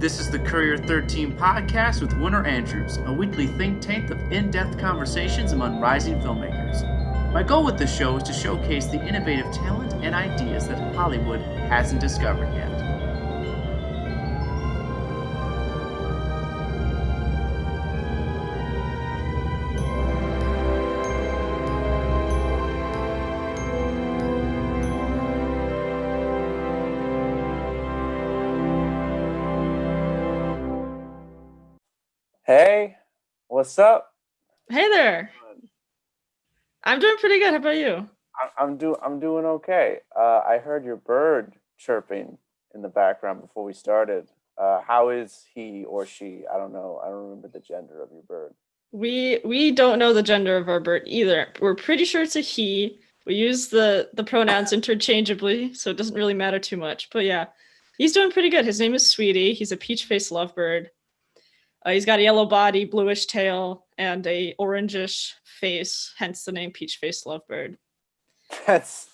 This is the Courier 13 podcast with Winter Andrews, a weekly think tank of in-depth conversations among rising filmmakers. My goal with this show is to showcase the innovative talent and ideas that Hollywood hasn't discovered yet. Hey, what's up? Hey there. I'm doing pretty good. How about you? I'm doing okay. I heard your bird chirping in the background before we started. How is he or she? I don't know. I don't remember the gender of your bird. We don't know the gender of our bird either. We're pretty sure it's a he. We use the pronouns interchangeably, so it doesn't really matter too much. But yeah, he's doing pretty good. His name is Sweetie. He's a peach-faced lovebird. He's got a yellow body, bluish tail, and a orangish face, hence the name peach-faced lovebird. That's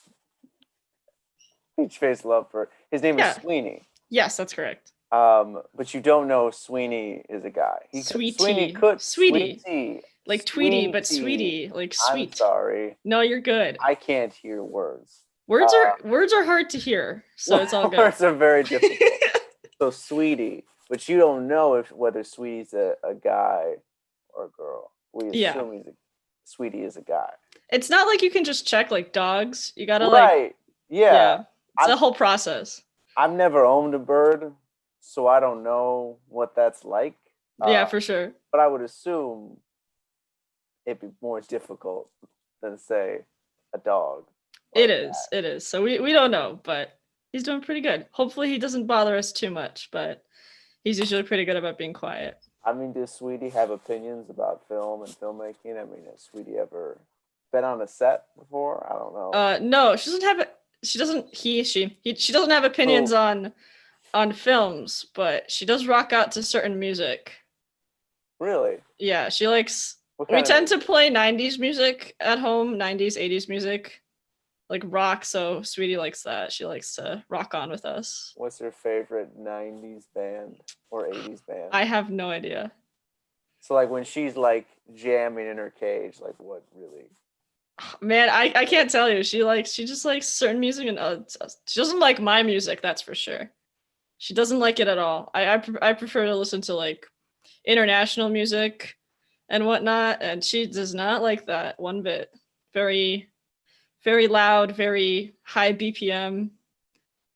peach-faced lovebird. His name is Sweeney. Yes, that's correct. But you don't know Sweeney is a guy. Sweetie. Sweetie. Like Tweety, but sweetie, like sweet. I'm sorry. No, you're good. I can't hear words. Words are hard to hear, so it's all good. Words are very difficult. So Sweetie, but you don't know whether Sweetie's a guy or a girl. We assume Sweetie is a guy. It's not like you can just check like dogs. You gotta It's a whole process. I've never owned a bird, so I don't know what that's like. Yeah, for sure. But I would assume it'd be more difficult than, say, a dog. It is. So we don't know, but he's doing pretty good. Hopefully he doesn't bother us too much, but he's usually pretty good about being quiet. I mean, does Sweetie have opinions about film and filmmaking? I mean, has Sweetie ever been on a set before? I don't know. No, she doesn't have she doesn't have opinions on films, but she does rock out to certain music. Really? Yeah, she likes we tend to play 90s music at home, 90s, 80s music, like rock, so Sweetie likes that. She likes to rock on with us. What's her favorite 90s band or 80s band? I have no idea. So like when she's like jamming in her cage, like what really? Man, I can't tell you. She just likes certain music and she doesn't like my music, that's for sure. She doesn't like it at all. I prefer to listen to like international music and whatnot, and she does not like that one bit. Very, very loud, very high BPM.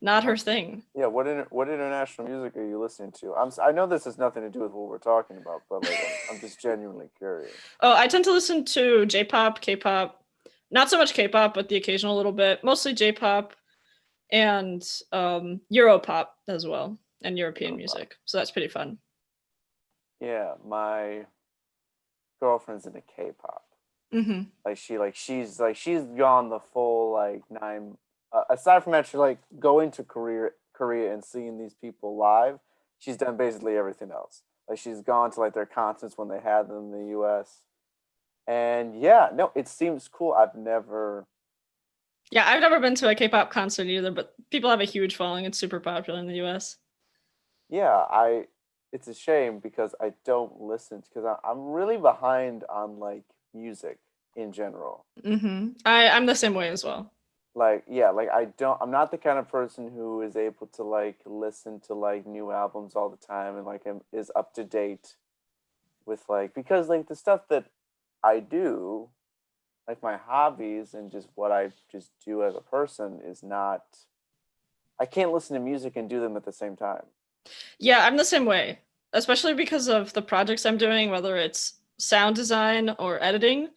Not her thing. Yeah, what international music are you listening to? I know this has nothing to do with what we're talking about, but like I'm just genuinely curious. Oh, I tend to listen to J-pop, K-pop. Not so much K-pop, but the occasional little bit. Mostly J-pop and Europop as well, and European music. So that's pretty fun. Yeah, my girlfriend's into K-pop. Mm-hmm. She's gone the full like 9. Aside from actually like going to Korea and seeing these people live, she's done basically everything else. Like she's gone to like their concerts when they had them in the U.S. And yeah, no, it seems cool. I've never been to a K-pop concert either, but people have a huge following. It's super popular in the U.S. Yeah, it's a shame because I don't listen because I'm really behind on like music in general. Mm-hmm. I'm the same way as well. I'm not the kind of person who is able to like listen to like new albums all the time and like is up to date with like, because like the stuff that I do, like my hobbies and just what I just do as a person is not, I can't listen to music and do them at the same time. Yeah, I'm the same way, especially because of the projects I'm doing, whether it's sound design or editing.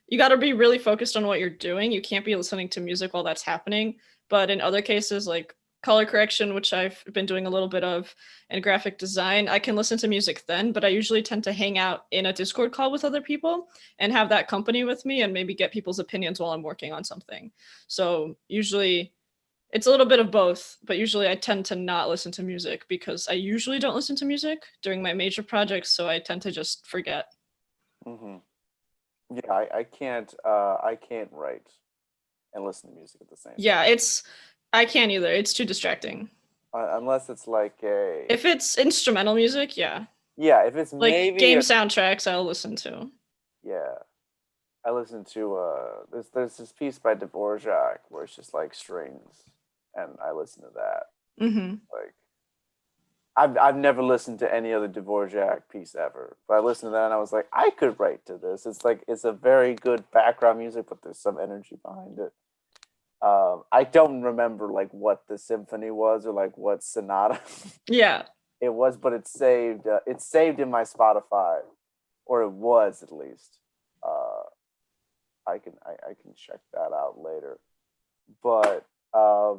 You got to be really focused on what you're doing. You can't be listening to music while that's happening. But in other cases, like color correction, which I've been doing a little bit of, and graphic design, I can listen to music then, but I usually tend to hang out in a Discord call with other people and have that company with me and maybe get people's opinions while I'm working on something. So usually it's a little bit of both, but usually I tend to not listen to music because I usually don't listen to music during my major projects, so I tend to just forget. Mm-hmm. Yeah, I can't write and listen to music at the same time. Yeah, I can't either. It's too distracting. unless it's like a If it's instrumental music, yeah. yeah, if it's Like maybe game soundtracks, I'll listen to. yeah. I listen to there's this piece by Dvorak where it's just like strings, and I listen to that. Mm-hmm. Like I've never listened to any other Dvorak piece ever, but I listened to that and I was like, I could write to this. It's like it's a very good background music, but there's some energy behind it. I don't remember like what the symphony was or like what sonata Yeah. it was, but it's saved. It's saved in my Spotify, or it was at least. I can check that out later. But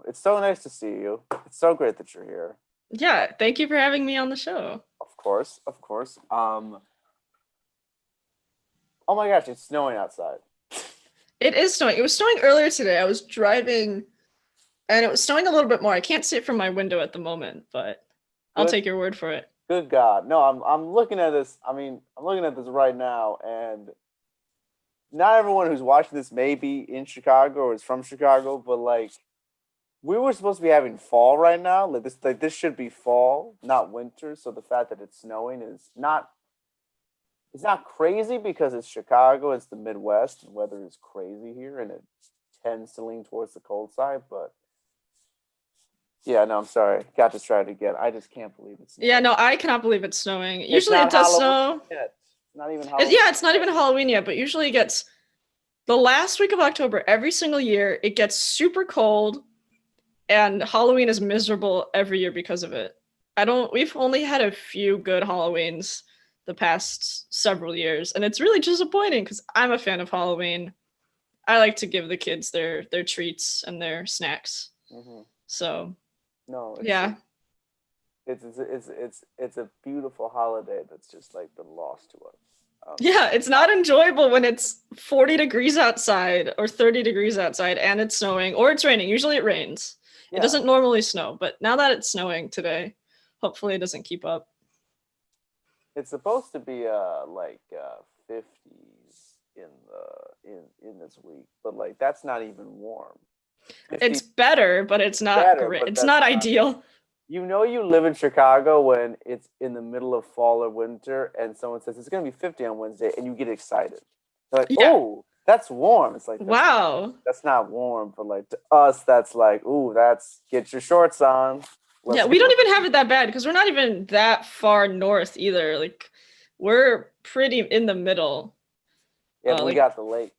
it's so nice to see you. It's so great that you're here. Yeah. Thank you for having me on the show. Of course, of course. Oh my gosh, it's snowing outside. It is snowing. It was snowing earlier today. I was driving and it was snowing a little bit more. I can't see it from my window at the moment, but I'll take your word for it. Good God. No, I'm looking at this. I mean, I'm looking at this right now, and not everyone who's watching this may be in Chicago or is from Chicago, but like we were supposed to be having fall right now. Like this should be fall, not winter. So the fact that it's snowing is not it's not crazy because it's Chicago, it's the Midwest, and weather is crazy here, and it tends to lean towards the cold side. But yeah, no, I'm sorry, got distracted again. I just can't believe it's snowing. Yeah, no, I cannot believe it's snowing. Usually it does snow. Yet. Not even Halloween. Yeah, it's not even Halloween yet, but usually it gets the last week of October every single year. It gets super cold, and Halloween is miserable every year because of it. We've only had a few good Halloweens the past several years, and it's really disappointing because I'm a fan of Halloween. I like to give the kids their treats and their snacks. Mm-hmm. So no, yeah. It's a beautiful holiday that's just like been lost to us. Yeah, it's not enjoyable when it's 40 degrees outside or 30 degrees outside and it's snowing or it's raining. Usually it rains. Yeah. It doesn't normally snow, but now that it's snowing today, hopefully it doesn't keep up. It's supposed to be like 50s in this week, but like that's not even warm. It's better, but it's not great. It's not ideal. You know, you live in Chicago when it's in the middle of fall or winter and someone says it's going to be 50 on Wednesday and you get excited. They're like, oh, that's warm. It's like, wow. That's not warm. But like to us, that's like, ooh, that's get your shorts on. Yeah, we don't even have it that bad because we're not even that far north either. Like we're pretty in the middle. Yeah, we got the lake.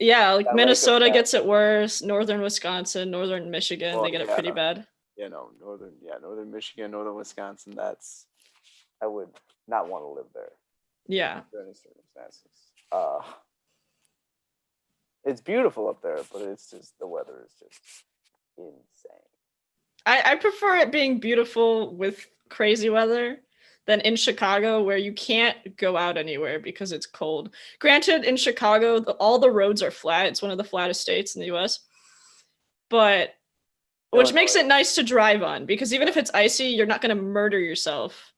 Yeah, like that Minnesota gets it worse. Northern Wisconsin, northern Michigan, they get it pretty bad. You know, northern Michigan, northern Wisconsin. I would not want to live there. Yeah. Under any circumstances. It's beautiful up there, but it's just the weather is just insane. I prefer it being beautiful with crazy weather than in Chicago where you can't go out anywhere because it's cold. Granted, in Chicago, all the roads are flat. It's one of the flattest states in the US. But which makes it nice to drive on because even if it's icy, you're not going to murder yourself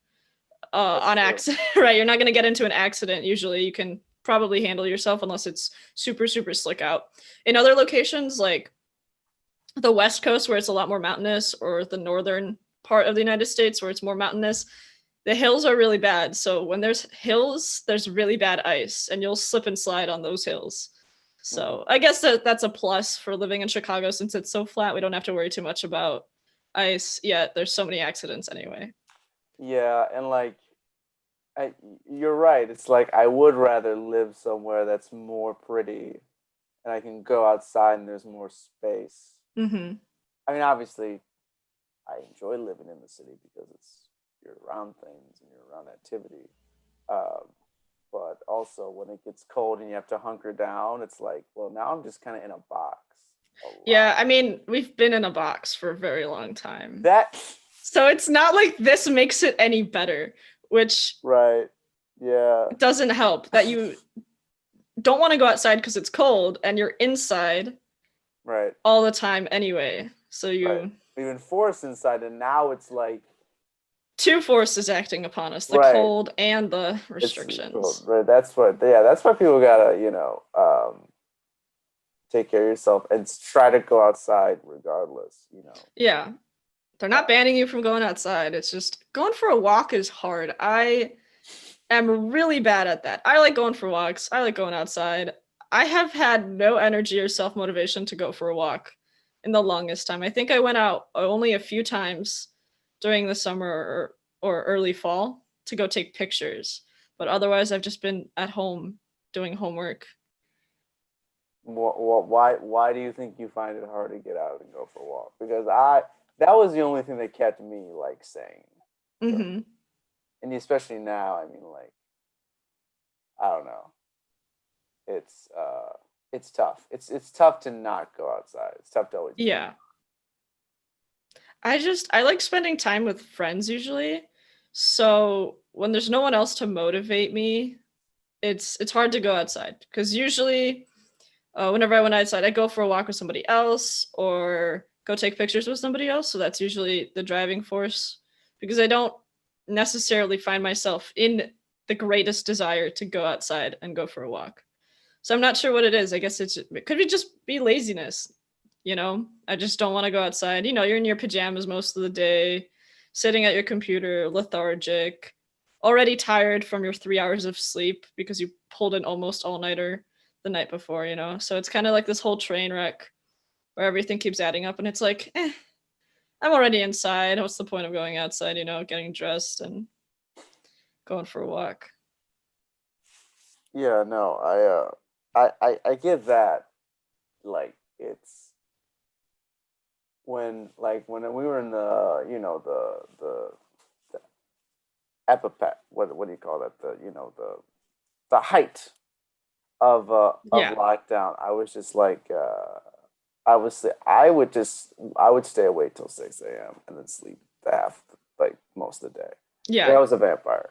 on accident, right? You're not going to get into an accident. Usually you can probably handle yourself unless it's super, super slick out. In other locations like the West Coast where it's a lot more mountainous or the northern part of the United States where it's more mountainous, the hills are really bad. So when there's hills, there's really bad ice and you'll slip and slide on those hills. So I guess that's a plus for living in Chicago since it's so flat. We don't have to worry too much about ice yet. There's so many accidents anyway. Yeah, and like, you're right. It's like I would rather live somewhere that's more pretty and I can go outside and there's more space. Mm-hmm. I mean, obviously, I enjoy living in the city because you're around things and you're around activity. But also when it gets cold and you have to hunker down, it's like, well, now I'm just kind of in a box. Yeah, I mean, we've been in a box for a very long time. So it's not like this makes it any better, which right. Yeah. doesn't help that you don't want to go outside because it's cold and you're inside right all the time anyway. So you've been forced inside and now it's like two forces acting upon us, the cold and the restrictions. Right. That's why people gotta, take care of yourself and try to go outside regardless, Yeah. They're not banning you from going outside. It's just going for a walk is hard. I am really bad at that. I like going for walks. I like going outside. I have had no energy or self-motivation to go for a walk in the longest time. I think I went out only a few times during the summer or early fall to go take pictures. But otherwise, I've just been at home doing homework. Why do you think you find it hard to get out and go for a walk? Because that was the only thing that kept me like sane. Mm-hmm. And especially now, I mean, like, I don't know. It's tough. It's tough to not go outside. It's tough to always. Yeah. I like spending time with friends usually. So when there's no one else to motivate me, it's hard to go outside because usually whenever I went outside, I go for a walk with somebody else or go take pictures with somebody else. So that's usually the driving force because I don't necessarily find myself in the greatest desire to go outside and go for a walk. So I'm not sure what it is. I guess it could be just be laziness. I just don't want to go outside. You're in your pajamas most of the day, sitting at your computer, lethargic, already tired from your 3 hours of sleep because you pulled an almost all-nighter the night before, So it's kind of like this whole train wreck where everything keeps adding up and it's like, I'm already inside. What's the point of going outside, getting dressed and going for a walk? Yeah, no, I get that. Like, it's when we were in the epipet. What do you call that? The height of Yeah. lockdown. I was just like I would stay awake till 6 a.m. and then sleep like most of the day. Yeah. I was a vampire.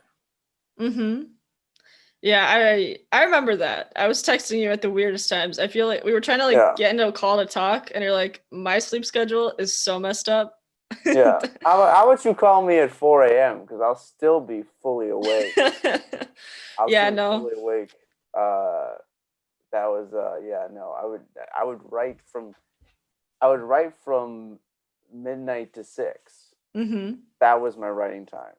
Mm-hmm. Yeah, I remember that. I was texting you at the weirdest times. I feel like we were trying to get into a call to talk, and you're like, my sleep schedule is so messed up. Yeah. How about you call me at 4 a.m. because I'll still be fully awake. Fully awake. That was yeah, no. I would write from midnight to 6. Mm-hmm. That was my writing time.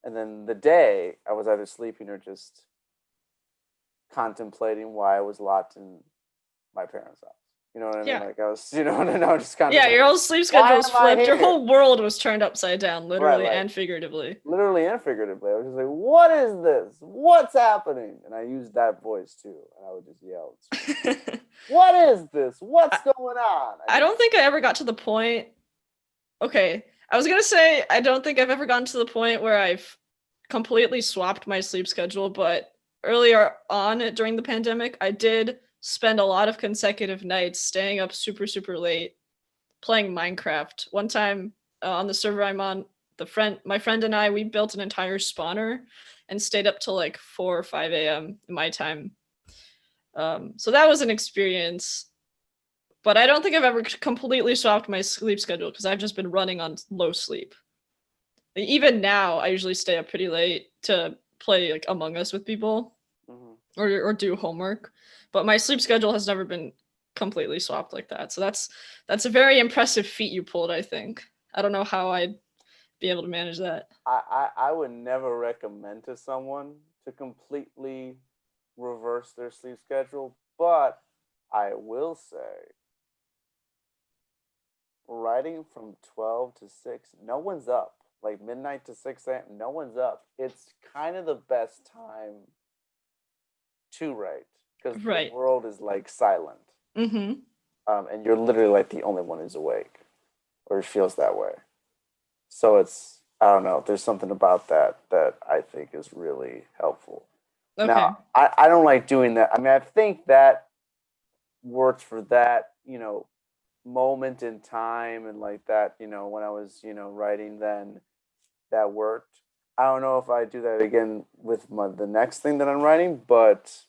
And then the day I was either sleeping or just contemplating why I was locked in my parents' house. You know what I mean? Like I was, just kind of. Yeah, your whole sleep schedule was flipped. Your whole world was turned upside down, literally and figuratively. Literally and figuratively. I was just like, what is this? What's happening? And I used that voice too. And I would just yell. What is this? What's going on? I don't think I ever got to the point. Okay. I was going to say, I don't think I've ever gotten to the point where I've completely swapped my sleep schedule, but earlier on during the pandemic, I did spend a lot of consecutive nights staying up super, super late playing Minecraft. One time on the server I'm on, my friend and I, we built an entire spawner and stayed up till like 4 or 5 a.m. my time. So that was an experience. But I don't think I've ever completely swapped my sleep schedule because I've just been running on low sleep. Even now, I usually stay up pretty late to play like Among Us with people or do homework. But my sleep schedule has never been completely swapped like that. So that's a very impressive feat you pulled, I think. I don't know how I'd be able to manage that. I would never recommend to someone to completely reverse their sleep schedule, but I will say writing from 12 to 6, no one's up. Like midnight to 6 a.m., no one's up. It's kind of the best time to write because the world is like silent. Mm-hmm. And you're literally like the only one who's awake, or it feels that way. So it's, I don't know, there's something about that I think is really helpful. Okay. Now, I don't like doing that. I mean, I think that works for that, moment in time and like that, when I was, writing then, that worked. I don't know if I do that again with the next thing that I'm writing, but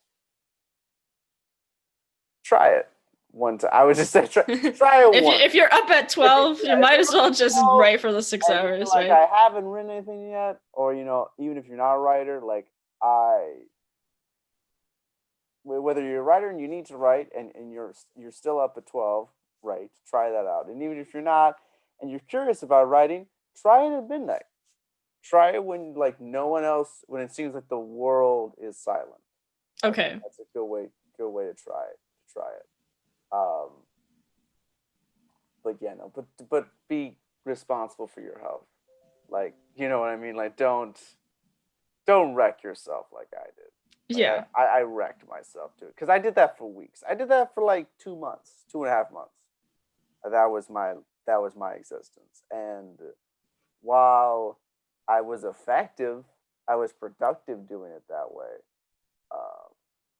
try it one time. I would just say try it once. If you're up at 12, you might as well just write for the 6 hours, like, right? I haven't written anything yet, or even if you're not a writer, like whether you're a writer and you need to write and you're still up at 12, right? Try that out. And even if you're not, and you're curious about writing, try it at midnight. Try it when like no one else, when it seems like the world is silent. Okay. That's a good way to try it. Um, but yeah, no, but be responsible for your health. Like, you know what I mean? Like, don't wreck yourself like I did. Like, Yeah. I wrecked myself too, because I did that for weeks. I did that for like 2 months, 2.5 months. That was my existence. And while I was effective, I was productive doing it that way.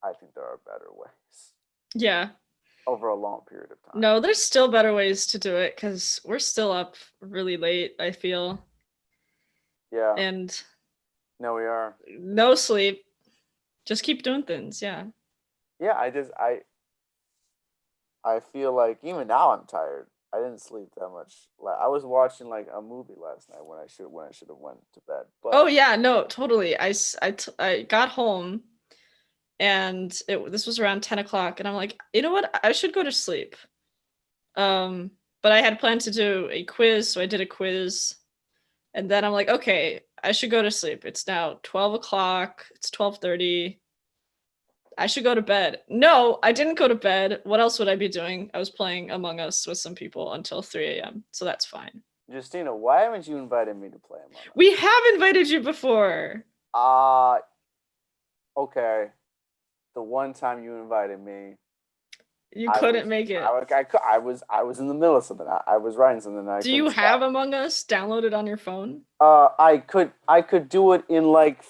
I think there are better ways Yeah. over a long period of time. No, there's still better ways to do it because we're still up really late, I feel. Yeah. And No, we are. no sleep. Just keep doing things. Yeah. Yeah, I feel like even now I'm tired. I didn't sleep that much. Like I was watching like a movie last night when I should have went to bed. But Oh yeah, no, totally. I got home and this was around 10 o'clock and I'm like, you know what? I should go to sleep. But I had planned to do a quiz, so I did a quiz. And then I'm like, okay, I should go to sleep. It's now 12 o'clock. It's 12:30. I should go to bed. No, I didn't go to bed. What else would I be doing? I was playing Among Us with some people until 3 a.m. So that's fine. Justyna, why haven't you invited me to play Among Us? We have invited you before. Okay. The one time you invited me, You couldn't make it. I was in the middle of something. I was writing something. Do you have Among Us downloaded on your phone? I could do it in like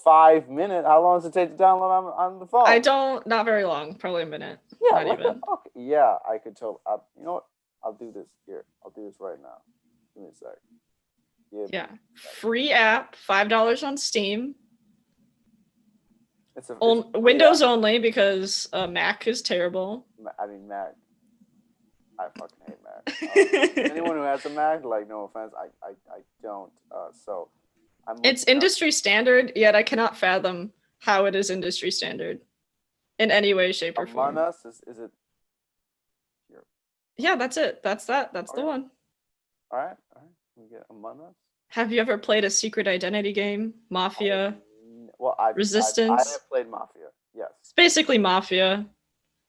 5 minutes. How long does it take to download on the phone? Not very long, probably a minute. Yeah, not even. Okay. Yeah, I could tell. You know what? I'll do this here. I'll do this right now. Give me a sec. Yeah. Free app, $5 on Steam. It's Windows only because Mac is terrible. I mean, Mac. I fucking hate Mac. Anyone who has a Mac, like, no offense, I don't. So, it's industry standard, yet I cannot fathom how it is industry standard in any way, shape, or form. Among Us is it? Here. Yeah, that's it. That's that. That's the one. All right. We get Among Us. Have you ever played a secret identity game, Mafia? Resistance. I have played Mafia. Yes. It's basically Mafia.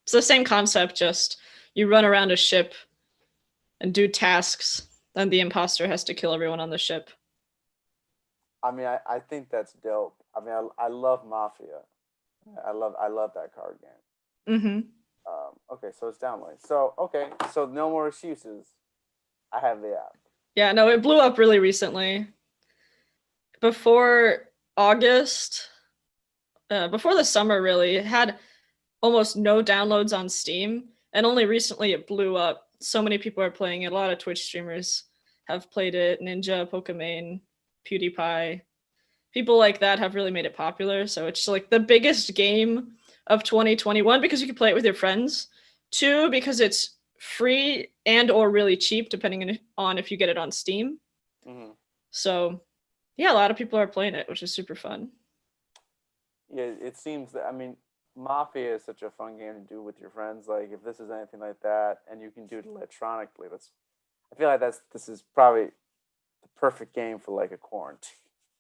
It's the same concept, just you run around a ship and do tasks, then the imposter has to kill everyone on the ship. I mean, I think that's dope. I mean, I love Mafia. I love that card game. Mm-hmm. Okay, so it's downloading. So no more excuses. I have the app. Yeah, no, it blew up really recently. Before August, before the summer, really, it had almost no downloads on Steam, and only recently it blew up. So many people are playing it. A lot of Twitch streamers have played it. Ninja, Pokemon, PewDiePie, people like that have really made it popular. So it's like the biggest game of 2021 because you can play it with your friends. 2, because it's free and or really cheap depending on if you get it on Steam. Mm-hmm. So yeah, a lot of people are playing it, which is super fun. Yeah, it seems that, I mean, Mafia is such a fun game to do with your friends. Like, if this is anything like that, and you can do it electronically, I feel like this is probably the perfect game for like a quarantine.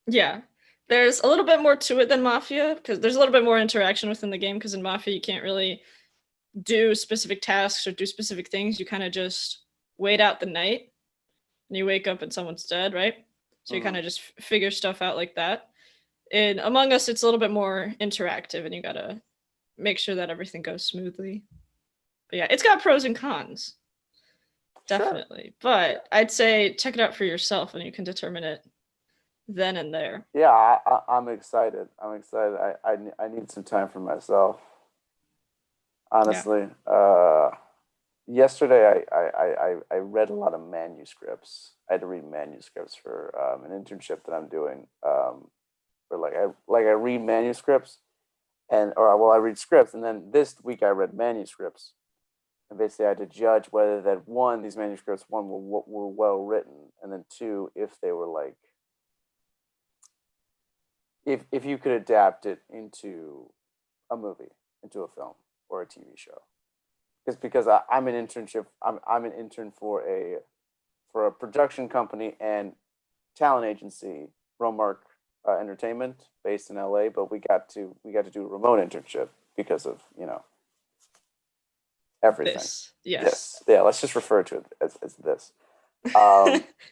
Yeah, there's a little bit more to it than Mafia because there's a little bit more interaction within the game. Because in Mafia, you can't really do specific tasks or do specific things. You kind of just wait out the night, and you wake up and someone's dead, right? So you kind of just figure stuff out like that. In Among Us, it's a little bit more interactive, and you gotta make sure that everything goes smoothly. But yeah, it's got pros and cons, definitely. Sure. But I'd say check it out for yourself, and you can determine it then and there. Yeah, I'm excited. I need some time for myself. Honestly, yesterday I read a lot of manuscripts. I had to read manuscripts for an internship that I'm doing. Where I read manuscripts, I read scripts, and then this week I read manuscripts, and basically I had to judge whether that these manuscripts were well written, and then 2, if they were like, if you could adapt it into a movie, into a film or a TV show. Because I'm an internship. I'm an intern for for a production company and talent agency, Romark Entertainment, based in LA. But we got to do a remote internship because of everything. Yes. Yeah, let's just refer to it as this.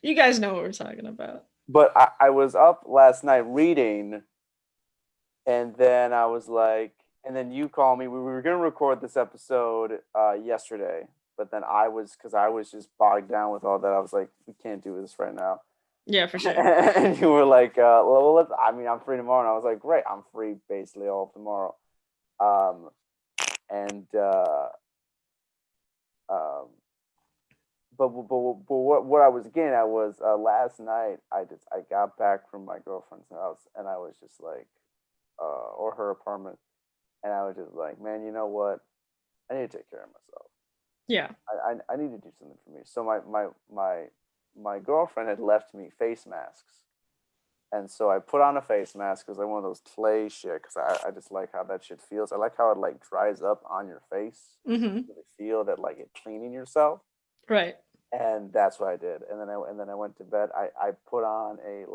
You guys know what we're talking about. But I was up last night reading, and then I was like, and then you called me. We were going to record this episode yesterday, but then because I was just bogged down with all that. I was like, we can't do this right now. Yeah, for sure. And you were like, well, I'm free tomorrow. And I was like, great, I'm free basically all of tomorrow. But what I was getting at was last night I got back from my girlfriend's house, and I was just like, or her apartment, and I was just like, man, you know what? I need to take care of myself. Yeah. I need to do something for me. So my girlfriend had left me face masks, and so I put on a face mask because I one of those clay shit because I just like how that shit feels. I like how it like dries up on your face. Mm-hmm. You really feel that like it cleaning yourself. Right. And that's what I did. And then I went to bed. I put on a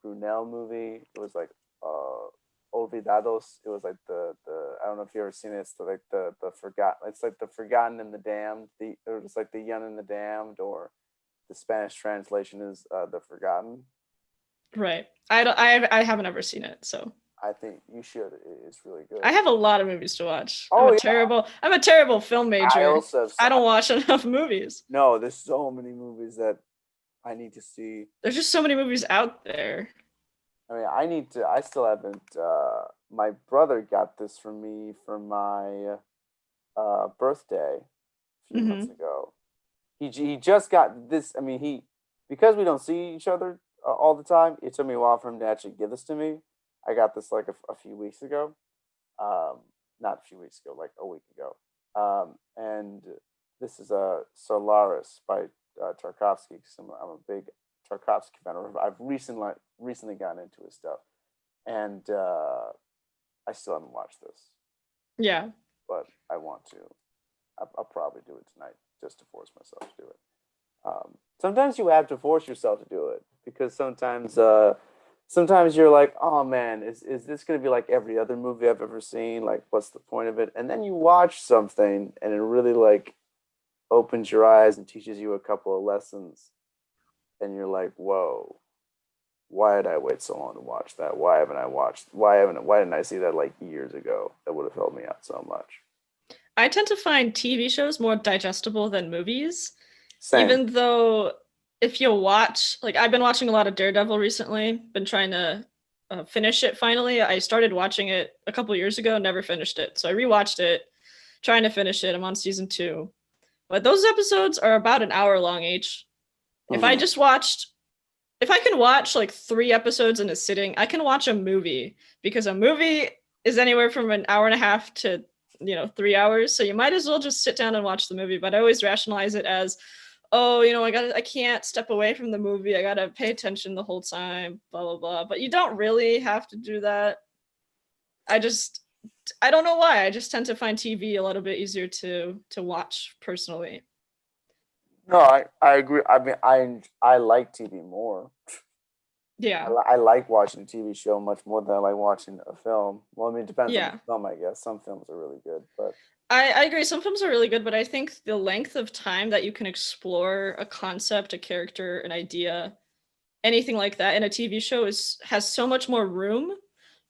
Brunel movie. It was like Olvidados. It was like the I don't know if you ever seen it. It's like the forgotten. It's like the Forgotten and the Damned. Or it's like the Young and the Damned, or the Spanish translation is the Forgotten. Right. I haven't ever seen it, so I think you should. It's really good. I have a lot of movies to watch. Oh, I'm a terrible film major. I don't watch enough movies. No, there's so many movies that I need to see. There's just so many movies out there. I mean, I still haven't. My brother got this for me for my birthday a few months ago. He just got this. I mean, because we don't see each other all the time, it took me a while for him to actually give this to me. I got this like a few weeks ago. Not a few weeks ago, like a week ago. And this is a Solaris by Tarkovsky. I'm a big Tarkovsky fan. I've recently gotten into his stuff, and I still haven't watched this. Yeah, but I want to. I'll probably do it tonight just to force myself to do it. Sometimes you have to force yourself to do it because sometimes you're like, oh man, is this going to be like every other movie I've ever seen? Like, what's the point of it? And then you watch something and it really like opens your eyes and teaches you a couple of lessons. And you're like, whoa, why did I wait so long to watch that? Why didn't I see that like years ago? That would have helped me out so much. I tend to find TV shows more digestible than movies. Same. Even though if you watch, like I've been watching a lot of Daredevil recently, been trying to finish it finally. I started watching it a couple years ago, never finished it. So I rewatched it, trying to finish it. I'm on season 2. But those episodes are about an hour long each. If I can watch like 3 episodes in a sitting, I can watch a movie because a movie is anywhere from an hour and a half to 3 hours. So you might as well just sit down and watch the movie. But I always rationalize it as, oh, I can't step away from the movie. I gotta pay attention the whole time, blah, blah, blah. But you don't really have to do that. I don't know why. I just tend to find TV a little bit easier to watch personally. No, I agree. I mean, I like TV more. Yeah. I like watching a TV show much more than I like watching a film. Well, I mean, it depends on the film, I guess. Some films are really good, but I agree. Some films are really good, but I think the length of time that you can explore a concept, a character, an idea, anything like that in a TV show has so much more room,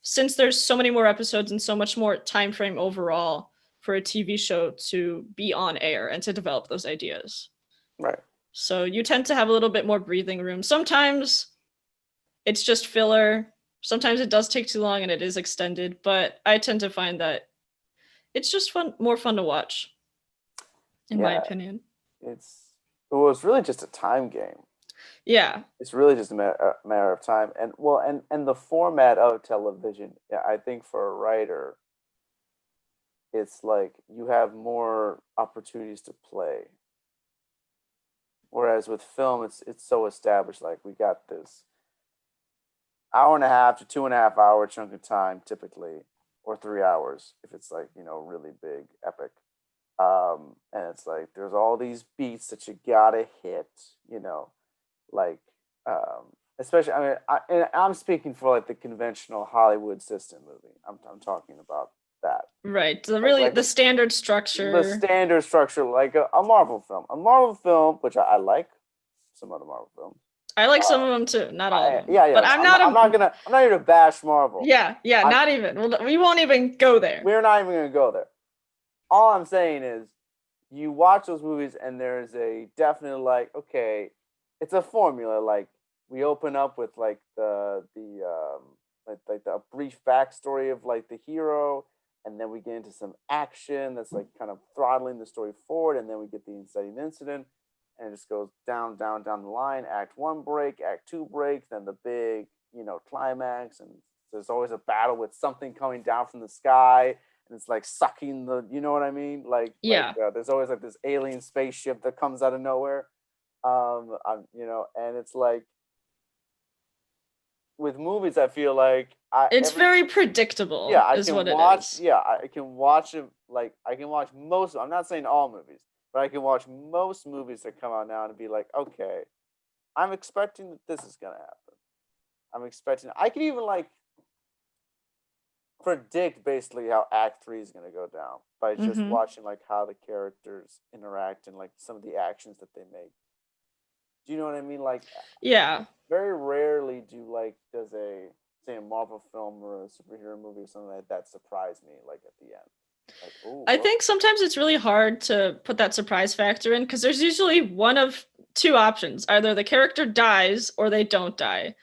since there's so many more episodes and so much more time frame overall for a TV show to be on air and to develop those ideas. Right. So you tend to have a little bit more breathing room. Sometimes it's just filler. Sometimes it does take too long and it is extended, but I tend to find that it's just more fun to watch, in my opinion. It's really just a time game. Yeah. It's really just a matter of time. And the format of television, I think for a writer, it's like you have more opportunities to play. Whereas with film, it's so established. Like we got this hour and a half to 2.5 hour chunk of time, typically, or 3 hours if it's like really big, epic. And it's like there's all these beats that you gotta hit, like especially and I'm speaking for like the conventional Hollywood system movie. I'm talking about that. Right. Like The standard the structure. standard structure, like a Marvel film. A Marvel film, which I like some other Marvel films. I like some of them too, not all of them. Yeah. But I'm not here to bash Marvel. Yeah, not even. We won't even go there. We're not even gonna go there. All I'm saying is, you watch those movies and there's a definite like, okay, it's a formula. Like we open up with like the brief backstory of like the hero, and then we get into some action that's like kind of throttling the story forward, and then we get the inciting incident, and it just goes down the line. Act 1 break, Act 2 break, then the big climax, and there's always a battle with something coming down from the sky. And it's like sucking the, you know what I mean? There's always like this alien spaceship that comes out of nowhere. And it's like with movies, I feel like it's very predictable. Yeah, is what it is. Yeah, I can watch it. Like I can watch most. I'm not saying all movies, but I can watch most movies that come out now and be like, okay, I'm expecting that this is gonna happen. I'm expecting. I can even like predict basically how Act 3 is going to go down by just watching like how the characters interact and like some of the actions that they make. Do you know what I mean? Like, yeah, very rarely does a Marvel film or a superhero movie or something like that surprise me like at the end. Like, ooh, I think sometimes it's really hard to put that surprise factor in because there's usually one of two options: either the character dies or they don't die.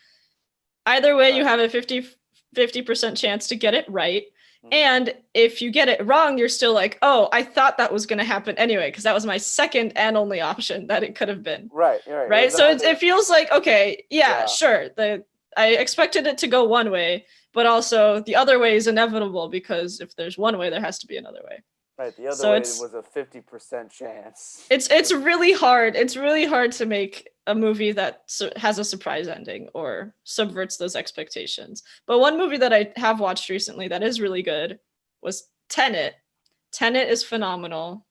Either way, you have a 50% chance to get it right. And if you get it wrong, you're still like, oh, I thought that was going to happen anyway, because that was my second and only option that it could have been. Right. So it feels like, okay, sure. I expected it to go one way, but also the other way is inevitable because if there's one way, there has to be another way. Right. The other way was a 50% chance. It's really hard. It's really hard to make a movie that has a surprise ending or subverts those expectations. But one movie that I have watched recently that is really good was Tenet. Tenet is phenomenal.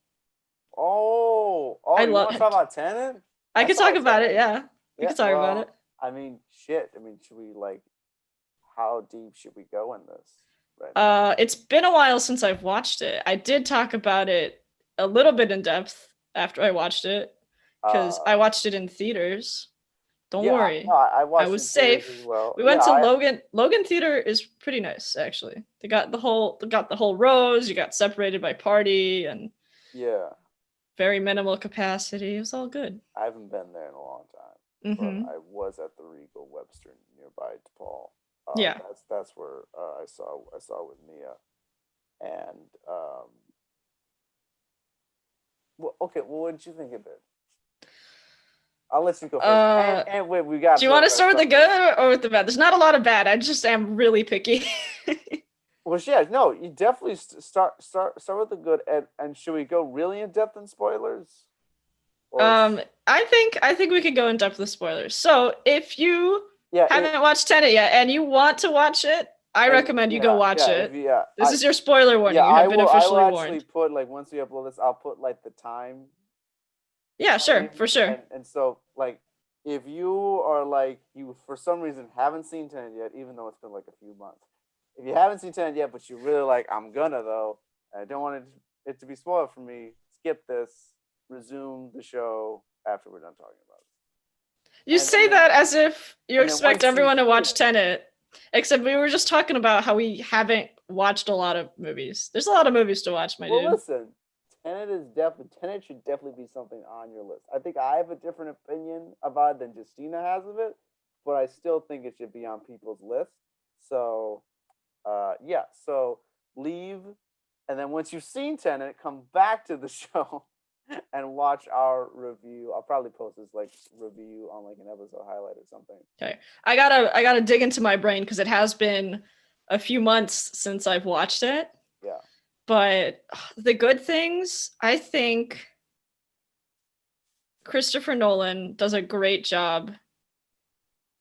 Oh, I you want to talk about Tenet? I could talk about it. Yeah, we could talk about it. I mean, shit. I mean, should we how deep should we go in this? Right. It's been a while since I've watched it. I did talk about it a little bit in depth after I watched it because I watched it in theaters. Don't worry, no, I was safe. As well. We went to Logan. Logan Theater is pretty nice, actually. They got the whole rows. You got separated by party and very minimal capacity. It was all good. I haven't been there in a long time, but I was at the Regal Webster nearby DePaul. That's where I saw with Mia, and what did you think of it? I'll let you go first. And wait, we got. Do you want to start with the good or with the bad? There's not a lot of bad. I just am really picky. Well, yeah, no, you definitely start with the good, and should we go really in depth in spoilers? I think we could go in depth with spoilers. So if you haven't watched Tenet yet and you want to watch it, I recommend you go watch it. This is your spoiler warning. You have been officially warned. I will actually put once we upload this, I'll put the time. Yeah, sure, for sure. And so if you are you for some reason haven't seen Tenet yet, even though it's been a few months, if you haven't seen Tenet yet, but you really I'm gonna though, I don't want it to be spoiled for me. Skip this. Resume the show after we're done talking about it. You say that as if you expect everyone to watch Tenet, except we were just talking about how we haven't watched a lot of movies. There's a lot of movies to watch, my dude. Well, listen, Tenet should definitely be something on your list. I think I have a different opinion about it than Justyna has of it, but I still think it should be on people's list. So, so leave, and then once you've seen Tenet, come back to the show and watch our review. I'll probably post this review on an episode highlight or something. Okay, I gotta dig into my brain because it has been a few months since I've watched it. Yeah. But the good things, I think Christopher Nolan does a great job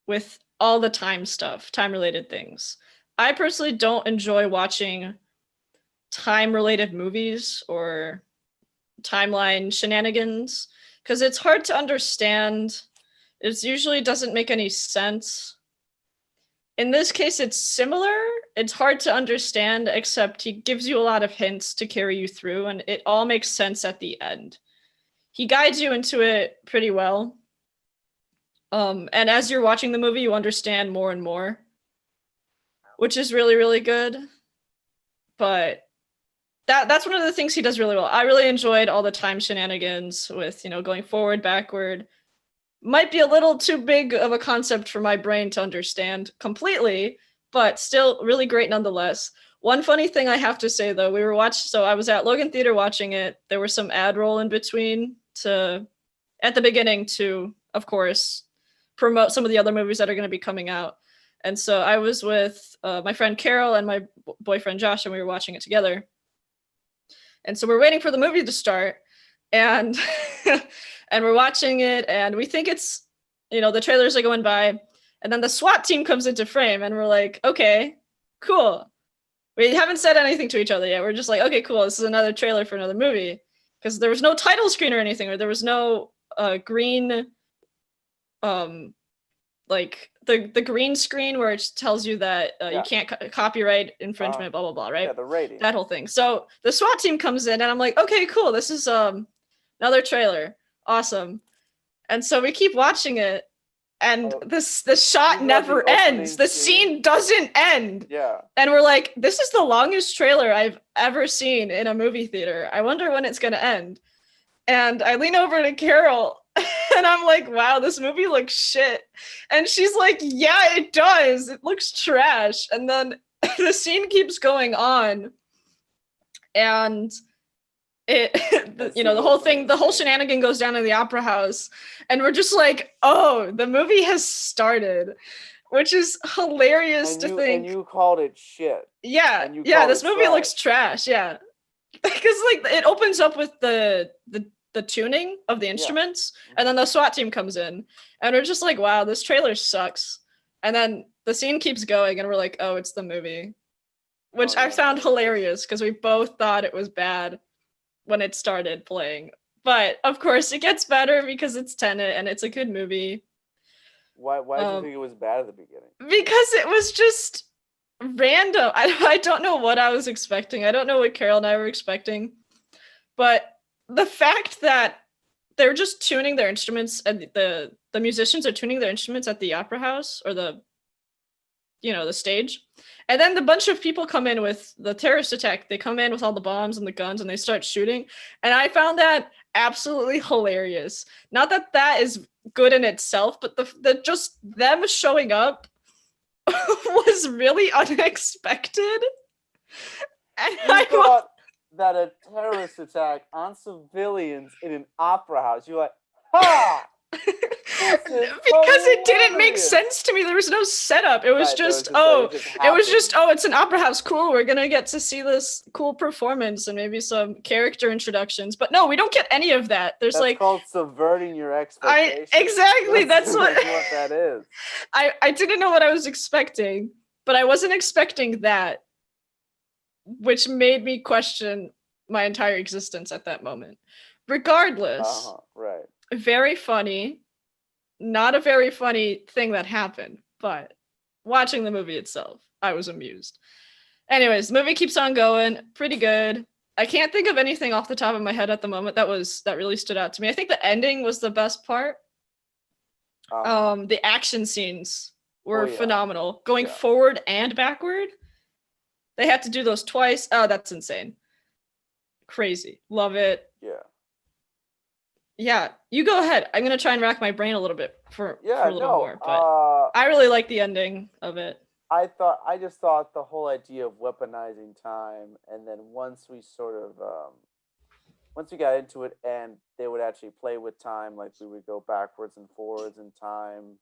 with all the time-related things. I personally don't enjoy watching time-related movies or timeline shenanigans because it's hard to understand. It usually doesn't make any sense. In this case, it's similar. It's hard to understand, except he gives you a lot of hints to carry you through, and it all makes sense at the end. He guides you into it pretty well. And as you're watching the movie, you understand more and more, which is really, really good. But that's one of the things he does really well. I really enjoyed all the time shenanigans with, going forward, backward. Might be a little too big of a concept for my brain to understand completely, but still really great nonetheless. One funny thing I have to say though, I was at Logan Theater watching it. There was some ad roll in between at the beginning to, of course, promote some of the other movies that are going to be coming out. And so I was with my friend Carol and my boyfriend Josh, and we were watching it together. And so we're waiting for the movie to start, and and we're watching it, and we think it's, the trailers are going by, and then the SWAT team comes into frame, and we're like, okay, cool. We haven't said anything to each other yet. We're just like, okay, cool. This is another trailer for another movie, because there was no title screen or anything, or there was no green, like the green screen where it tells you that you can't copyright infringement, blah blah blah, right? Yeah, the rating. That whole thing. So the SWAT team comes in, and I'm like, okay, cool. This is another trailer. Awesome. And so we keep watching it, and the shot never ends. The scene doesn't end. Yeah. And we're like, this is the longest trailer I've ever seen in a movie theater. I wonder when it's gonna end. And I lean over to Carol, and I'm like, wow, this movie looks shit. And she's like, yeah, it does. It looks trash. And then the scene keeps going on. And the whole shenanigan goes down in the opera house. And we're just like, oh, the movie has started, which is hilarious to think. And you called it shit. Yeah, this movie looks trash, yeah. Because it opens up with the tuning of the instruments, and then the SWAT team comes in, and we're just like, wow, this trailer sucks. And then the scene keeps going, and we're like, oh, it's the movie, which I found hilarious because we both thought it was bad when it started playing. But of course, it gets better because it's Tenet and it's a good movie. Why did you think it was bad at the beginning? Because it was just random. I don't know what I was expecting. I don't know what Carol and I were expecting, but the fact that they're just tuning their instruments, and the musicians are tuning their instruments at the opera house or the stage, and then the bunch of people come in with the terrorist attack. They come in with all the bombs and the guns, and they start shooting, and I found that absolutely hilarious. Not that is good in itself, but the just them showing up was really unexpected. And I thought that a terrorist attack on civilians in an opera house, you're like, ha! Because it didn't make sense to me. There was no setup. It was it's an opera house. Cool. We're gonna get to see this cool performance and maybe some character introductions. But no, we don't get any of that. That's called subverting your expectations. Exactly. That's what that is. I didn't know what I was expecting, but I wasn't expecting that, which made me question my entire existence at that moment. Regardless, right. Very funny. Not a very funny thing that happened, but watching the movie itself, I was amused. Anyways, the movie keeps on going. Pretty good. I can't think of anything off the top of my head at the moment that really stood out to me. I think the ending was the best part. The action scenes were phenomenal. Going forward and backward. They had to do those twice. Oh, that's insane. Crazy. Love it. Yeah, you go ahead. I'm gonna try and rack my brain a little bit for a little more, but I really like the ending of it. I just thought the whole idea of weaponizing time, and then once we got into it, and they would actually play with time, like we would go backwards and forwards in time,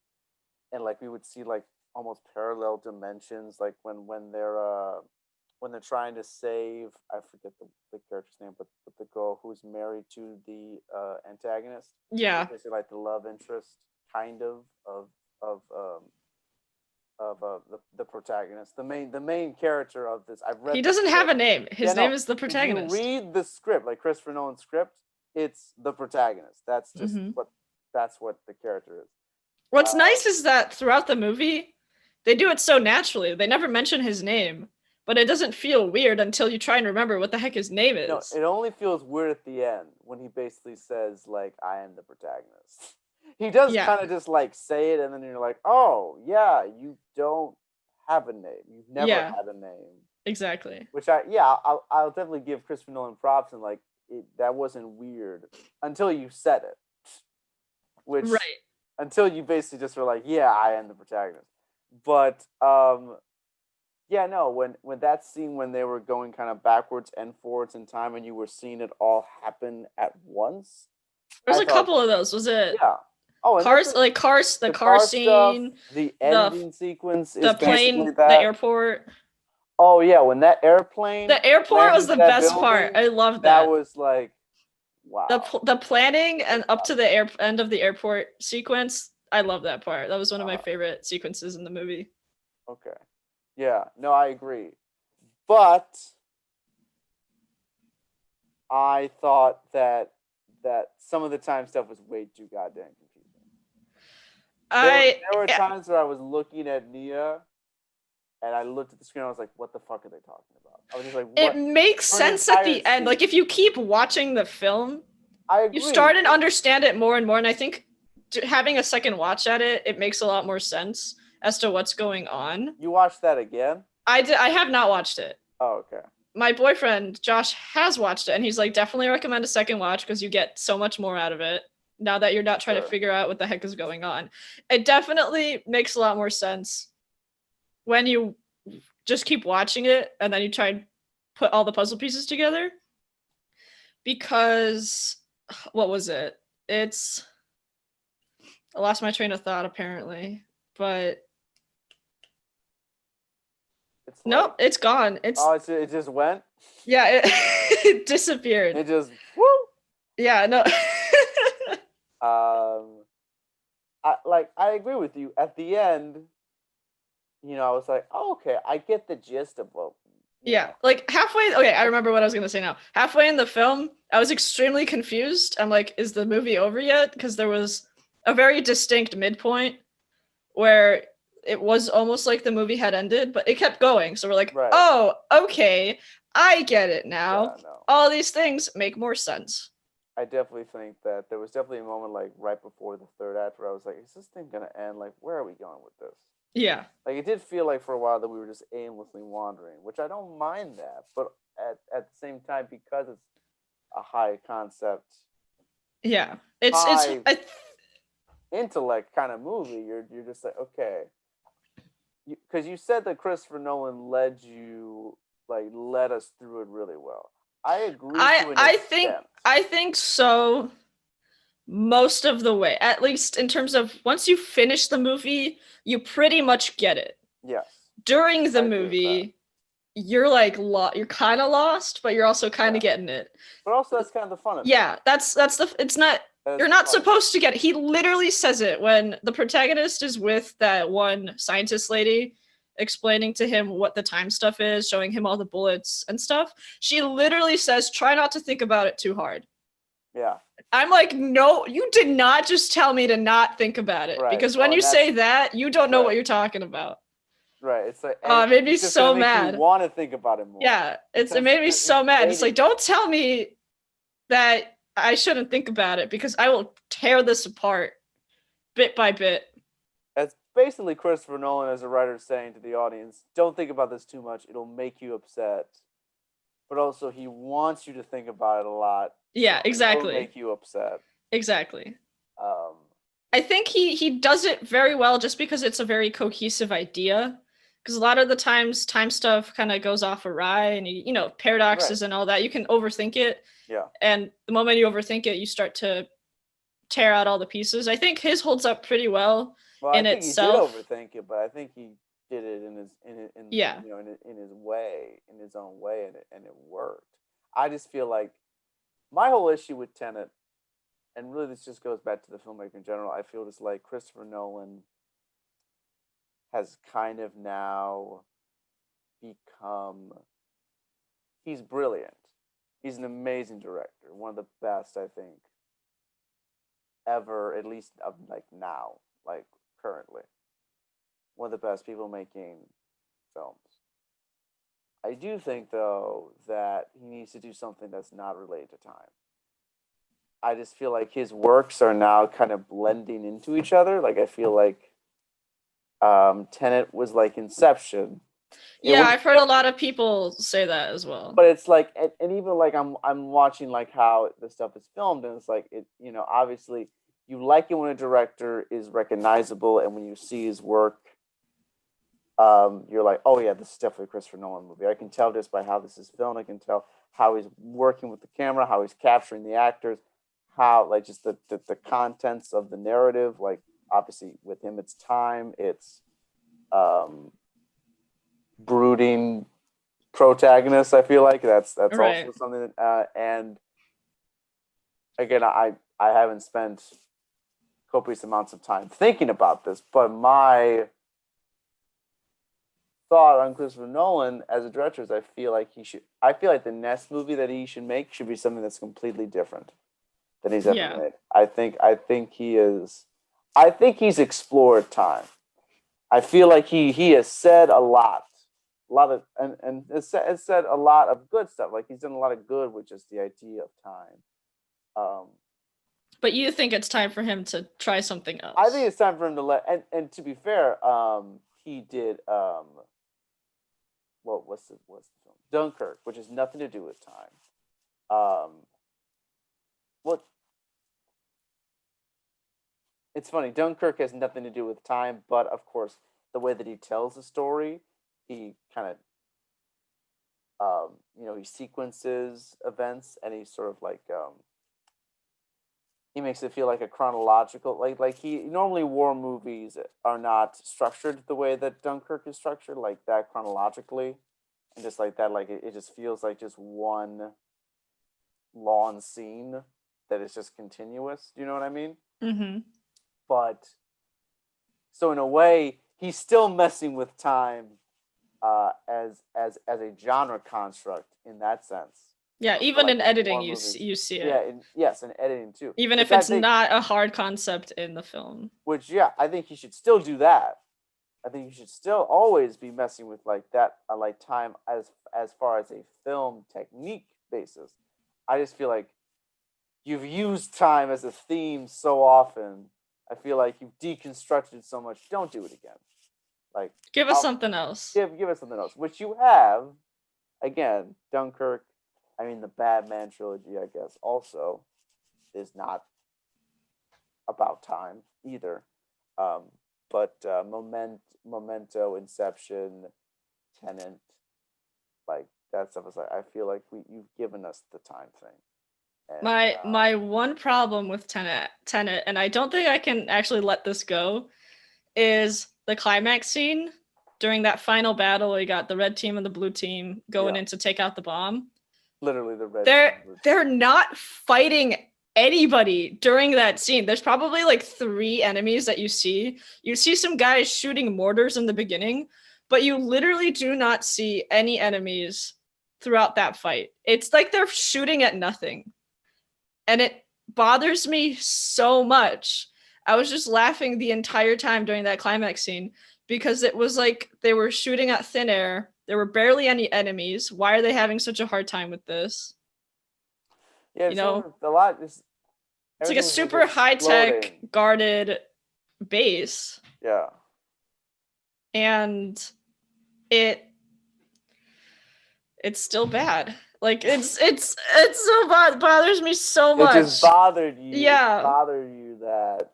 and like we would see like almost parallel dimensions, like when they're trying to save, I forget the character's name, but the girl who's married to the antagonist. Yeah. Basically like the love interest kind of the protagonist, the main character of this. I've read. He the doesn't have a script. name. His Yeah, name no. is the protagonist. If you read the script, like Christopher Nolan's script, it's the protagonist. That's just what the character is. What's nice is that throughout the movie, they do it so naturally. They never mention his name, but it doesn't feel weird until you try and remember what the heck his name is. No, it only feels weird at the end when he basically says, like, I am the protagonist. He does kind of just, like, say it, and then you're like, oh, yeah, you don't have a name. You've never had a name. Exactly. Which I'll definitely give Christopher Nolan props, and, like, that wasn't weird until you said it. Which, until you basically just were like, yeah, I am the protagonist. But, yeah, no, when that scene when they were going kind of backwards and forwards in time and you were seeing it all happen at once. There's a couple of those. Was it? Yeah. Oh, and the car scene, stuff, the ending sequence, the plane, that. the airport. Oh yeah, when that airplane. The airport was the best part. I loved that. That was like, wow. The planning and up to the end of the airport sequence. I love that part. That was one of my favorite sequences in the movie. Okay. Yeah. No, I agree. But I thought that some of the time stuff was way too goddamn confusing. There were times where I was looking at Nia and I looked at the screen and I was like, what the fuck are they talking about? I was just like, what? It makes sense at the end. Like, if you keep watching the film, you start and understand it more and more. And I think having a second watch at it, it makes a lot more sense as to what's going on. You watched that again? I have not watched it. Oh, okay. My boyfriend, Josh, has watched it, and he's like, definitely recommend a second watch because you get so much more out of it now that you're not trying to figure out what the heck is going on. It definitely makes a lot more sense when you just keep watching it and then you try and put all the puzzle pieces together. Because, what was it? I lost my train of thought, apparently, but... Nope, it's gone. It just went? Yeah, it disappeared. It just, woo! Yeah, no. I agree with you. At the end, I was like, oh, okay, I get the gist of what. Yeah, like halfway. Okay, I remember what I was gonna say now. Halfway in the film, I was extremely confused. I'm like, is the movie over yet? Because there was a very distinct midpoint where it was almost like the movie had ended, but it kept going. So we're like, oh, okay, I get it now. Yeah, no. All these things make more sense. I definitely think that there was definitely a moment like right before the third act where I was like, is this thing gonna end? Like, where are we going with this? Yeah. Like, it did feel like for a while that we were just aimlessly wandering, which I don't mind that. But at the same time, because it's a high concept. Yeah. It's intellect kind of movie, you're just like, okay. Because you said that Christopher Nolan led us through it really well. I agree. I think so. Most of the way, at least in terms of once you finish the movie, you pretty much get it. Yes. During the movie, you're like you're kind of lost, but you're also kind of getting it. But also, that's kind of the fun of it. Yeah, that's the. It's not. You're not supposed to get it. He literally says it when the protagonist is with that one scientist lady, explaining to him what the time stuff is, showing him all the bullets and stuff. She literally says, "Try not to think about it too hard." Yeah. I'm like, no, you did not just tell me to not think about it. Right. Because when you say that, you don't know what you're talking about. Right. It's like, it made me so mad. You want to think about it more. Yeah. It made me so mad. It's like, don't tell me that I shouldn't think about it because I will tear this apart bit by bit. That's basically Christopher Nolan as a writer saying to the audience, don't think about this too much. It'll make you upset. But also, he wants you to think about it a lot. Yeah, exactly. It'll make you upset. Exactly. I think he does it very well just because it's a very cohesive idea. Because a lot of the times, time stuff kind of goes off awry and, paradoxes and all that. You can overthink it. Yeah. And the moment you overthink it, you start to tear out all the pieces. I think his holds up pretty well in itself. He did overthink it, but I think he did it in his own way, and it worked. I just feel like my whole issue with Tenet, and really this just goes back to the filmmaker in general, I feel just like Christopher Nolan has kind of now become, he's brilliant. He's an amazing director, one of the best, I think, ever, at least of like now, like currently. One of the best people making films. I do think though that he needs to do something that's not related to time. I just feel like his works are now kind of blending into each other. Like I feel like Tenet was like Inception. Yeah, I've heard a lot of people say that as well. But it's like, and even like I'm watching like how the stuff is filmed, and it's like it, obviously you like it when a director is recognizable, and when you see his work, you're like, oh yeah, this is definitely a Christopher Nolan movie. I can tell just by how this is filmed. I can tell how he's working with the camera, how he's capturing the actors, how like just the contents of the narrative. Like obviously with him, it's time, it's brooding protagonist. I feel like that's Right. also something that, and again, I haven't spent copious amounts of time thinking about this, but my thought on Christopher Nolan as a director is I feel like the next movie that he should make should be something that's completely different than he's ever made. I think he's explored time. I feel like he has said a lot of and it's said a lot of good stuff. Like he's done a lot of good with just the idea of time. But you think it's time for him to try something else? I think it's time for him to and to be fair, he did what's the film? Dunkirk, which has nothing to do with time. It's funny. Dunkirk has nothing to do with time, but of course, the way that he tells the story, he kind of, he sequences events, and he sort of like, he makes it feel like a chronological, like he normally war movies are not structured the way that Dunkirk is structured, like that chronologically, and just like that, like it just feels like just one long scene that is just continuous. Do you know what I mean? Mm-hmm. But so in a way, he's still messing with time as a genre construct in that sense. Yeah, even in editing, you see it. Yeah, yes, in editing too. Even if it's not a hard concept in the film. Which, yeah, I think he should still do that. I think you should still always be messing with like that, like time as far as a film technique basis. I just feel like you've used time as a theme so often. I feel like you've deconstructed so much. Don't do it again. Like give us something else. Give us something else, which you have. Again, Dunkirk. I mean, the Batman trilogy, I guess, also is not about time either. But Memento, Inception, Tenet, like that stuff is like, I feel like you've given us the time thing. And, my one problem with Tenet, and I don't think I can actually let this go, is the climax scene during that final battle where you got the red team and the blue team going in to take out the bomb. Literally the red team. They're not fighting anybody during that scene. There's probably like 3 enemies that you see. You see some guys shooting mortars in the beginning, but you literally do not see any enemies throughout that fight. It's like they're shooting at nothing. And it bothers me so much. I was just laughing the entire time during that climax scene because it was like they were shooting at thin air. There were barely any enemies. Why are they having such a hard time with this? Yeah, it's a lot. It's like a super high-tech guarded base. Yeah. And it's still bad. Like it's so bad. It bothers me so much. It just bothered you. Yeah. It bothered you that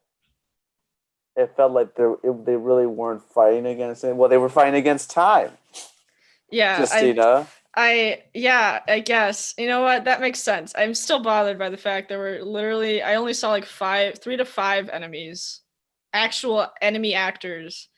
it felt like they really weren't fighting against it. Well, they were fighting against time. Yeah. Justyna. I guess. You know what? That makes sense. I'm still bothered by the fact there were literally, I only saw like 3 to 5 enemies, actual enemy actors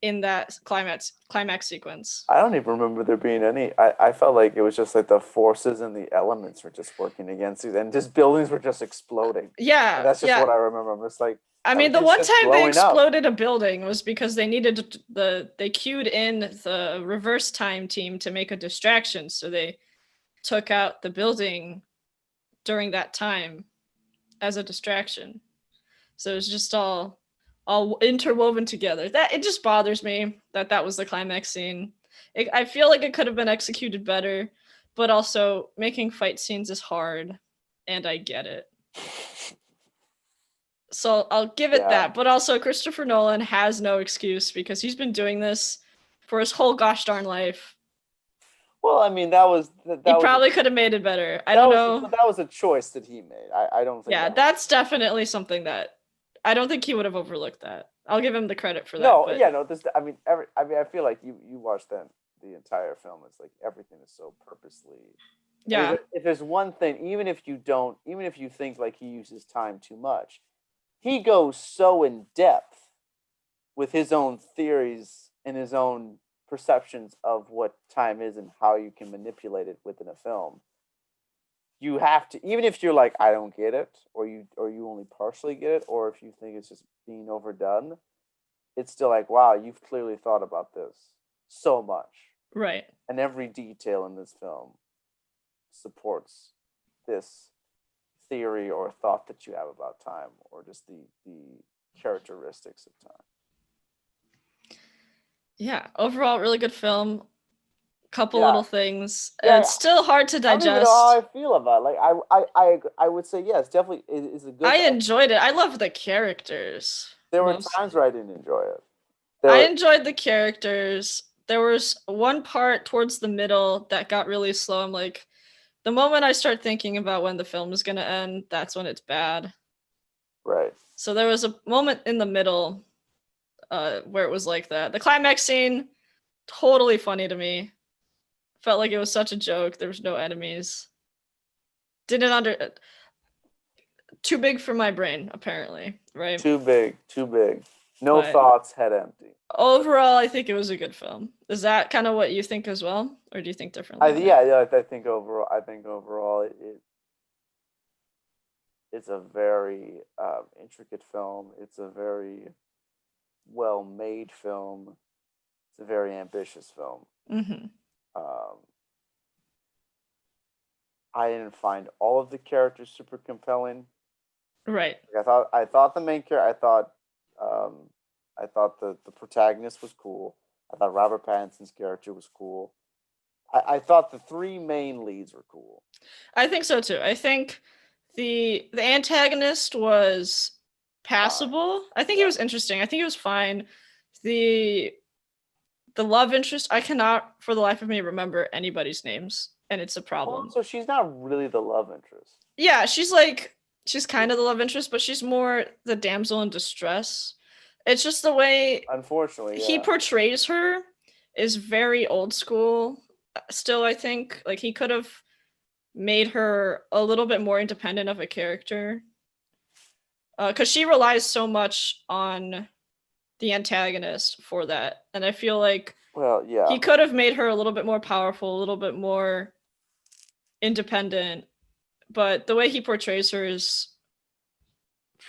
in that climax sequence. I don't even remember there being any. I felt like it was just like the forces and the elements were just working against it, and just buildings were just exploding. Yeah, And that's just yeah. what I remember. I'm just like, I mean, the everything's one just time they blowing up. exploded a building was because they needed they queued in the reverse time team to make a distraction, so they took out the building during that time as a distraction. So it was just all interwoven together. That it just bothers me that was the climax scene. I feel like it could have been executed better, but also making fight scenes is hard, and I get it. So I'll give it that. But also Christopher Nolan has no excuse because he's been doing this for his whole gosh darn life. Well, I mean, he probably could have made it better. I don't know. But that was a choice that he made. I don't think. Yeah, that's definitely something that I don't think he would have overlooked that. I'll give him the credit for that. No, yeah, no. I feel like you watched the entire film. It's like everything is so purposely. Yeah. If there's one thing, even if you think like he uses time too much, he goes so in depth with his own theories and his own perceptions of what time is and how you can manipulate it within a film. You have to, even if you're like, I don't get it, or you only partially get it, or if you think it's just being overdone, it's still like, wow, you've clearly thought about this so much. Right. And every detail in this film supports this theory or thought that you have about time, or just the characteristics of time. Yeah, overall, really good film. Couple little things. Yeah, it's still hard to digest. I don't even know how I feel about it. Like I would say yes, definitely is a good. I enjoyed it. I love the characters. There were times where I didn't enjoy it. I enjoyed the characters. There was one part towards the middle that got really slow. I'm like, the moment I start thinking about when the film is gonna end, that's when it's bad. Right. So there was a moment in the middle where it was like that. The climax scene, totally funny to me. Felt like it was such a joke. There was no enemies. Too big for my brain, apparently, right? Too big. No thoughts, head empty. Overall, I think it was a good film. Is that kind of what you think as well, or do you think differently? I think overall, it's a very intricate film. It's a very well-made film. It's a very ambitious film. Mm-hmm. I didn't find all of the characters super compelling. Right. Like I thought the main character. I thought the protagonist was cool. I thought Robert Pattinson's character was cool. I thought the three main leads were cool. I think so too. I think the antagonist was passable. I think he was interesting. I think he was fine. The love interest, I cannot for the life of me remember anybody's names, and it's a problem. Well, so she's not really the love interest. Yeah, she's kind of the love interest, but she's more the damsel in distress. It's just the way, unfortunately, he portrays her is very old school. Still, I think like he could have made her a little bit more independent of a character, because she relies so much on the antagonist for that, and I feel like he could have made her a little bit more powerful, a little bit more independent, but the way he portrays her is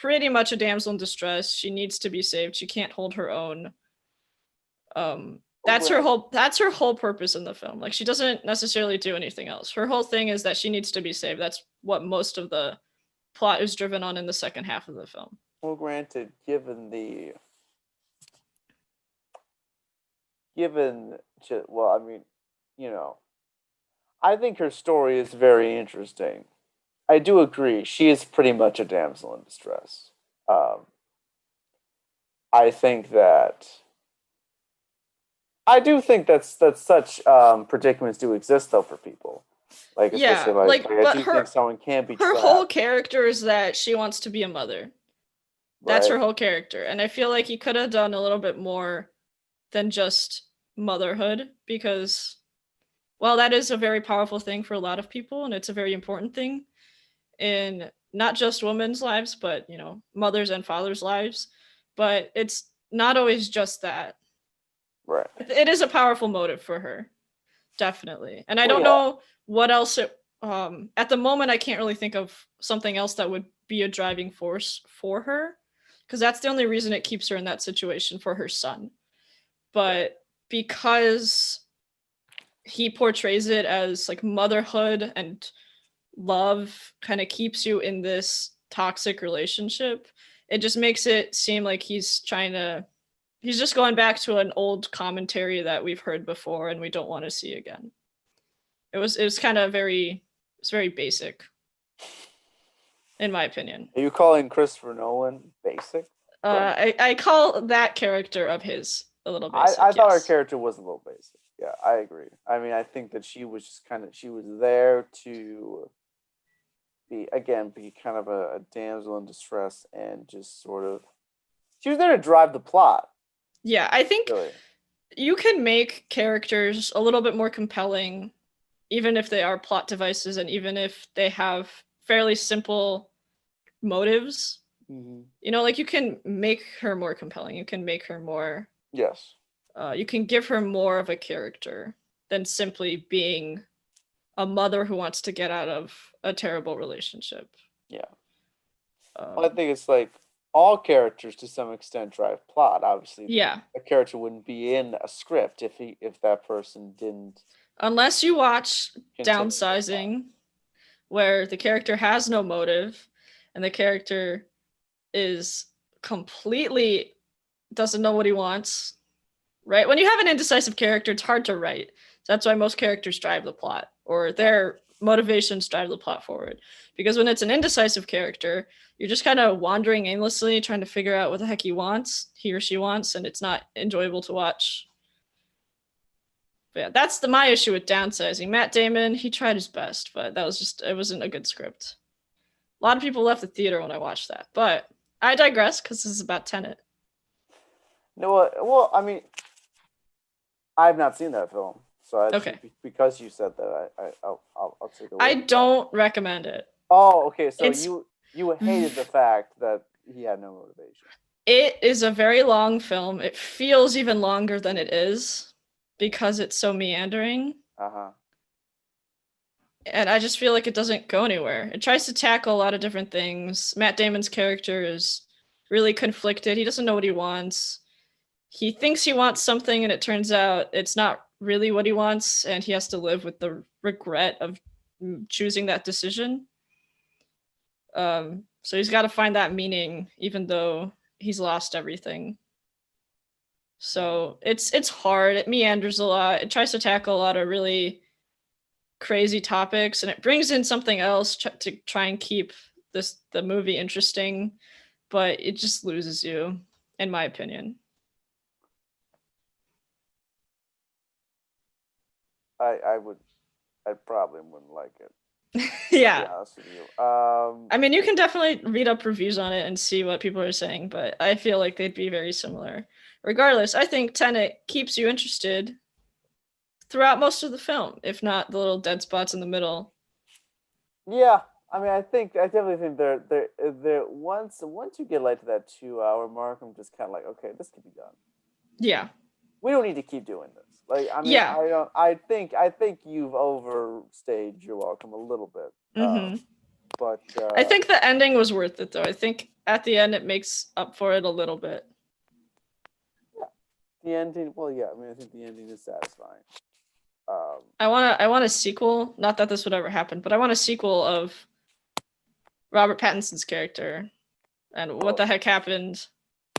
pretty much a damsel in distress. She needs to be saved. She can't hold her own. That's her whole purpose in the film. Like, she doesn't necessarily do anything else. Her whole thing is that she needs to be saved. That's what most of the plot is driven on in the second half of the film. Well, granted, I think her story is very interesting. I do agree. She is pretty much a damsel in distress. I do think that's such predicaments do exist though for people. Like, especially I do think someone can be trapped. Her whole character is that she wants to be a mother. That's her whole character, and I feel like he could have done a little bit more than just motherhood, because, well, that is a very powerful thing for a lot of people, and it's a very important thing in not just women's lives, but mothers and fathers' lives. But it's not always just that. Right. It is a powerful motive for her, definitely. And I Well, don't yeah. know what else it. At the moment, I can't really think of something else that would be a driving force for her, because that's the only reason it keeps her in that situation for her son. But because he portrays it as like motherhood and love kind of keeps you in this toxic relationship, it just makes it seem like he's just going back to an old commentary that we've heard before and we don't want to see again. It was kind of it's very basic, in my opinion. Are you calling Christopher Nolan basic? I call that character of his a little basic. I thought her yes. character was a little basic. Yeah, I agree. I mean, I think that she was just she was there to be kind of a damsel in distress and just sort of, she was there to drive the plot. Yeah, I think Really. you can make characters a little bit more compelling, even if they are plot devices and even if they have fairly simple motives. Mm-hmm. You know, like you can make her more compelling. You can make her more. Yes. You can give her more of a character than simply being a mother who wants to get out of a terrible relationship. Yeah. Well, I think it's like all characters to some extent drive plot. Obviously, yeah. A character wouldn't be in a script if that person didn't. Unless you watch continue the Downsizing, where the character has no motive and the character is completely doesn't know what he wants. Right? When you have an indecisive character, it's hard to write. So that's why most characters drive the plot, or their motivations drive the plot forward. Because when it's an indecisive character, you're just kind of wandering aimlessly, trying to figure out what the heck he or she wants, and it's not enjoyable to watch. But yeah, that's my issue with Downsizing. Matt Damon, he tried his best, but it wasn't a good script. A lot of people left the theater when I watched that, but I digress because this is about Tenet. No, well, I mean, I've not seen that film, so Okay. Because you said that, I'll take a look. I don't recommend it. Oh, okay. So It's- you hated the fact that he had no motivation. It is a very long film. It feels even longer than it is because it's so meandering. Uh-huh. And I just feel like it doesn't go anywhere. It tries to tackle a lot of different things. Matt Damon's character is really conflicted. He doesn't know what he wants. He thinks he wants something, and it turns out it's not really what he wants, and he has to live with the regret of choosing that decision. So he's got to find that meaning, even though he's lost everything. So it's hard. It meanders a lot. It tries to tackle a lot of really crazy topics, and it brings in something else to try and keep the movie interesting, but it just loses you, in my opinion. I probably wouldn't like it. Yeah. To be honest with you. I mean, you can definitely read up reviews on it and see what people are saying, but I feel like they'd be very similar. Regardless, I think Tenet keeps you interested throughout most of the film, if not the little dead spots in the middle. Yeah, I mean, I definitely think they're once you get like to that 2 hour mark, I'm just kind of like, okay, this could be done. Yeah. We don't need to keep doing this. Like, I mean, Yeah. I think you've overstayed your welcome a little bit. Mm-hmm. But I think the ending was worth it, though. I think at the end it makes up for it a little bit. Yeah, the ending. Well, yeah. I mean, I think the ending is satisfying. I want a sequel. Not that this would ever happen, but I want a sequel of Robert Pattinson's character and what the heck happened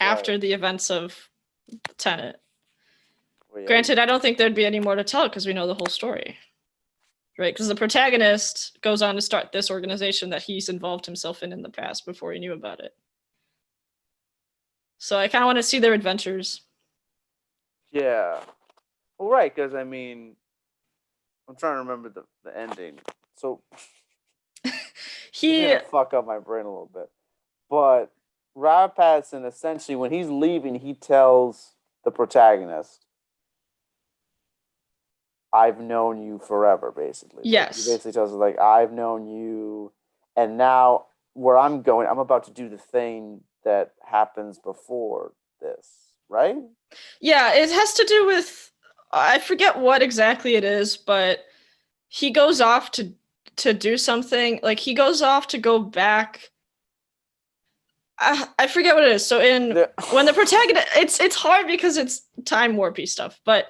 after the events of Tenet. Well, yeah. Granted, I don't think there'd be any more to tell because we know the whole story. Right? Because the protagonist goes on to start this organization that he's involved himself in the past before he knew about it. So I kind of want to see their adventures. Yeah. Well, right, because I mean, I'm trying to remember the ending. So He gonna fuck up my brain a little bit. But Robert Pattinson, essentially, when he's leaving, he tells the protagonist, I've known you forever, basically. Yes. Like, he basically tells her, like, I've known you, and now where I'm going, I'm about to do the thing that happens before this. right? Yeah, it has to do with, I forget what exactly it is, but he goes off to do something. Like he goes off to go back. I forget what it is. So when the protagonist, it's hard because it's time warpy stuff. But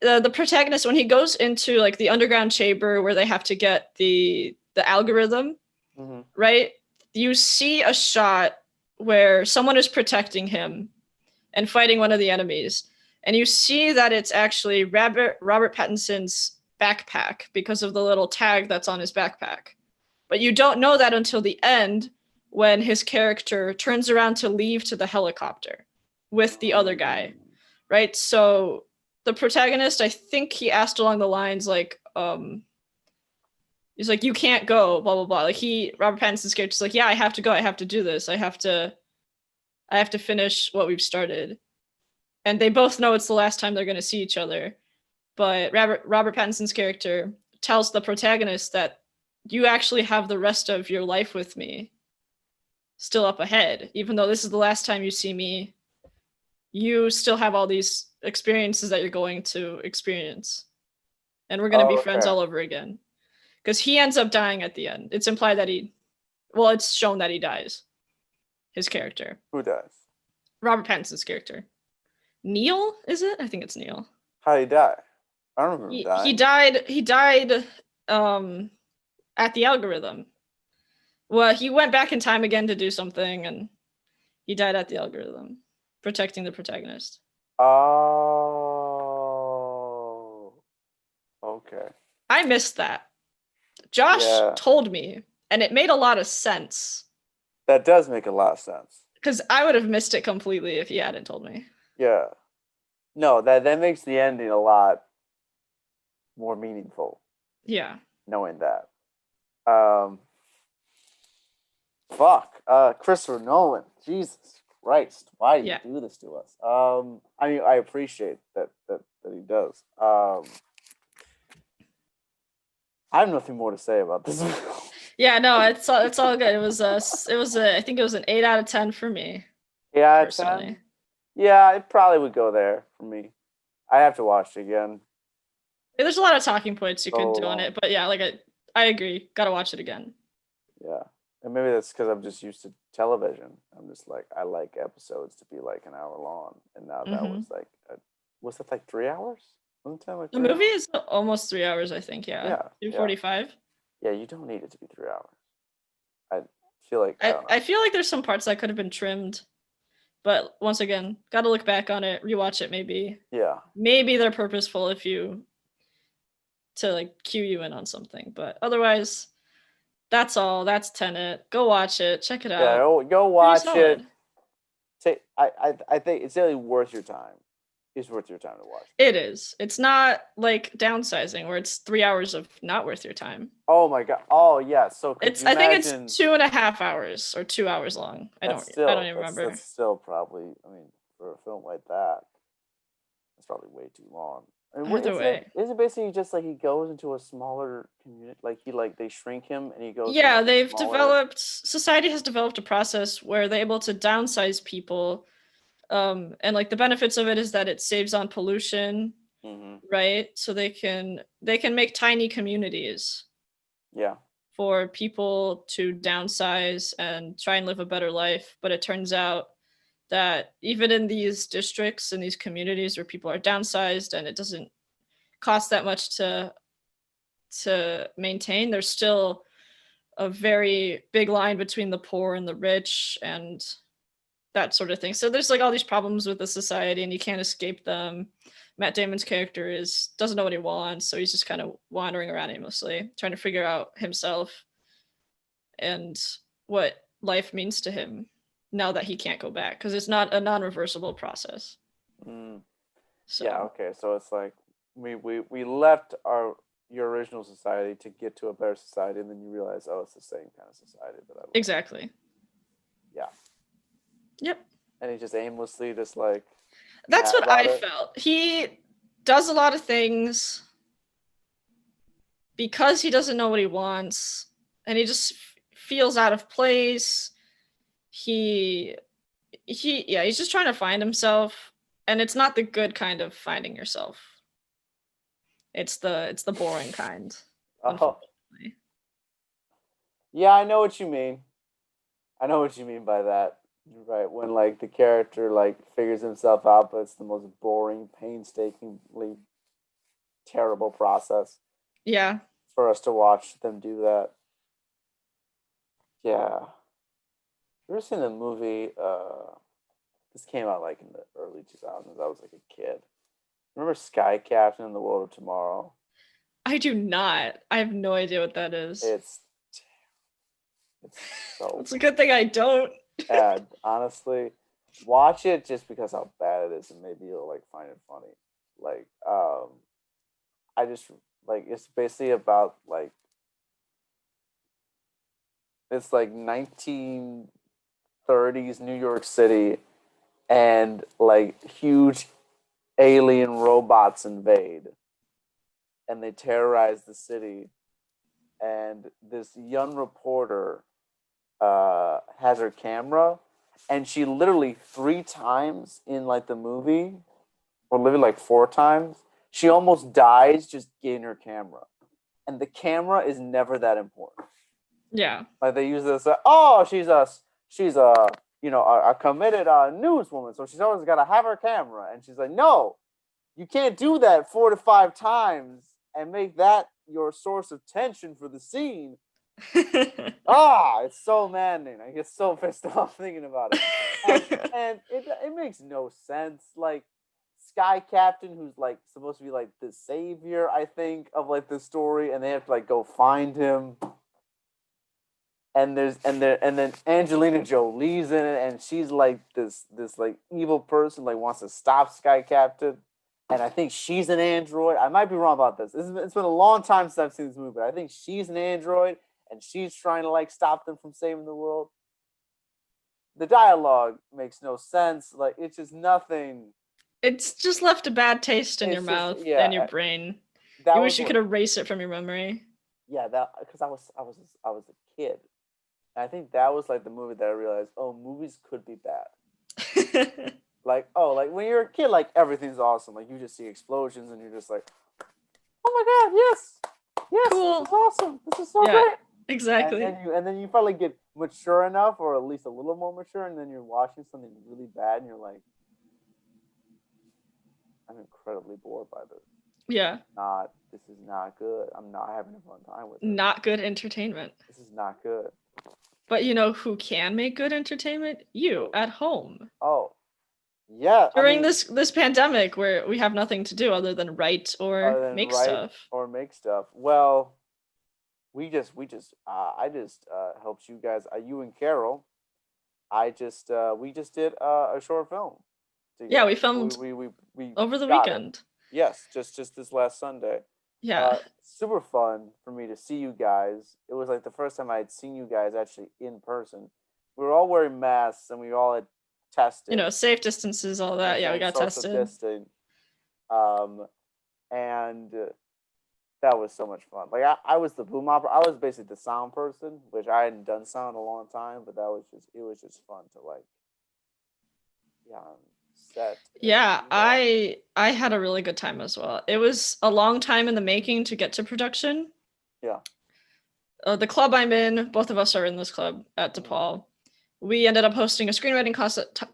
the protagonist, when he goes into like the underground chamber where they have to get the algorithm, Mm-hmm. right? You see a shot where someone is protecting him and fighting one of the enemies, and you see that it's actually Robert Pattinson's backpack because of the little tag that's on his backpack. But you don't know that until the end when his character turns around to leave to the helicopter with the other guy, right? So the protagonist, I think he asked along the lines like, he's like, you can't go, blah, blah, blah. Like Robert Pattinson's character's like, yeah, I have to go. I have to do this. I have to finish what we've started. And they both know it's the last time they're going to see each other. But Robert Pattinson's character tells the protagonist that you actually have the rest of your life with me still up ahead. Even though this is the last time you see me, you still have all these experiences that you're going to experience. And we're going to be friends all over again. Because he ends up dying at the end. It's implied that it's shown that he dies. His character. Who does? Robert Pattinson's character. Neil, is it? I think it's Neil. How did he die? I don't remember dying. He died at the algorithm. Well, he went back in time again to do something, and he died at the algorithm, protecting the protagonist. Oh. Okay. I missed that. Josh told me, and it made a lot of sense. That does make a lot of sense. Because I would have missed it completely if he hadn't told me. Yeah. No, that makes the ending a lot more meaningful. Yeah. Knowing that. Christopher Nolan. Jesus Christ. Why do you do this to us? I mean, I appreciate that he does. I have nothing more to say about this. Yeah, no, it's all good. It was I think it was an 8 out of 10 for me. 8 out of 10? Yeah, it probably would go there for me. I have to watch it again. Yeah, there's a lot of talking points you could do on it, but yeah, like I agree. Gotta watch it again. Yeah. And maybe that's because I'm just used to television. I'm just like, I like episodes to be like an hour long. And now that was like, was it like 3 hours? Wasn't that like the movie is almost 3 hours, I think. Yeah. 2:45. Yeah, you don't need it to be 3 hours. I feel like I feel like there's some parts that could have been trimmed, but once again, got to look back on it, rewatch it. Maybe. Yeah. Maybe they're purposeful to like cue you in on something, but otherwise, that's all. That's Tenet. Go watch it. Check it out. Yeah, go watch it. I think it's really worth your time. It's worth your time to watch. It is. It's not like Downsizing where it's 3 hours of not worth your time. Oh my god. Oh yeah. So I think it's 2.5 hours or 2 hours long. I don't even remember. That's still probably. I mean, for a film like that, it's probably way too long. I mean, Either way, is it basically just like he goes into a smaller community? Like they shrink him and he goes. Yeah, society has developed a process where they're able to downsize people. And like the benefits of it is that it saves on pollution, right? So they can make tiny communities. Yeah. For people to downsize and try and live a better life. But it turns out that even in these districts and these communities where people are downsized and it doesn't cost that much to maintain, there's still a very big line between the poor and the rich and that sort of thing. So there's like all these problems with the society and you can't escape them. Matt Damon's character doesn't know what he wants, so he's just kind of wandering around aimlessly, trying to figure out himself and what life means to him now that he can't go back, because it's not a non-reversible process. So. Yeah, okay. So it's like we left your original society to get to a better society, and then you realize, oh, it's the same kind of society that I live. Exactly. Yeah. Yep. And he just aimlessly just like. That's what I felt. He does a lot of things because he doesn't know what he wants, and he just feels out of place. He's just trying to find himself, And it's not the good kind of finding yourself. It's the boring kind, Oh, unfortunately. yeah, I know what you mean. I know what you mean by that. You're right. When like the character like figures himself out, but it's the most boring, painstakingly terrible process Yeah. for us to watch them do that. Yeah. You ever seen the movie? This came out like in the early 2000s. I was like a kid. Remember Sky Captain in the World of Tomorrow? I do not. I have no idea what that is. It's so It's a good thing I don't. bad. Honestly, watch it just because how bad it is, and maybe you'll like find it funny. Like, I just like it's basically about like it's like 1930s New York City, and like huge alien robots invade, and they terrorize the city. And this young reporter has her camera, and she literally 3 times in like the movie, or literally like 4 times, she almost dies just getting her camera, and the camera is never that important. Yeah. Like they use this, oh, she's a a committed newswoman, so she's always got to have her camera, and she's like, no, you can't do that 4 to 5 times and make that your source of tension for the scene. It's so maddening. I get so pissed off thinking about it. And it makes no sense. Like Sky Captain, who's like supposed to be like the savior, I think, of like the story, and they have to like go find him. And then Angelina Jolie's in it, and she's like this like evil person, like wants to stop Sky Captain. And I think she's an android. I might be wrong about this. It's been a long time since I've seen this movie, but I think she's an android, and she's trying to like stop them from saving the world. The dialogue makes no sense. Like it's just nothing. It's just left a bad taste in your It's just mouth yeah. and your brain. That You was wish you what- could erase it from your memory. yeah, that because I was a kid. And I think that was like the movie that I realized, oh, movies could be bad. Like, oh, like when you're a kid, like everything's awesome. Like you just see explosions and you're just like, oh my god, yes, Cool. this is awesome. This is so Yeah, great. exactly. And then you probably get mature enough, or at least a little more mature, and then you're watching something really bad, and you're like, I'm incredibly bored by this. Yeah. This is not good. I'm not having a fun time with it. Not good entertainment. This is not good. But you know who can make good entertainment? You at home. Oh, yeah. During this pandemic where we have nothing to do other than write or make stuff. Or make stuff. Well, I just helped you guys. You and Carol. We just did a short film. Together. Yeah, we filmed we over the shot weekend. It. Yes, just this last Sunday. Yeah. Super fun for me to see you guys. It was like the first time I had seen you guys actually in person. We were all wearing masks and we all had tested. You know, safe distances, all that. Yeah, we got tested. And that was so much fun. Like I was the boom opera. I was basically the sound person, which I hadn't done sound in a long time, but it was just fun to like set. Yeah, I had a really good time as well. It was a long time in the making to get to production. Yeah. The club I'm in, both of us are in this club at DePaul. We ended up hosting a screenwriting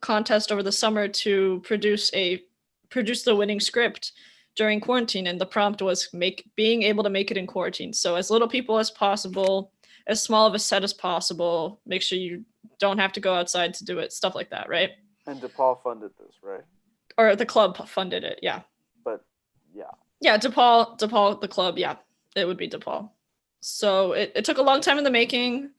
contest over the summer to produce the winning script during quarantine, and the prompt was being able to make it in quarantine. So as little people as possible, as small of a set as possible, make sure you don't have to go outside to do it, stuff like that, right? And DePaul funded this, right? Or the club funded it, yeah. But yeah. Yeah, DePaul, the club, yeah. It would be DePaul. So it took a long time in the making.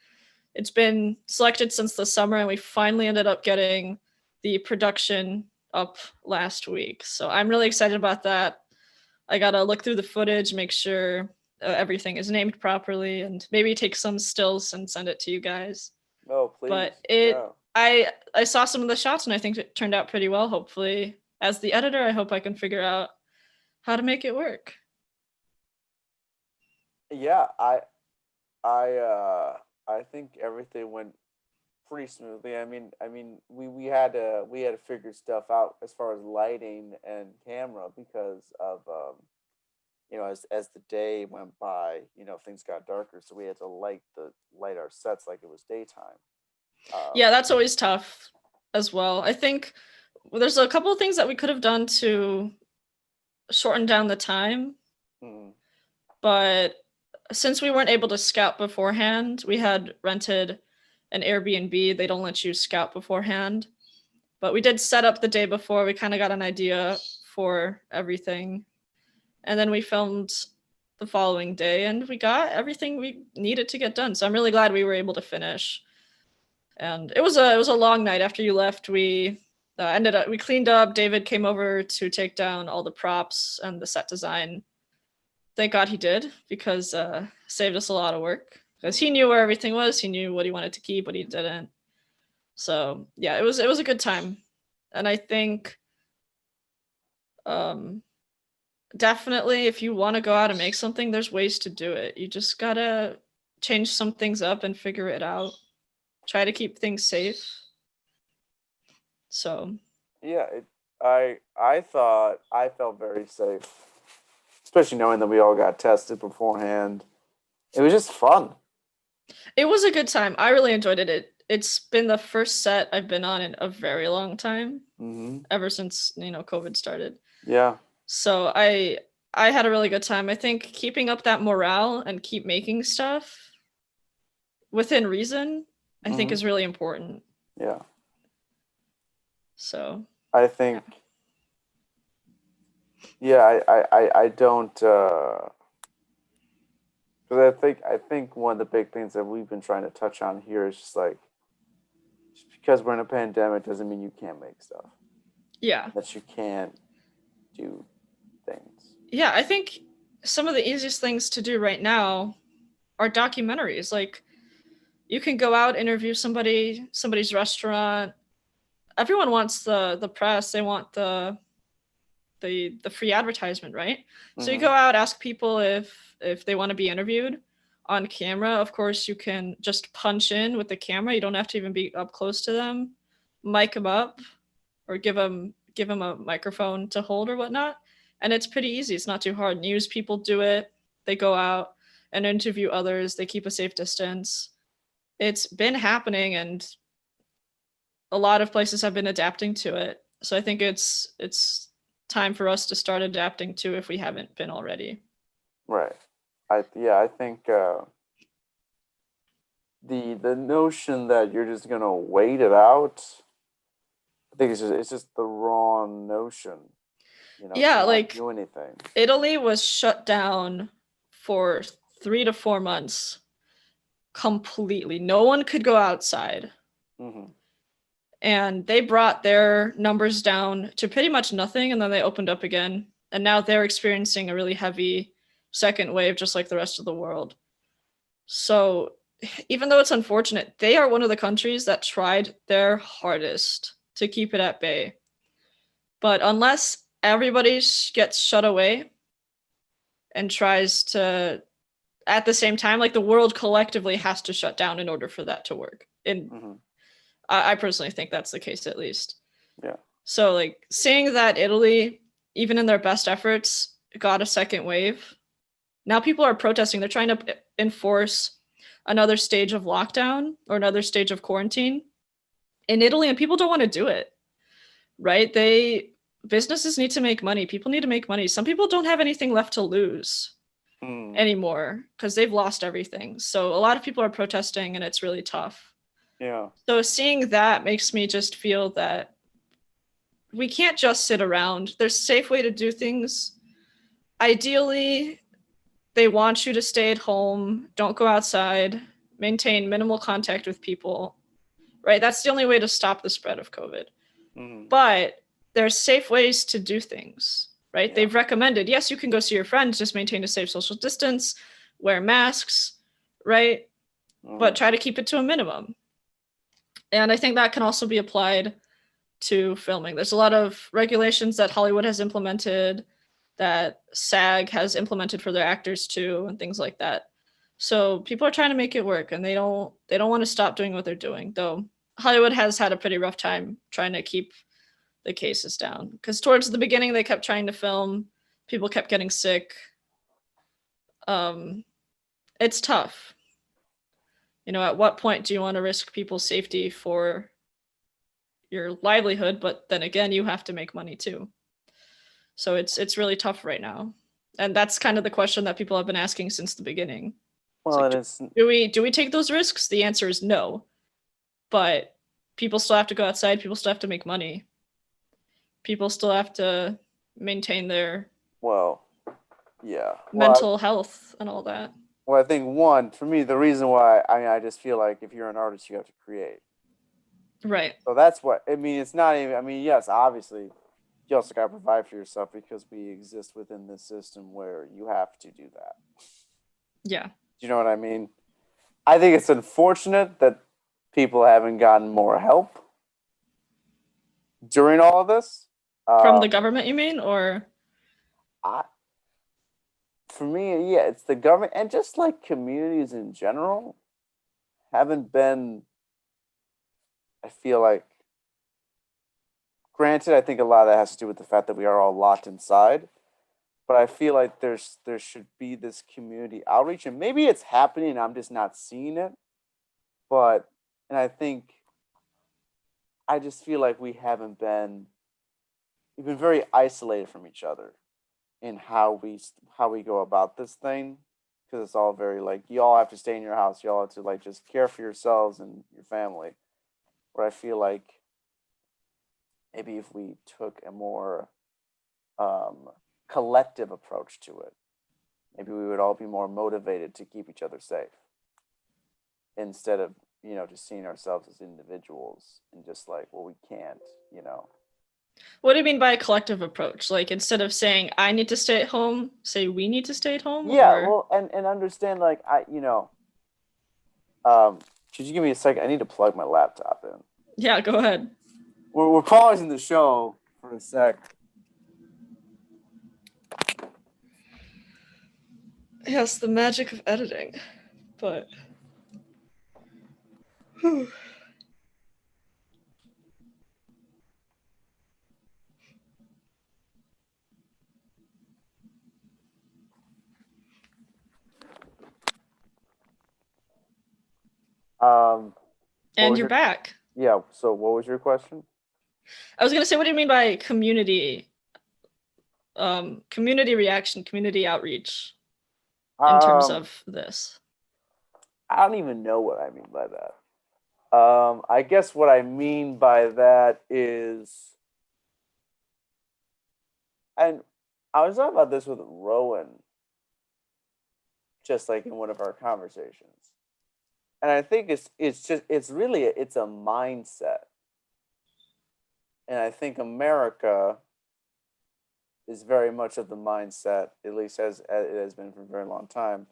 It's been selected since the summer, and we finally ended up getting the production up last week. So I'm really excited about that. I gotta look through the footage, make sure everything is named properly, and maybe take some stills and send it to you guys. Oh, please. But yeah. I saw some of the shots and I think it turned out pretty well. Hopefully, as the editor, I hope I can figure out how to make it work. Yeah, I think everything went pretty smoothly. We had to figure stuff out as far as lighting and camera because of as the day went by, things got darker, so we had to light our sets like it was daytime. Yeah, that's always tough as well. I think there's a couple of things that we could have done to shorten down the time, but since we weren't able to scout beforehand, we had rented an Airbnb. They don't let you scout beforehand, but we did set up the day before. We kind of got an idea for everything, and then we filmed the following day, and we got everything we needed to get done. So I'm really glad we were able to finish. And it was a long night. After you left, we we cleaned up. David came over to take down all the props and the set design. Thank God he did, because saved us a lot of work, because he knew where everything was. He knew what he wanted to keep, what he didn't. So yeah, it was a good time. And I think definitely if you want to go out and make something, there's ways to do it. You just gotta change some things up and figure it out. Try to keep things safe. So yeah, I thought I felt very safe, especially knowing that we all got tested beforehand. It was just fun. It was a good time. I really enjoyed it. It's been the first set I've been on in a very long time, ever since COVID started. Yeah. So I had a really good time. I think keeping up that morale and keep making stuff within reason, I think is really important. Yeah. So I think, yeah, I don't, because I think one of the big things that we've been trying to touch on here is just because we're in a pandemic doesn't mean you can't make stuff. Yeah. That you can't do things. Yeah, I think some of the easiest things to do right now are documentaries. Like, you can go out, interview somebody's restaurant. Everyone wants the press. They want the free advertisement, right? So you go out, ask people if they want to be interviewed on camera. Of course, you can just punch in with the camera. You don't have to even be up close to them. Mic them up, or give them a microphone to hold or whatnot. And it's pretty easy. It's not too hard. News people do it. They go out and interview others. They keep a safe distance. It's been happening, and a lot of places have been adapting to it. So I think it's time for us to start adapting to, if we haven't been already. Right. I think the notion that you're just gonna wait it out, I think it's just the wrong notion. Yeah, like, do anything. Italy was shut down for 3 to 4 months completely. No one could go outside. And they brought their numbers down to pretty much nothing, and then they opened up again. And now they're experiencing a really heavy second wave, just like the rest of the world. So even though it's unfortunate, they are one of the countries that tried their hardest to keep it at bay. But unless everybody gets shut away and tries to, at the same time, like, the world collectively has to shut down in order for that to work. And I personally think that's the case, at least. Yeah. So, like, seeing that Italy, even in their best efforts, got a second wave, now people are protesting. They're trying to enforce another stage of lockdown or another stage of quarantine in Italy, and people don't want to do it, right? Businesses need to make money. People need to make money. Some people don't have anything left to lose anymore because they've lost everything. So a lot of people are protesting, and it's really tough. Yeah. So seeing that makes me just feel that we can't just sit around. There's a safe way to do things. Ideally, they want you to stay at home, don't go outside, maintain minimal contact with people, right? That's the only way to stop the spread of COVID. But there's safe ways to do things, right? Yeah. They've recommended, yes, you can go see your friends, just maintain a safe social distance, wear masks, right? But try to keep it to a minimum. And I think that can also be applied to filming. There's a lot of regulations that Hollywood has implemented, that SAG has implemented for their actors too, and things like that. So people are trying to make it work, and they don't want to stop doing what they're doing, though Hollywood has had a pretty rough time trying to keep the cases down, because towards the beginning they kept trying to film, people kept getting sick. It's tough. At what point do you want to risk people's safety for your livelihood? But then again, you have to make money too. So it's really tough right now. And that's kind of the question that people have been asking since the beginning. Well, like, do we take those risks? The answer is no. But people still have to go outside. People still have to make money. People still have to maintain their mental health and all that. Well, I think for me, the reason why I just feel like if you're an artist, you have to create. Right. So that's what it's not even. Yes, obviously, you also got to provide for yourself because we exist within this system where you have to do that. Yeah. Do you know what I mean? I think it's unfortunate that people haven't gotten more help during all of this. From the government, you mean, or? For me, yeah, it's the government and just like communities in general haven't been. I feel like, granted, I think a lot of that has to do with the fact that we are all locked inside, but I feel like there should be this community outreach, and maybe it's happening and I'm just not seeing it. And I just feel like we've been very isolated from each other in how we go about this thing, because it's all very like you all have to stay in your house, you all have to like just care for yourselves and your family. Where I feel like maybe if we took a more collective approach to it, maybe we would all be more motivated to keep each other safe instead of just seeing ourselves as individuals and just like, well, we can't. What do you mean by a collective approach? Like, instead of saying I need to stay at home, say we need to stay at home? Yeah, or? well, and understand, like, could you give me a second? I need to plug my laptop in. Yeah, go ahead. We're pausing the show for a sec. Yes, the magic of editing. But and you're back. Yeah, so what was your question? I was gonna say, what do you mean by community reaction, community outreach in terms of this? I don't even know what I mean by that. I guess what I mean by that is, and I was talking about this with Rowan, just like in one of our conversations, and I think it's a mindset, and I think America is very much of the mindset, at least as it has been for a very long time,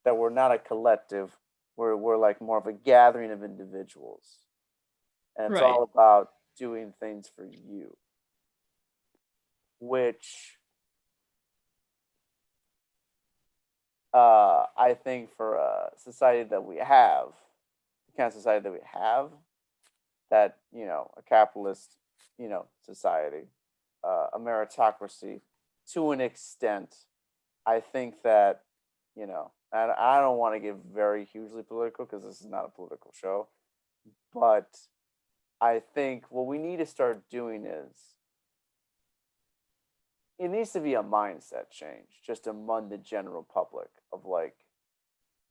that we're not a collective. We're like more of a gathering of individuals, and it's all about doing things for you, which I think for a society that we have, the kind of society that we have, that a capitalist society, a meritocracy, to an extent, I think that and I don't want to get very hugely political because this is not a political show, but I think what we need to start doing is it needs to be a mindset change just among the general public of like,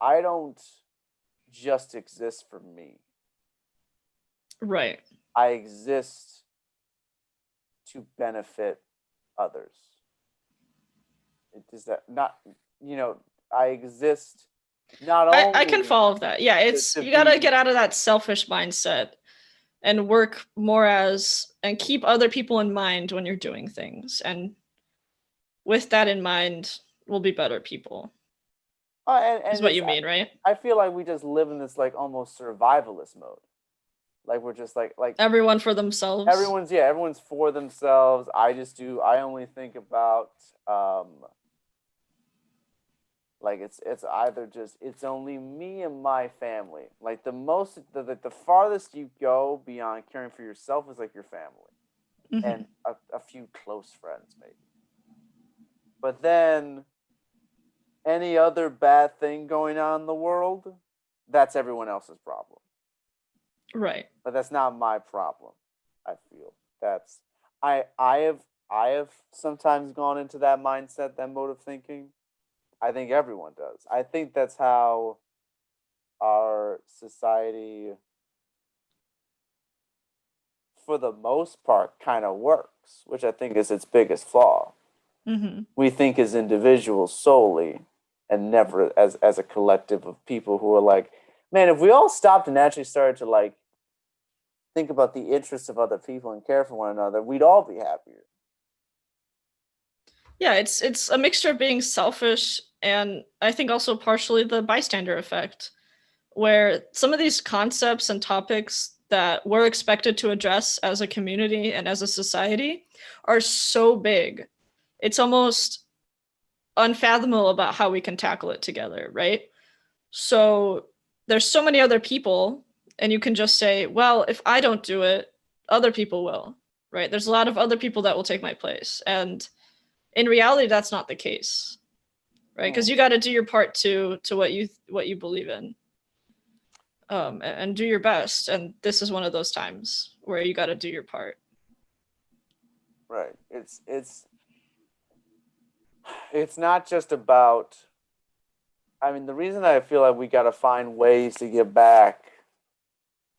I don't just exist for me. Right. I exist to benefit others. It is that not, I exist not only. I can follow that. Yeah, it's you gotta get out of that selfish mindset and work more and keep other people in mind when you're doing things. And with that in mind, we'll be better people. And is what you mean, right? I feel like we just live in this like almost survivalist mode. Like we're just like everyone for themselves. Everyone's for themselves. I only think about Like it's either just it's only me and my family. Like the farthest you go beyond caring for yourself is like your family and a few close friends maybe. But then any other bad thing going on in the world, that's everyone else's problem. Right. But that's not my problem. I feel that's I have sometimes gone into that mindset, that mode of thinking. I think everyone does. I think that's how our society, for the most part, kind of works, which I think is its biggest flaw. We think as individuals solely and never as a collective of people who are like, man, if we all stopped and actually started to like think about the interests of other people and care for one another, we'd all be happier. Yeah, it's a mixture of being selfish and I think also partially the bystander effect, where some of these concepts and topics that we're expected to address as a community and as a society are so big. It's almost unfathomable about how we can tackle it together, right? So there's so many other people, and you can just say, well, if I don't do it, other people will, right? There's a lot of other people that will take my place. And in reality, that's not the case, right? Because you got to do your part to what you believe in, and do your best. And this is one of those times where you got to do your part. Right. It's not just about. I mean, the reason I feel like we got to find ways to get back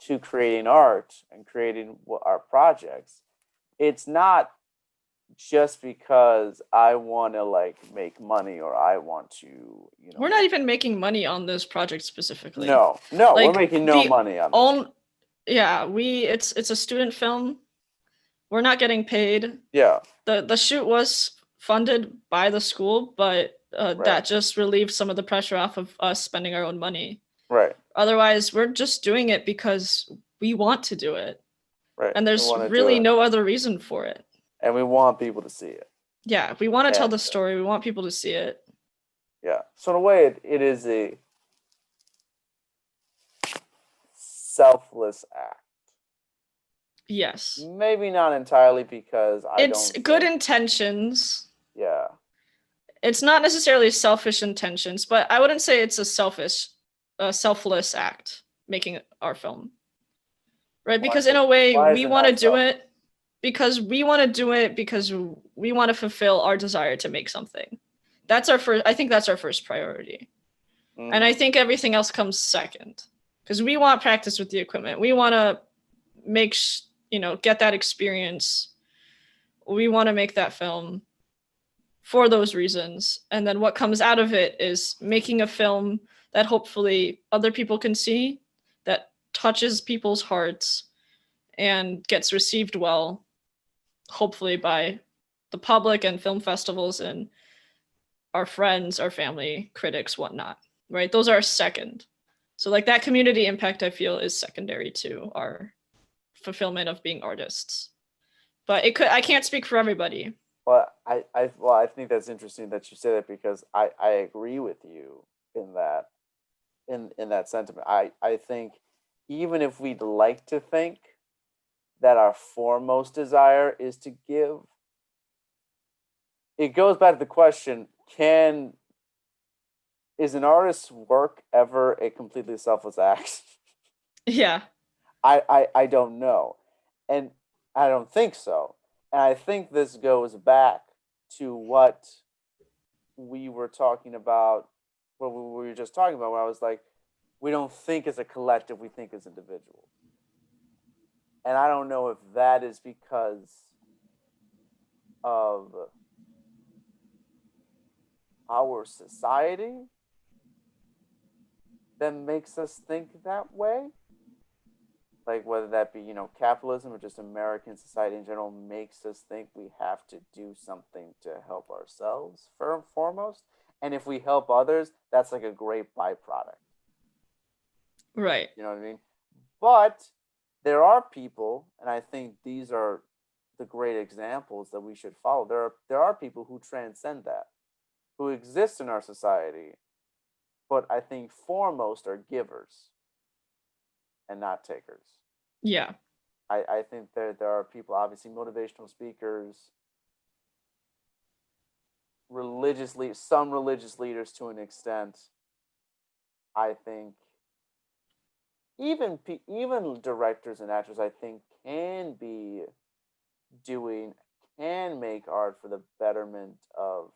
to creating art and creating our projects, it's not just because I want to like make money or I want to, you know. We're not even making money on this project specifically. No, Like, we're making no money on this. Yeah, it's a student film. We're not getting paid. Yeah. The shoot was funded by the school, but that just relieved some of the pressure off of us spending our own money. Right. Otherwise, we're just doing it because we want to do it. Right. And there's really no other reason for it. And we want people to see it. Yeah, we want to tell the story. We want people to see it. Yeah. So in a way, it is a selfless act. Yes. Maybe not entirely because it's good intentions. Yeah. It's not necessarily selfish intentions, but I wouldn't say it's a selfless act making our film. Right? Because in a way, we want to do it because we want to do it because we want to fulfill our desire to make something. I think that's our first priority. And I think everything else comes second. Because we want practice with the equipment. We want to get that experience. We want to make that film for those reasons. And then what comes out of it is making a film that hopefully other people can see, that touches people's hearts and gets received well, hopefully by the public and film festivals and our friends, our family, critics, whatnot, right? Those are second. So like that community impact, I feel, is secondary to our fulfillment of being artists. But I can't speak for everybody. Well, I think that's interesting that you say that because I agree with you in that sentiment. I think even if we'd like to think that our foremost desire is to give, it goes back to the question, is an artist's work ever a completely selfless act? Yeah. I don't know. And I don't think so. And I think this goes back to what we were talking about, what we were just talking about, where I was like, we don't think as a collective, we think as individuals. And I don't know if that is because of our society that makes us think that way. Like whether that be, capitalism or just American society in general makes us think we have to do something to help ourselves first and foremost. And if we help others, that's like a great byproduct. Right. You know what I mean? But there are people, and I think these are the great examples that we should follow. There are people who transcend that, who exist in our society, but I think foremost are givers and not takers. Yeah. I think there are people, obviously motivational speakers, some religious leaders to an extent. I think even directors and actors, I think, can make art for the betterment of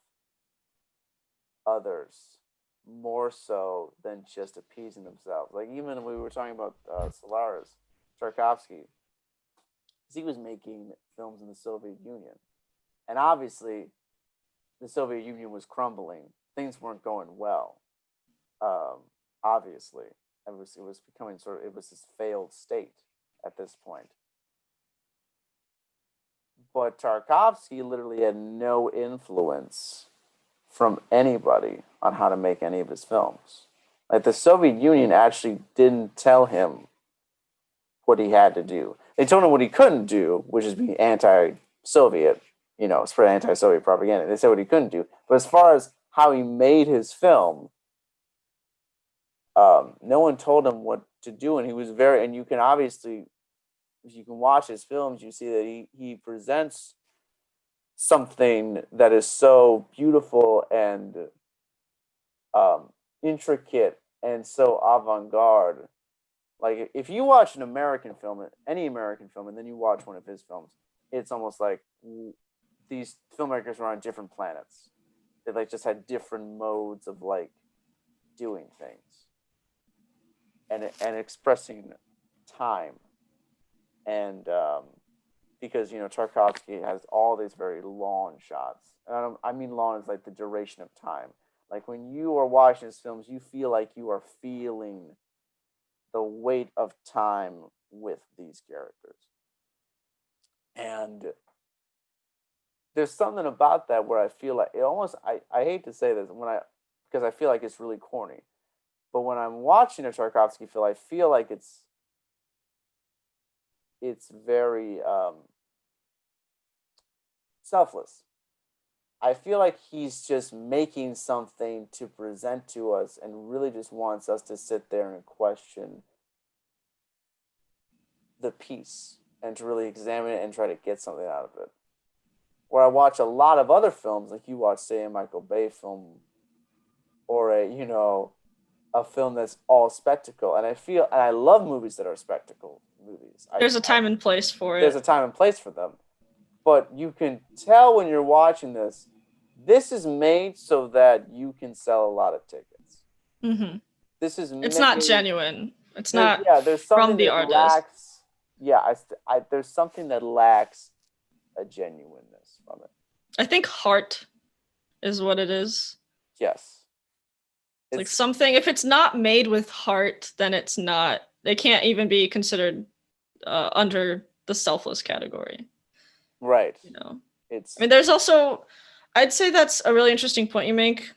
others more so than just appeasing themselves. Like even when we were talking about Solaris, Tarkovsky, he was making films in the Soviet Union, and obviously the Soviet Union was crumbling. Things weren't going well. Obviously, it was becoming it was this failed state at this point. But Tarkovsky literally had no influence from anybody on how to make any of his films. Like the Soviet Union actually didn't tell him what he had to do. They told him what he couldn't do, which is be anti-Soviet, spread anti-Soviet propaganda. They said what he couldn't do. But as far as how he made his film, no one told him what to do, and he was and you can obviously, if you can watch his films, you see that he presents something that is so beautiful and intricate and so avant-garde. Like if you watch an American film, any American film, and then you watch one of his films, it's almost like these filmmakers were on different planets. They like just had different modes of like doing things and expressing time. And because Tarkovsky has all these very long shots. And I mean long as like the duration of time. Like when you are watching his films, you feel like you are feeling the weight of time with these characters. And there's something about that where I feel like it almost, I hate to say this because I feel like it's really corny. But when I'm watching a Tarkovsky film, I feel like it's very selfless. I feel like he's just making something to present to us and really just wants us to sit there and question the piece and to really examine it and try to get something out of it. Where I watch a lot of other films, like you watch, say, a Michael Bay film or a film that's all spectacle. And I love movies that are spectacle movies. There's a time and place for it. There's a time and place for them. But you can tell when you're watching this is made so that you can sell a lot of tickets. Mm-hmm. It's not genuine. It's not there's something from the that artist. Lacks, there's something that lacks a genuineness from it. I think heart is what it is. Yes. It's like something, if it's not made with heart, then it can't even be considered under the selfless category. Right. There's also, I'd say that's a really interesting point you make.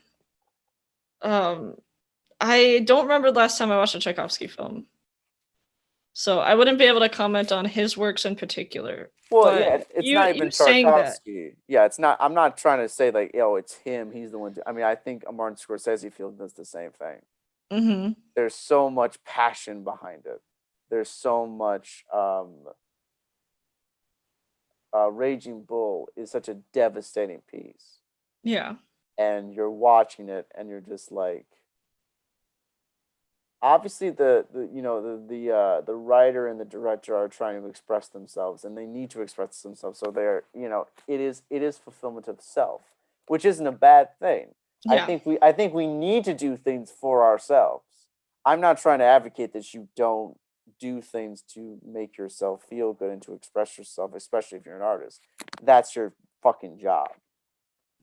I don't remember the last time I watched a Tchaikovsky film, so I wouldn't be able to comment on his works in particular. Well, it's not even Tarkovsky. Yeah, it's not. I'm not trying to say like, it's him. He's the one. I mean, I think Martin Scorsese film does the same thing. Mm-hmm. There's so much passion behind it. There's so much. Raging Bull is such a devastating piece. Yeah. And you're watching it, and you're just like, obviously the writer and the director are trying to express themselves, and they need to express themselves. So they're it is fulfillment of self, which isn't a bad thing. Yeah. I think we need to do things for ourselves. I'm not trying to advocate that you don't do things to make yourself feel good and to express yourself, especially if you're an artist. That's your fucking job.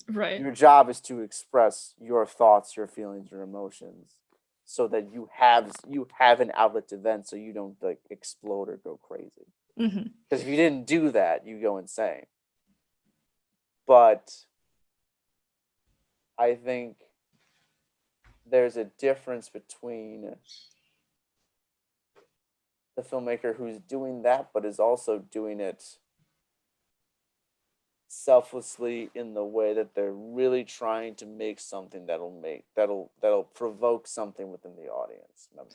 Right. Your job is to express your thoughts, your feelings, your emotions, so that you have an outlet to vent, so you don't like explode or go crazy. Mm-hmm. Because if you didn't do that, you go insane. But I think there's a difference between the filmmaker who's doing that, but is also doing it selflessly in the way that they're really trying to make something that'll provoke something within the audience member.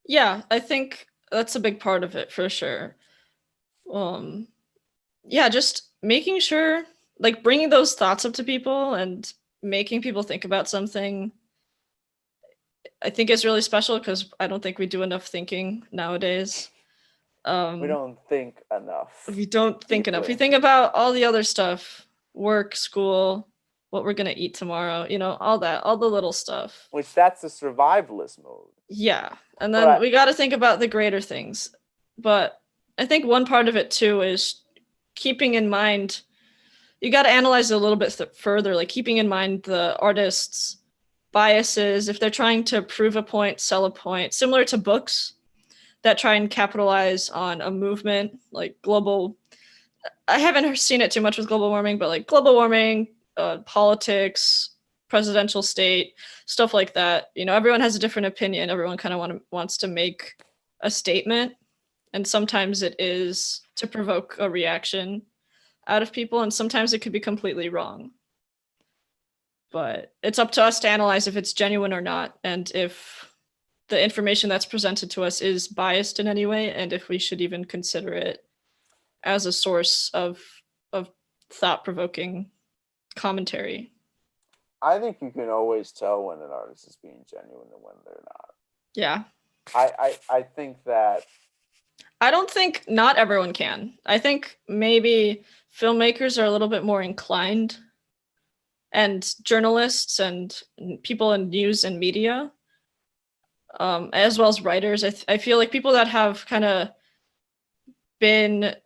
Yeah, I think that's a big part of it for sure. Yeah, just making sure, like bringing those thoughts up to people and making people think about something, I think is really special because I don't think we do enough thinking nowadays. We don't think enough. We don't think enough. We deeply. think about all the other stuff, work, school, what we're gonna eat tomorrow, all that, all the little stuff. Which that's the survivalist mode. Yeah. And then we got to think about the greater things. But I think one part of it too is keeping in mind, you got to analyze it a little bit further, like keeping in mind the artist's biases, if they're trying to prove a point, sell a point, similar to books that try and capitalize on a movement like global. I haven't seen it too much with global warming, but like global warming, politics, presidential state, stuff like that. Everyone has a different opinion. Everyone kind of wants to make a statement. And sometimes it is to provoke a reaction out of people. And sometimes it could be completely wrong. But it's up to us to analyze if it's genuine or not. And if the information that's presented to us is biased in any way. And if we should even consider it as a source of thought-provoking commentary. I think you can always tell when an artist is being genuine and when they're not. Yeah. I think that. I don't think not everyone can. I think maybe filmmakers are a little bit more inclined, and journalists and people in news and media, as well as writers. I feel like people that have kind of been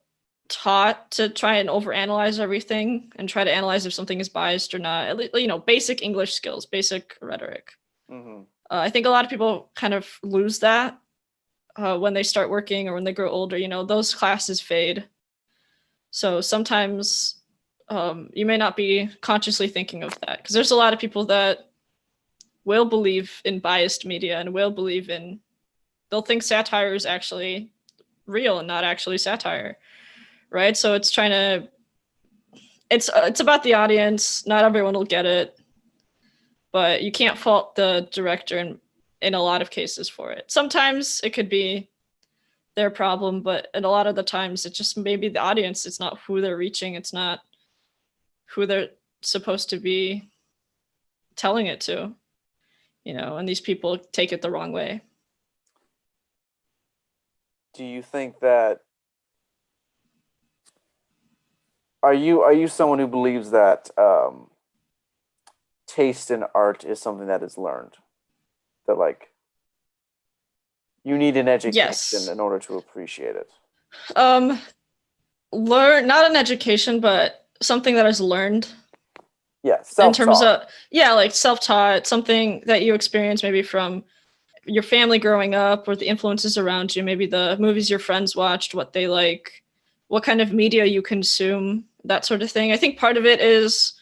taught to try and overanalyze everything and try to analyze if something is biased or not. Basic English skills, basic rhetoric. Mm-hmm. I think a lot of people kind of lose that when they start working or when they grow older. Those classes fade. So sometimes you may not be consciously thinking of that, because there's a lot of people that will believe in biased media and they'll think satire is actually real and not actually satire. Right. So it's about the audience. Not everyone will get it, but you can't fault the director in a lot of cases for it. Sometimes it could be their problem, but in a lot of the times it's just maybe the audience. It's not who they're reaching. It's not who they're supposed to be telling it to, and these people take it the wrong way. Do you think that Are you someone who believes that taste in art is something that is learned? That you need an education in order to appreciate it? Not an education, but something that is learned. Yeah, self-taught. In terms of like self-taught, something that you experience maybe from your family growing up or the influences around you, maybe the movies your friends watched, what they like, what kind of media you consume, that sort of thing. I think part of it is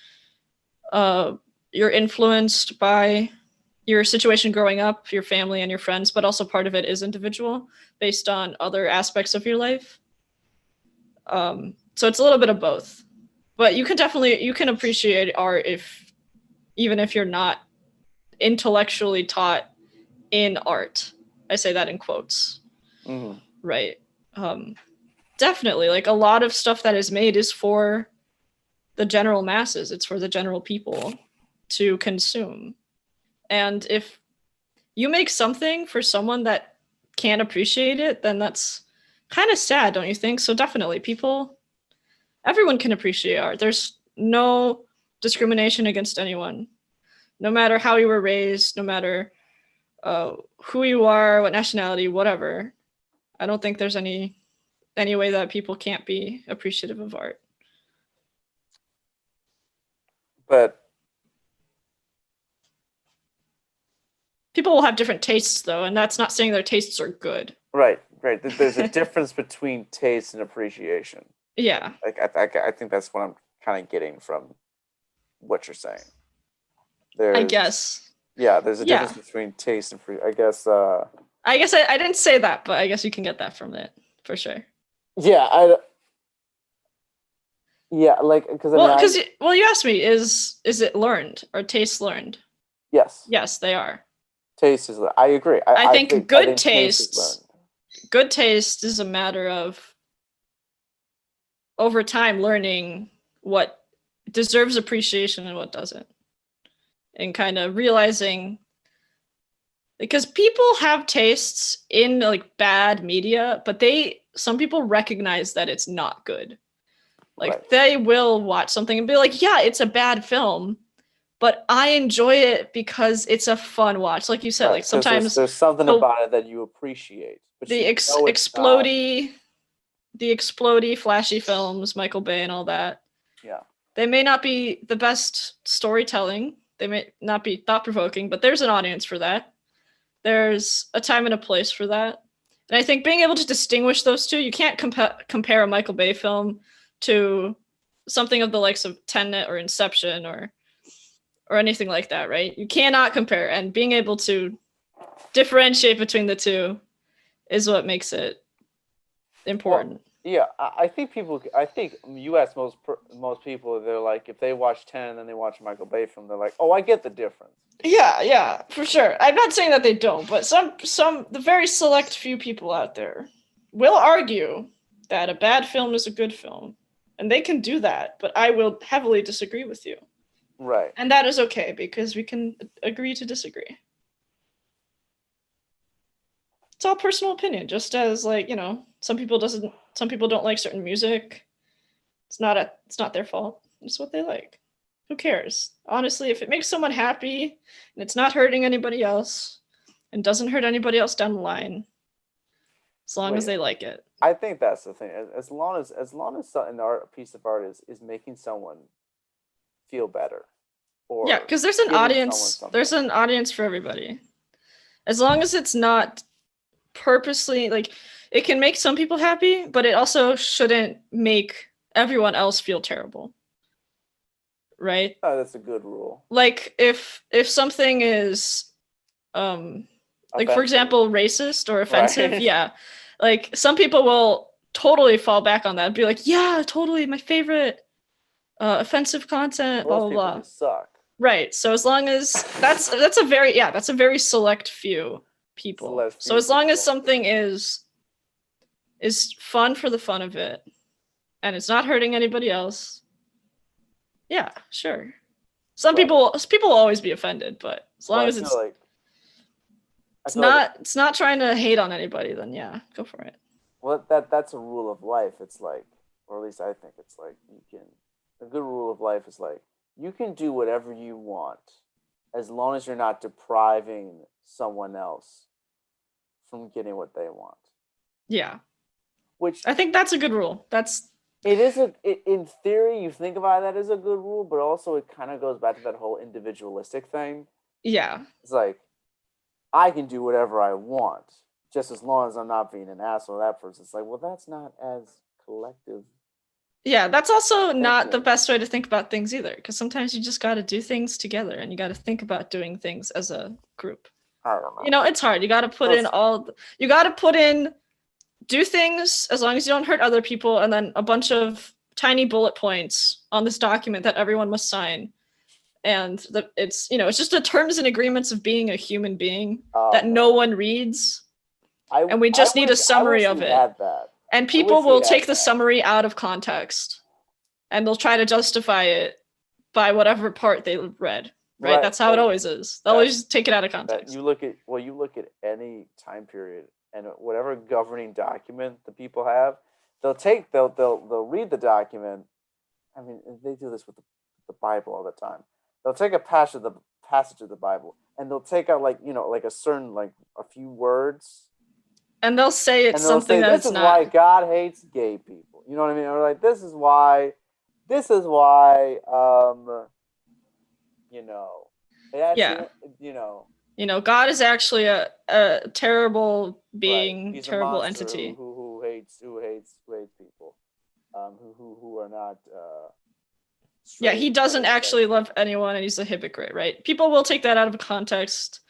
you're influenced by your situation growing up, your family and your friends, but also part of it is individual based on other aspects of your life. So it's a little bit of both, but you can appreciate art even if you're not intellectually taught in art. I say that in quotes. Mm-hmm. Right. Definitely, like a lot of stuff that is made is for the general masses. It's for the general people to consume. And if you make something for someone that can't appreciate it, then that's kind of sad, don't you think? So definitely, everyone can appreciate art. There's no discrimination against anyone, no matter how you were raised, no matter who you are, what nationality, whatever. I don't think there's any way that people can't be appreciative of art. But people will have different tastes, though, and that's not saying their tastes are good. Right. There's a difference between taste and appreciation. Yeah. I think that's what I'm kind of getting from what you're saying. I guess. Yeah, there's a difference between taste and I guess I didn't say that, but I guess you can get that from it for sure. Yeah, Yeah, like because you asked me, is it learned? Are tastes learned? yes, Yes, they are. taste is. I agree. I think I good think taste is taste learned. good taste is a matter of over time learning what deserves appreciation and what doesn't, and kind of realizing, because people have tastes in like bad media, but some people recognize that it's not good. Like Right. they will watch something and be like, yeah, it's a bad film, but I enjoy it because it's a fun watch. Like you said, Right, like 'cause sometimes there's something the about it that you appreciate, but the you ex- know it's not. explodey the explodey flashy films, Michael Bay and all that, Yeah. they may not be the best storytelling. They may not be thought provoking, but there's an audience for that. There's a time and a place for that. And I think being able to distinguish those two, you can't compare a Michael Bay film to something of the likes of Tenet or Inception or anything like that, right? You cannot compare. And being able to differentiate between the two is what makes it important. Well, yeah, I think people. I think you ask most people, they're like, if they watch 10 and then they watch a Michael Bay film, they're like, oh, I get the difference. Yeah, for sure. I'm not saying that they don't, but the very select few people out there will argue that a bad film is a good film. And they can do that, but I will heavily disagree with you. Right. And that is okay, because we can agree to disagree. It's all personal opinion, just as, like, some people don't like certain music. It's not their fault. It's what they like. Who cares? Honestly, if it makes someone happy and it's not hurting anybody else and doesn't hurt anybody else down the line, as long as they like it. I think that's the thing. As long as a piece of art is making someone feel better, or yeah, because there's an audience. There's an audience for everybody. As long as it's not purposely, like, it can make some people happy, but it also shouldn't make everyone else feel terrible. Right? Oh, that's a good rule. Like if something is like Offensive. for example racist or offensive, Right. yeah, like some people will totally fall back on that and be like, yeah, totally, my favorite offensive content, blah blah blah. Just suck. Right. So as long as that's a very select few people. So as long as something is fun for the fun of it and it's not hurting anybody else, yeah, sure. Some people will always be offended, but as long as it's not trying to hate on anybody, then yeah, go for it. Well, that's a rule of life. It's like, or at least I think it's like, a good rule of life is like, you can do whatever you want as long as you're not depriving someone else from getting what they want. Yeah. Which I think that's a good rule. In theory, you think about that as a good rule, but also it kind of goes back to that whole individualistic thing. Yeah. It's like, I can do whatever I want, just as long as I'm not being an asshole to that person. It's like, well, that's not as collective. Yeah, that's also not the best way to think about things either, because sometimes you just got to do things together and you got to think about doing things as a group. I don't know. It's hard. You got to put in do things as long as you don't hurt other people, and then a bunch of tiny bullet points on this document that everyone must sign. And it's just the terms and agreements of being a human being that no one reads. And we just need a summary of it. And people will take the summary out of context and they'll try to justify it by whatever part they read. Right? That's how it always is. They'll always take it out of context. You look at any time period and whatever governing document the people have, they'll read the document. I mean, they do this with the Bible all the time. They'll take a passage of the Bible and they'll take out like a certain, like a few words. And they'll say it's something that it's not. This is why God hates gay people. You know what I mean? Or like, this is why, God is actually a terrible being, He's terrible a monster entity who hates people, who are not. Yeah, he doesn't actually love anyone, and he's a hypocrite, right? People will take that out of context,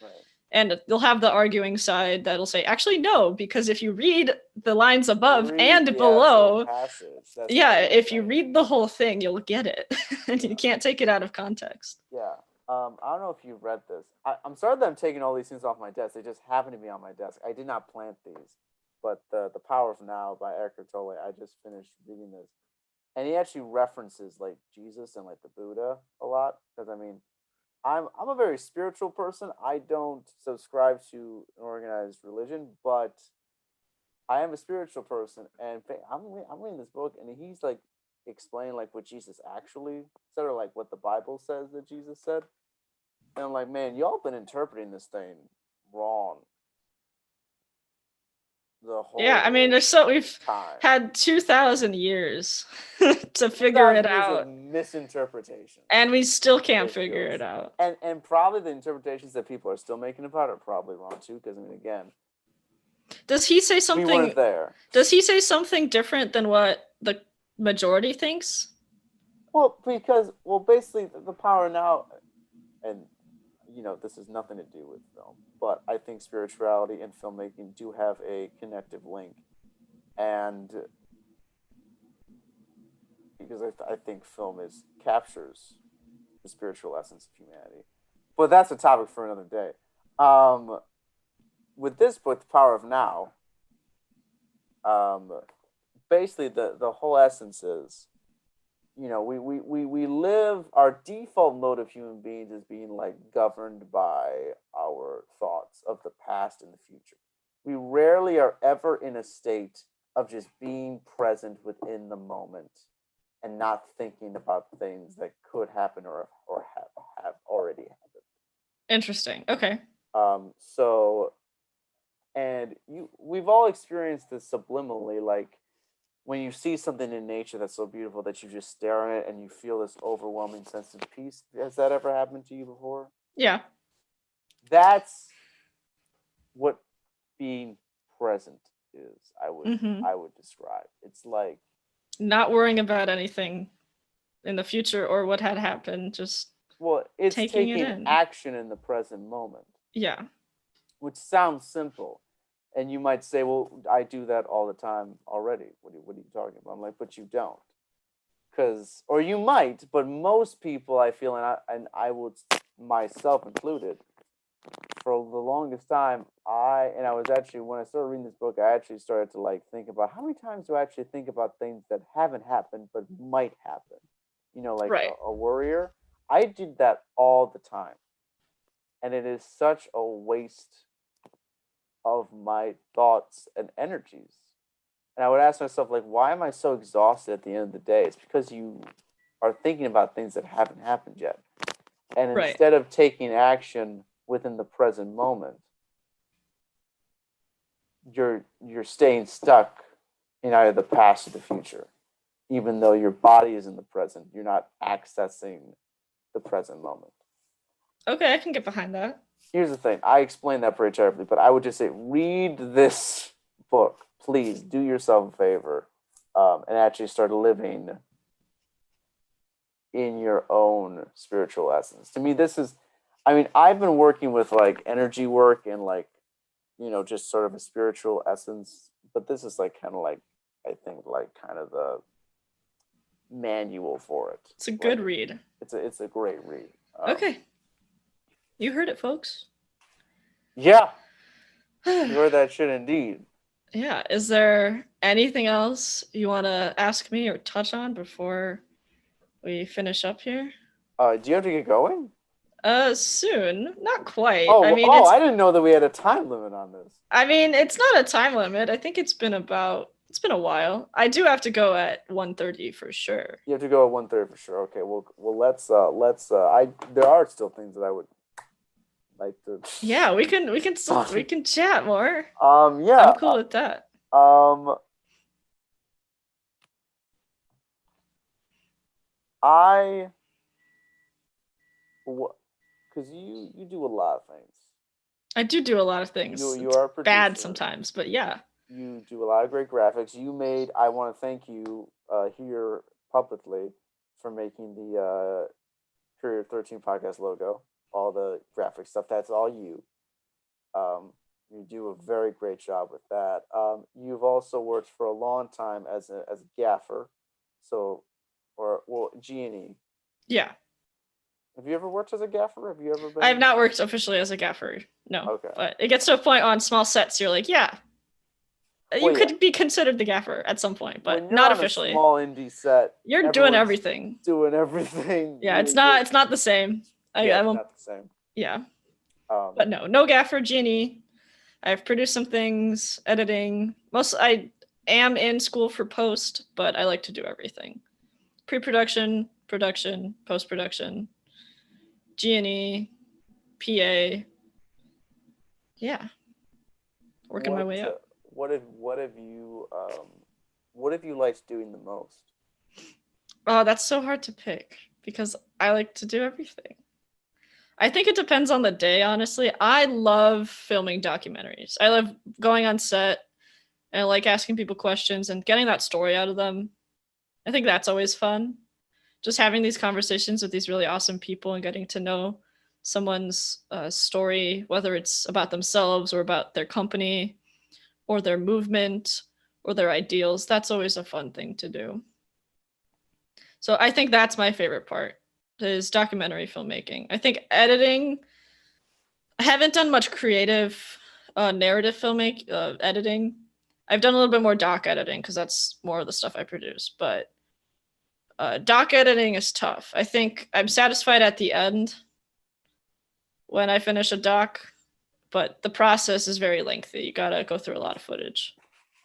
And you'll have the arguing side that'll say, actually, no, because if you read the lines above and the below, actual passage. That's yeah, what if you saying. read the whole thing, you'll get it. And you can't take it out of context. Yeah. I don't know if you've read this. I'm sorry that I'm taking all these things off my desk. They just happen to be on my desk. I did not plant these. But the Power of Now by Eckhart Tolle, I just finished reading this. And he actually references like Jesus and like the Buddha a lot. Because I mean, I'm a very spiritual person. I don't subscribe to an organized religion, but I am a spiritual person, and I'm reading this book, and he's like explaining like what Jesus actually said, or like what the Bible says that Jesus said. And I'm like, man, y'all been interpreting this thing wrong. The whole Yeah, I mean, we've time. had 2,000 years to figure it 2,000 years out, of misinterpretation, and we still can't figure it out. And probably the interpretations that people are still making about it are probably wrong too. Because I mean, again, does he say something? We weren't there. Does he say something different than what the majority thinks? Well, basically, the Power Now, and this has nothing to do with film, but I think spirituality and filmmaking do have a connective link, and because I think film captures the spiritual essence of humanity, but that's a topic for another day. With this book, The Power of Now, basically the whole essence is, we live, our default mode of human beings is being like governed by our thoughts of the past and the future. We rarely are ever in a state of just being present within the moment and not thinking about things that could happen or have already happened. Interesting. Okay. We've all experienced this subliminally, like when you see something in nature that's so beautiful that you just stare at it and you feel this overwhelming sense of peace. Has that ever happened to you before? Yeah. That's what being present is. I would describe. It's like not worrying about anything in the future or what had happened, just it's taking it in. action in the present moment. Yeah. Which sounds simple. And you might say, well, I do that all the time already. What are you talking about? I'm like, but you don't. Or you might, but most people, I feel, and I would, myself included, for the longest time, I was actually, when I started reading this book, I actually started to like think about how many times do I actually think about things that haven't happened but might happen. Like right. a worrier. I did that all the time. And it is such a waste of my thoughts and energies. And I would ask myself, like, why am I so exhausted at the end of the day? It's because you are thinking about things that haven't happened yet. And instead of taking action within the present moment, you're staying stuck in either the past or the future. Even though your body is in the present, you're not accessing the present moment. Okay, I can get behind that. Here's the thing. I explained that pretty terribly, but I would just say, read this book. Please do yourself a favor and actually start living in your own spiritual essence. To me, I've been working with like energy work and like, just sort of a spiritual essence, but this is like kind of like, I think like kind of the manual for it. It's a good read. It's a great read. Okay. You heard it, folks. Yeah. You heard that shit indeed. Yeah. Is there anything else you want to ask me or touch on before we finish up here? Do you have to get going? Soon. Not quite. I didn't know that we had a time limit on this. I mean, it's not a time limit. I think it's been a while. I do have to go at 1:30 for sure. You have to go at 1:30 for sure. Okay. Well, let's there are still things that I would like to. Yeah, we can chat more. Yeah. I'm cool with that. Because you do a lot of things. I do a lot of things. You are a producer. Bad sometimes, but yeah. You do a lot of great graphics. I want to thank you here publicly for making the Courier 13 podcast logo, all the graphic stuff. That's all you. You do a very great job with that. You've also worked for a long time as a gaffer, so or well G&E. Yeah. Have you ever worked as a gaffer? Have you ever been? I have not worked officially as a gaffer, no. Okay. But it gets to a point on small sets, you're like, yeah, you Well, yeah. could be considered the gaffer at some point, When but you're not on officially. a small indie set, You're doing everyone's everything. doing everything. Yeah, it's not the same. Yeah, I it's won't. not the same. Yeah, Um, but no gaffer, Ginny. I've produced some things, editing. I am in school for post, but I like to do everything: pre-production, production, post-production, G&E, PA. Yeah, working my way up. What have you liked doing the most? Oh, that's so hard to pick because I like to do everything. I think it depends on the day, honestly. I love filming documentaries. I love going on set and I like asking people questions and getting that story out of them. I think that's always fun. Just having these conversations with these really awesome people and getting to know someone's story, whether it's about themselves or about their company or their movement or their ideals. That's always a fun thing to do. So I think that's my favorite part is documentary filmmaking. I think editing, I haven't done much creative narrative editing. I've done a little bit more doc editing because that's more of the stuff I produce. But doc editing is tough. I think I'm satisfied at the end when I finish a doc, but the process is very lengthy. You gotta go through a lot of footage.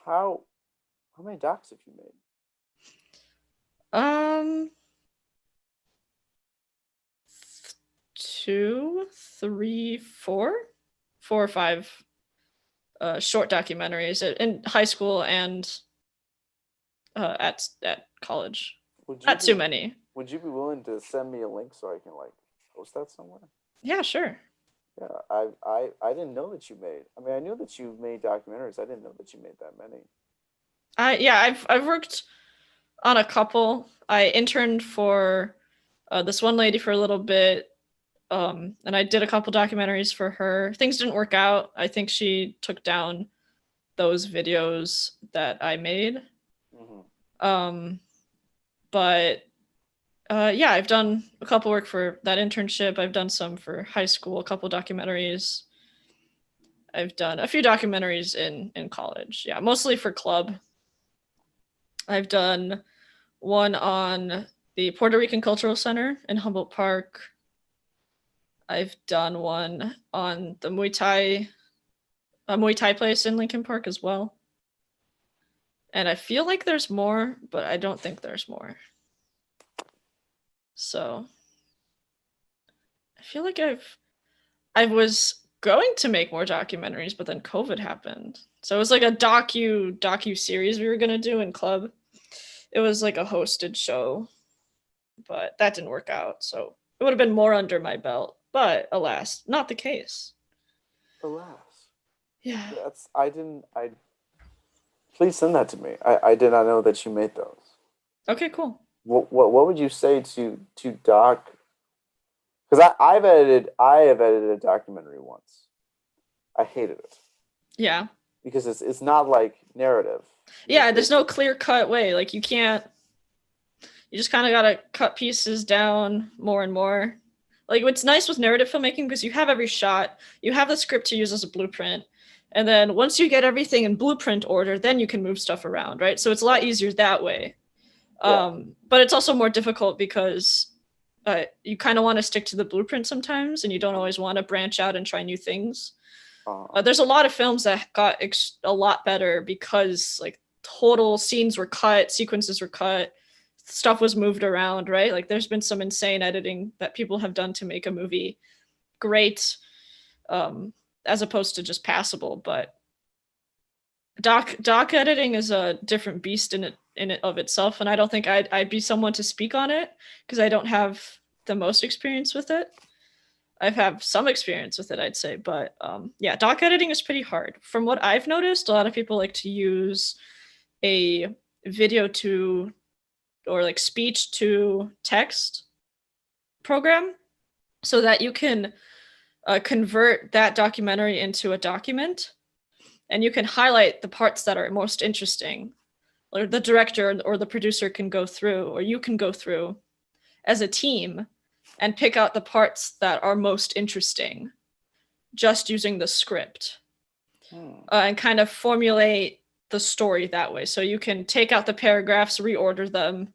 How many docs have you made? 2, 3, 4 or 5 short documentaries in high school and at college. Not too many. Would you be willing to send me a link so I can like post that somewhere? Yeah, sure. Yeah, I didn't know that you made. I mean, I knew that you made documentaries. I didn't know that you made that many. I've worked on a couple. I interned for this one lady for a little bit, and I did a couple documentaries for her. Things didn't work out. I think she took down those videos that I made. Mm-hmm. But yeah, I've done a couple work for that internship. I've done some for high school, a couple documentaries. I've done a few documentaries in college. Yeah, mostly for club. I've done one on the Puerto Rican Cultural Center in Humboldt Park. I've done one on the Muay Thai place in Lincoln Park as well. And I feel like there's more, but I don't think there's more. So I feel like I was going to make more documentaries, but then COVID happened. So it was like a docu series we were gonna do in club. It was like a hosted show, but that didn't work out. So it would have been more under my belt, but alas, not the case. Alas. Yeah. Please send that to me. I did not know that you made those. Okay, cool. What would you say to doc? Because I have edited a documentary once. I hated it. Yeah. Because it's not like narrative. Yeah, there's no clear cut way. Like you just kind of gotta cut pieces down more and more. Like what's nice with narrative filmmaking because you have every shot, you have the script to use as a blueprint, and then once you get everything in blueprint order, then you can move stuff around, right? So it's a lot easier that way. Yeah. But it's also more difficult because you kind of want to stick to the blueprint sometimes, and you don't always want to branch out and try new things. There's a lot of films that got a lot better because like total scenes were cut, sequences were cut, stuff was moved around, right? Like there's been some insane editing that people have done to make a movie great, as opposed to just passable. But doc editing is a different beast in it of itself, and I don't think I'd be someone to speak on it because I don't have the most experience with it. I have some experience with it, I'd say, but yeah, doc editing is pretty hard. From what I've noticed, a lot of people like to use a video to or like speech to text program so that you can convert that documentary into a document, and you can highlight the parts that are most interesting, or the director or the producer can go through, or you can go through as a team and pick out the parts that are most interesting just using the script, and kind of formulate the story that way. So you can take out the paragraphs, reorder them,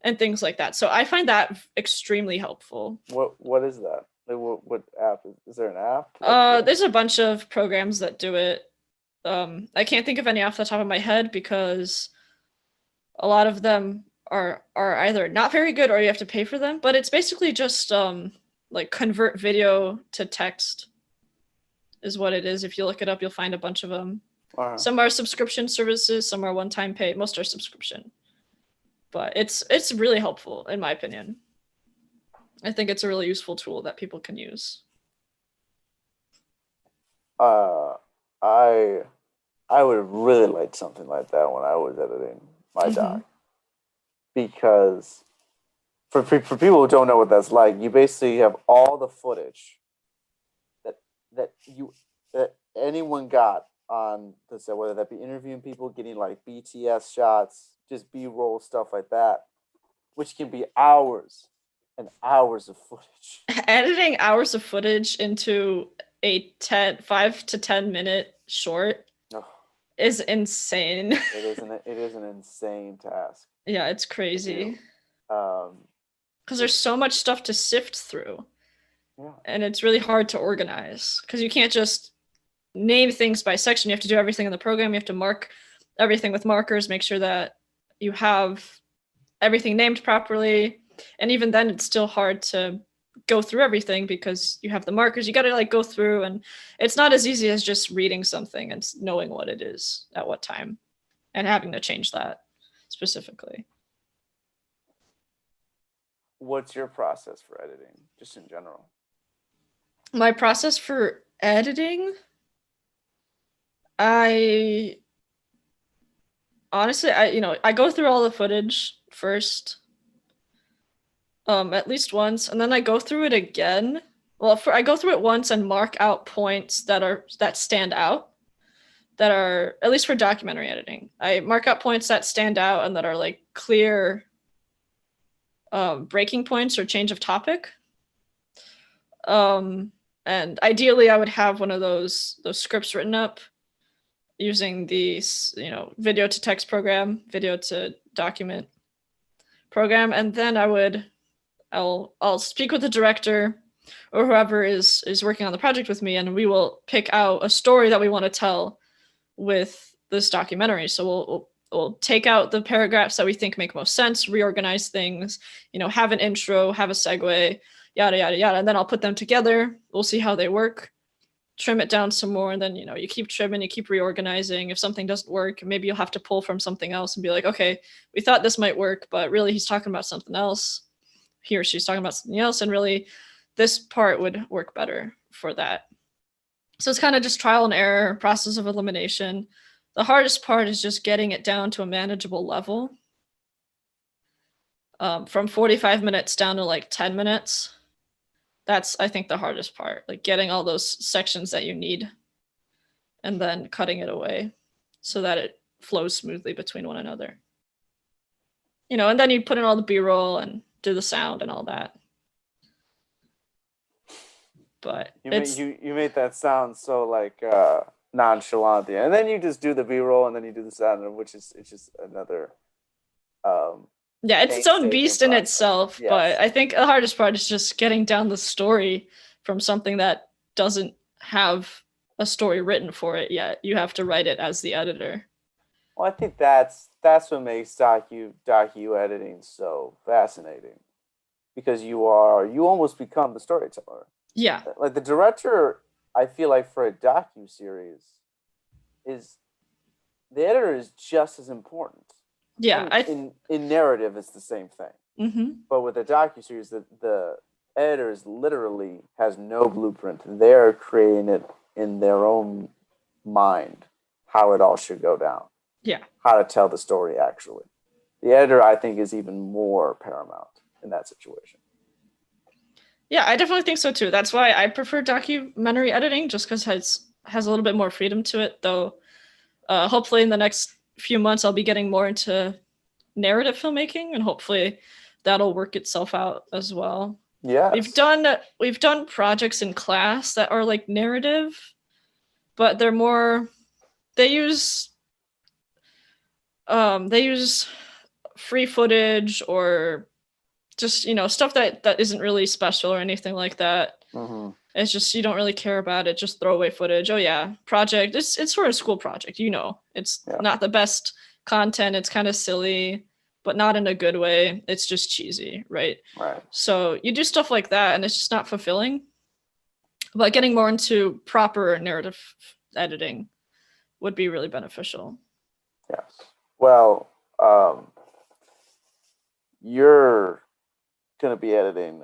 and things like that. So I find that extremely helpful. What is that? Like, what app is there? An app? There's a bunch of programs that do it. I can't think of any off the top of my head because a lot of them are either not very good or you have to pay for them. But it's basically just like convert video to text is what it is. If you look it up, you'll find a bunch of them. Some are subscription services, some are one-time pay. Most are subscription. But it's really helpful in my opinion. I think it's a really useful tool that people can use. I would have really liked something like that when I was editing my doc, because for people who don't know what that's like, you basically have all the footage that anyone got on the set, whether that be interviewing people, getting like BTS shots, just B-roll stuff like that, which can be hours and hours of footage. Editing hours of footage into a 5 to 10 minute short is insane. It is an insane task. Yeah, it's crazy. Because there's so much stuff to sift through. Yeah. And it's really hard to organize because you can't just name things by section. You have to do everything in the program. You have to mark everything with markers, make sure that you have everything named properly. And even then, it's still hard to go through everything because you have the markers. You got to like go through, and it's not as easy as just reading something and knowing what it is at what time and having to change that specifically. What's your process for editing, just in general? My process for editing, I go through all the footage first, at least once, and then I go through it again. Well, I go through it once and mark out points that stand out, that are, at least for documentary editing, I mark out points that stand out and that are like clear breaking points or change of topic. And ideally, I would have one of those scripts written up using the video to text program, video to document program, and then I'll speak with the director or whoever is working on the project with me, and we will pick out a story that we want to tell with this documentary. So we'll take out the paragraphs that we think make most sense, reorganize things, have an intro, have a segue, yada, yada, yada. And then I'll put them together. We'll see how they work, trim it down some more. And then, you keep trimming, you keep reorganizing. If something doesn't work, maybe you'll have to pull from something else and be like, okay, we thought this might work, but really he's talking about something else. He or she's talking about something else. And really this part would work better for that. So it's kind of just trial and error, process of elimination. The hardest part is just getting it down to a manageable level. From 45 minutes down to like 10 minutes. That's, I think, the hardest part, like getting all those sections that you need and then cutting it away so that it flows smoothly between one another. And then you put in all the B-roll and do the sound and all that. But you made that sound so like nonchalant, and then you just do the B-roll and then you do the sound, which is it's just another yeah, it's its own beast in itself. Yes. But I think the hardest part is just getting down the story from something that doesn't have a story written for it yet. You have to write it as the editor. Well, I think that's what makes docu editing so fascinating, because you almost become the storyteller. Yeah. Like the director, I feel like for a docu-series, the editor is just as important. Yeah. In narrative, it's the same thing. Mm-hmm. But with a docu-series, the editor literally has no blueprint. They're creating it in their own mind, how it all should go down. Yeah. How to tell the story, actually. The editor, I think, is even more paramount in that situation. Yeah, I definitely think so too. That's why I prefer documentary editing, just because has a little bit more freedom to it. Though, hopefully in the next few months, I'll be getting more into narrative filmmaking, and hopefully that'll work itself out as well. We've Yes. done projects in class that are like narrative, but they're more they use free footage or just stuff that isn't really special or anything like that. Mm-hmm. It's just you don't really care about it, just throwaway footage. Oh yeah, project. It's sort of school project. It's Yeah. not the best content. It's kind of silly, but not in a good way. It's just cheesy, right? Right. So you do stuff like that, and it's just not fulfilling. But getting more into proper narrative editing would be really beneficial. Yes. Well, you're gonna be editing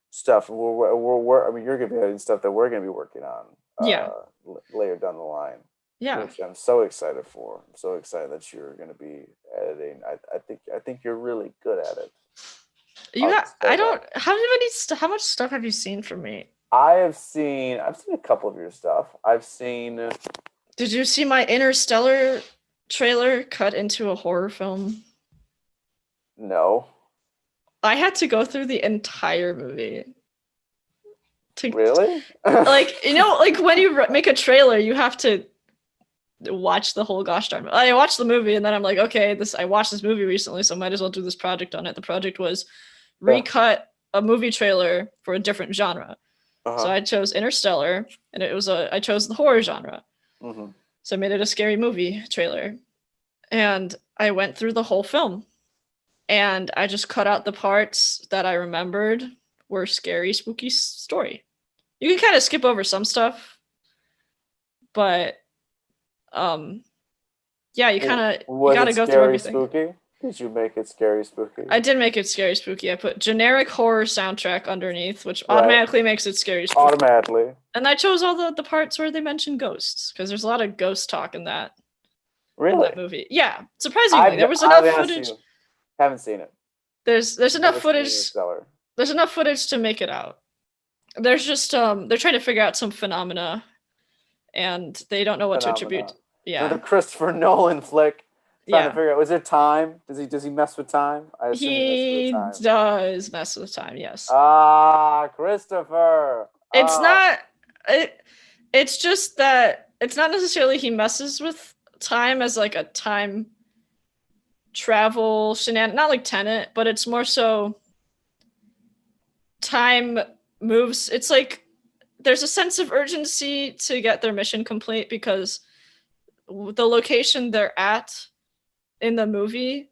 stuff. I mean, you're gonna be editing stuff that we're gonna be working on. Yeah. Later down the line. Yeah. Which I'm so excited for. I'm so excited that you're gonna be editing. I think you're really good at it. I don't. How much stuff have you seen from me? I've seen a couple of your stuff. I've seen. Did you see my Interstellar trailer cut into a horror film? No. I had to go through the entire movie. Really? Like when you make a trailer, you have to watch the whole gosh darn movie. I watched the movie and then I'm like, okay, I watched this movie recently, so I might as well do this project on it. The project was recut a movie trailer for a different genre. So I chose Interstellar, and I chose the horror genre. Mm-hmm. So I made it a scary movie trailer, and I went through the whole film, and I just cut out the parts that I remembered were scary, spooky story. You can kind of skip over some stuff, but yeah, you gotta go through everything. Spooky? Did you make it scary spooky? I did make it scary spooky. I put generic horror soundtrack underneath, which automatically makes it scary spooky. Automatically. And I chose all the parts where they mention ghosts, because there's a lot of ghost talk in that. Really? In that movie. Yeah. Surprisingly, there was enough footage. Haven't seen it. There's enough footage. There's enough footage to make it out. There's just they're trying to figure out some phenomena, and they don't know what to attribute. Yeah. For the Christopher Nolan flick. Trying to figure out, was there time? Does he mess with time? I assume he does mess with time, yes. Christopher. It's not it's just that it's not necessarily he messes with time as like a time travel not like Tenet, but it's more so time moves. It's like there's a sense of urgency to get their mission complete, because the location they're at in the movie,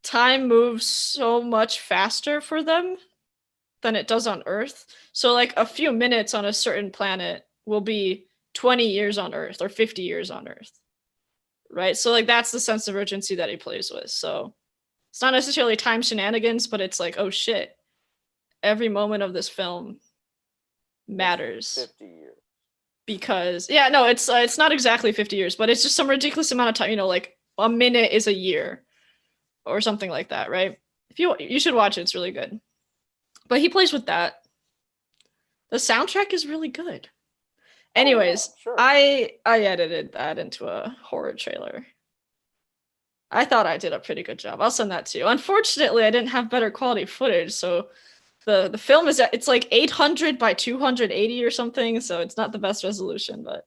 time moves so much faster for them than it does on Earth. So like a few minutes on a certain planet will be 20 years on Earth or 50 years on Earth. Right? So like that's the sense of urgency that he plays with. So it's not necessarily time shenanigans, but it's like, oh shit, every moment of this film matters. 50 years. Because it's not exactly 50 years, but it's just some ridiculous amount of time, like a minute is a year or something like that, right? You should watch it, it's really good. But he plays with that. The soundtrack is really good. Anyways, sure. I edited that into a horror trailer. I thought I did a pretty good job. I'll send that to you. Unfortunately, I didn't have better quality footage, so the film it's like 800 by 280 or something, so it's not the best resolution, but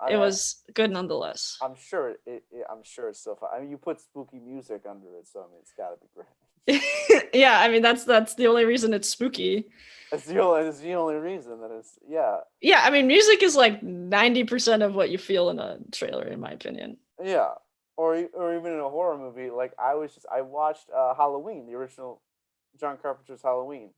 it was good nonetheless. I'm sure it's so fun. I mean, you put spooky music under it, so I mean, it's got to be great. Yeah, I mean that's the only reason it's spooky. It's the only reason that it's Yeah, I mean music is like 90% of what you feel in a trailer, in my opinion. Yeah, or even in a horror movie. Like I watched Halloween, the original John Carpenter's Halloween,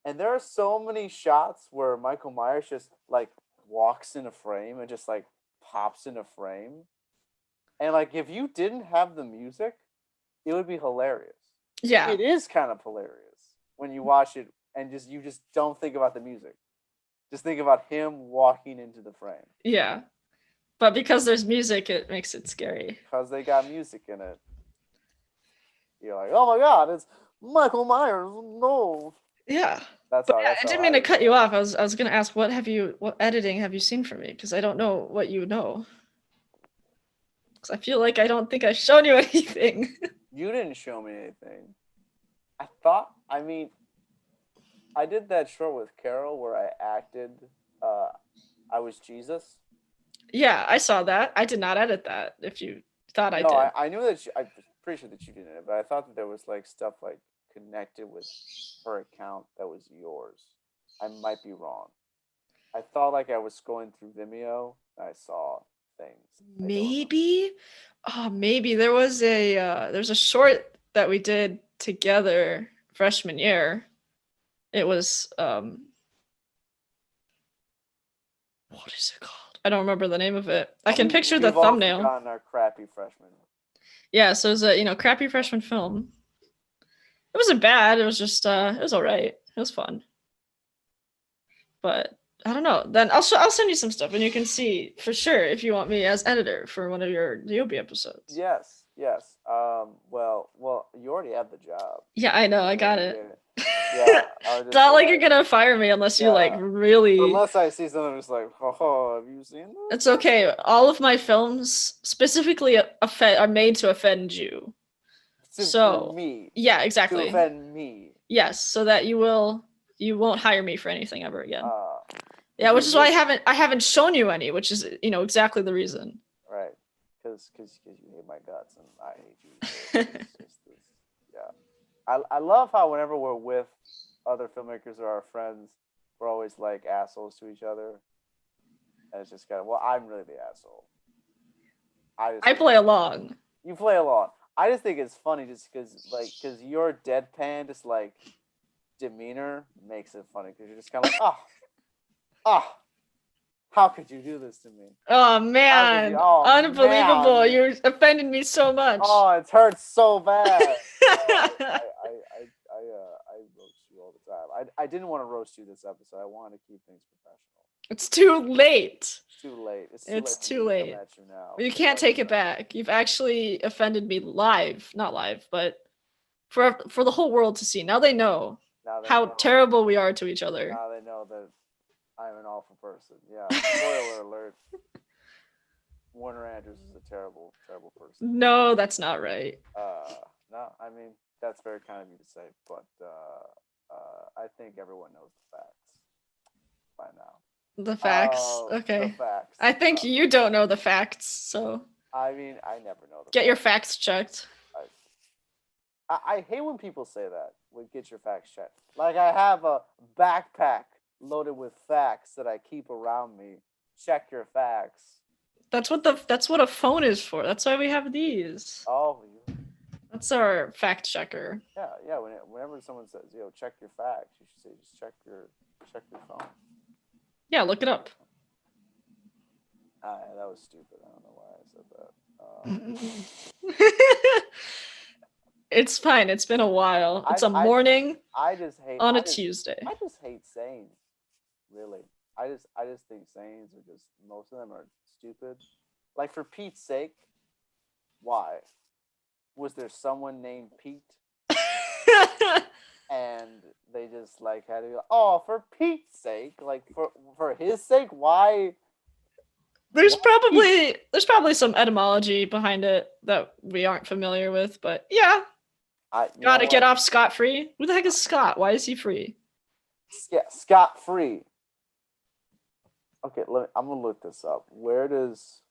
and there are so many shots where Michael Myers just like walks in a frame and just like pops in a frame, and like if you didn't have the music, it would be hilarious. Yeah, it is kind of hilarious when you watch it and you just don't think about the music, just think about him walking into the frame. Yeah, but because there's music, it makes it scary. Because they got music in it, you're like, oh my god, it's Michael Myers. No. Yeah. That's But how. yeah, That's I how didn't mean to would cut you know. off. I was gonna ask what editing have you seen from me? Because I don't know what you know. Because I feel like I don't think I've shown you anything. You didn't show me anything. I thought. I mean, I did that short with Carol where I acted. I was Jesus. Yeah, I saw that. I did not edit that. If you thought I No, did. I knew that. I was pretty sure that you didn't, but I thought that there was like stuff like connected with her account that was yours. I might be wrong. I thought like I was going through Vimeo and I saw things. I don't know. Maybe. Oh, maybe there was there's a short that we did together freshman year. It was what is it called? I don't remember the name of it. I can picture the We've all thumbnail. forgotten our crappy freshman. Yeah, so it was a crappy freshman film. It wasn't bad. It was just it was all right. It was fun. But I don't know. Then I'll send you some stuff and you can see for sure if you want me as editor for one of your Niobe episodes. Yes, yes. Well, you already have the job. Yeah, I know. I You got already it. did it. Yeah, I was It's just not like like, you're gonna fire me unless you like yeah. really. Unless I see something that's like, oh, have you seen this? It's okay. All of my films specifically are made to offend you. For me. Yeah, To exactly. offend me. Yes, so that you won't hire me for anything ever again. Yeah, which is you- why I haven't shown you any, which is exactly the reason. Right, because you hate my guts and I hate you. So it's just this, yeah, I love how whenever we're with other filmmakers or our friends, we're always like assholes to each other, and it's just kind of I'm really the asshole. I play along. You play along. I just think it's funny just because your deadpan just like demeanor makes it funny because you're just kind of like how could you do this to me? Oh man, unbelievable! Man. You offended me so much. Oh, it hurts so bad. I roast you all the time. I didn't want to roast you this episode. I wanted to keep things professional. It's too late. It's too late. It's too late. At you now. You can't take it back. You've actually offended me live, not live, but for the whole world to see. Now they know how terrible we are to each other. Now they know that I'm an awful person. Yeah. Spoiler alert. Warner Andrews is a terrible, terrible person. No, that's not right. No, I mean that's very kind of you to say, but I think everyone knows the facts by now. The facts. Okay. The facts. I think you don't know the facts, so. I mean, I never know the. Get your facts checked. I hate when people say that. Get your facts checked. Like I have a backpack loaded with facts that I keep around me. Check your facts. That's what a phone is for. That's why we have these. Oh. That's our fact checker. Yeah. Whenever someone says, check your facts, you should say, just check your phone. Yeah, look it up. That was stupid. I don't know why I said that. It's fine. It's been a while. It's a morning. I just hate on a Tuesday. I just hate sayings. Really, I just think sayings are just most of them are stupid. Like for Pete's sake, why? Was there someone named Pete? And they just like had to be like, for Pete's sake, like for his sake, why? There's probably some etymology behind it that we aren't familiar with, but yeah. Gotta get off scot-free. Who the heck is Scott? Why is he free? Yeah, scot-free. Okay, I'm gonna look this up. Where does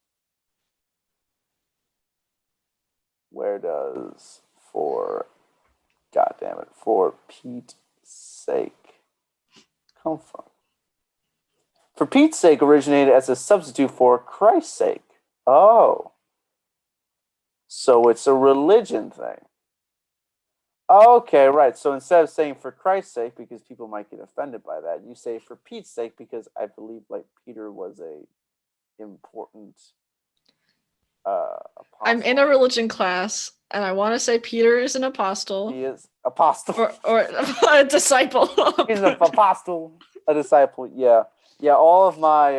for Pete's sake come from? For Pete's sake originated as a substitute for Christ's sake. Oh. So it's a religion thing. Okay, right. So instead of saying for Christ's sake, because people might get offended by that, you say for Pete's sake, because I believe like Peter was a important apostle. I'm in a religion class, and I want to say Peter is an apostle. He is apostle. Or a disciple. He's an apostle, a disciple. Yeah. Yeah, all of my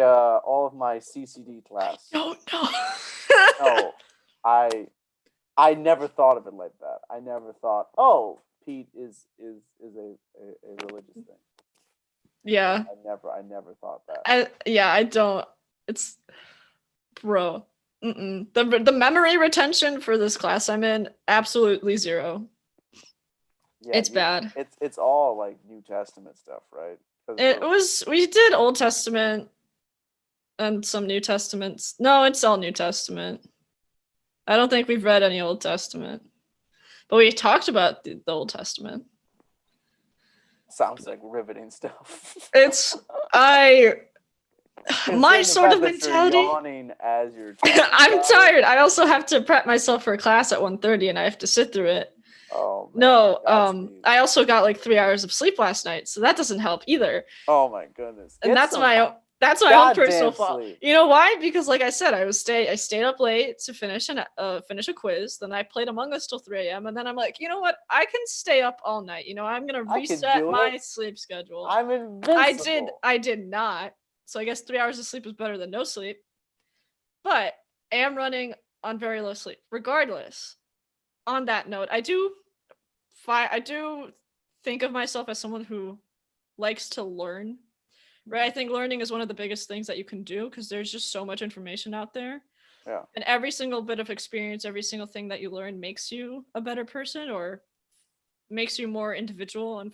CCD class. No. No, I never thought of it like that. I never thought, repeat is a religious thing. Yeah. I never thought that. I don't. It's bro. The memory retention for this class I'm in, absolutely zero. Yeah, It's bad. It's all like New Testament stuff, right? We did Old Testament and some New Testaments. No, it's all New Testament. I don't think we've read any Old Testament. But we talked about the Old Testament. Sounds like riveting stuff. My sort of mentality. You're yawning as you're I'm tired. I also have to prep myself for a class at 1:30 and I have to sit through it. Oh man, no, I also got like 3 hours of sleep last night, so that doesn't help either. Oh my goodness. And that's my own personal fault. You know why? Because like I said, I stayed up late to finish a quiz. Then I played Among Us till 3 a.m. and then I'm like, you know what? I can stay up all night. You know, I'm gonna reset my sleep schedule. I'm invincible. I did not. So I guess 3 hours of sleep is better than no sleep. But I am running on very low sleep. Regardless, on that note, I do think of myself as someone who likes to learn. Right? I think learning is one of the biggest things that you can do because there's just so much information out there. Yeah. And every single bit of experience, every single thing that you learn makes you a better person or makes you more individual and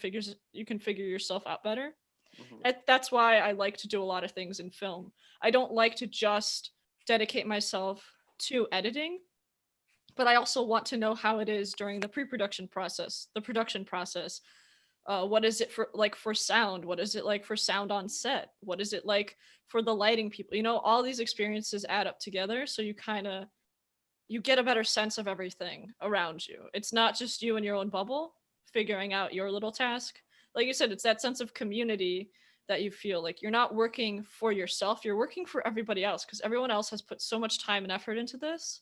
you can figure yourself out better. Mm-hmm. That's why I like to do a lot of things in film. I don't like to just dedicate myself to editing, but I also want to know how it is during the pre-production process, the production process. What is it for sound? What is it like for sound on set? What is it like for the lighting people? You know, all these experiences add up together, so you get a better sense of everything around you. It's not just you in your own bubble figuring out your little task. Like you said, it's that sense of community that you feel like you're not working for yourself, you're working for everybody else because everyone else has put so much time and effort into this.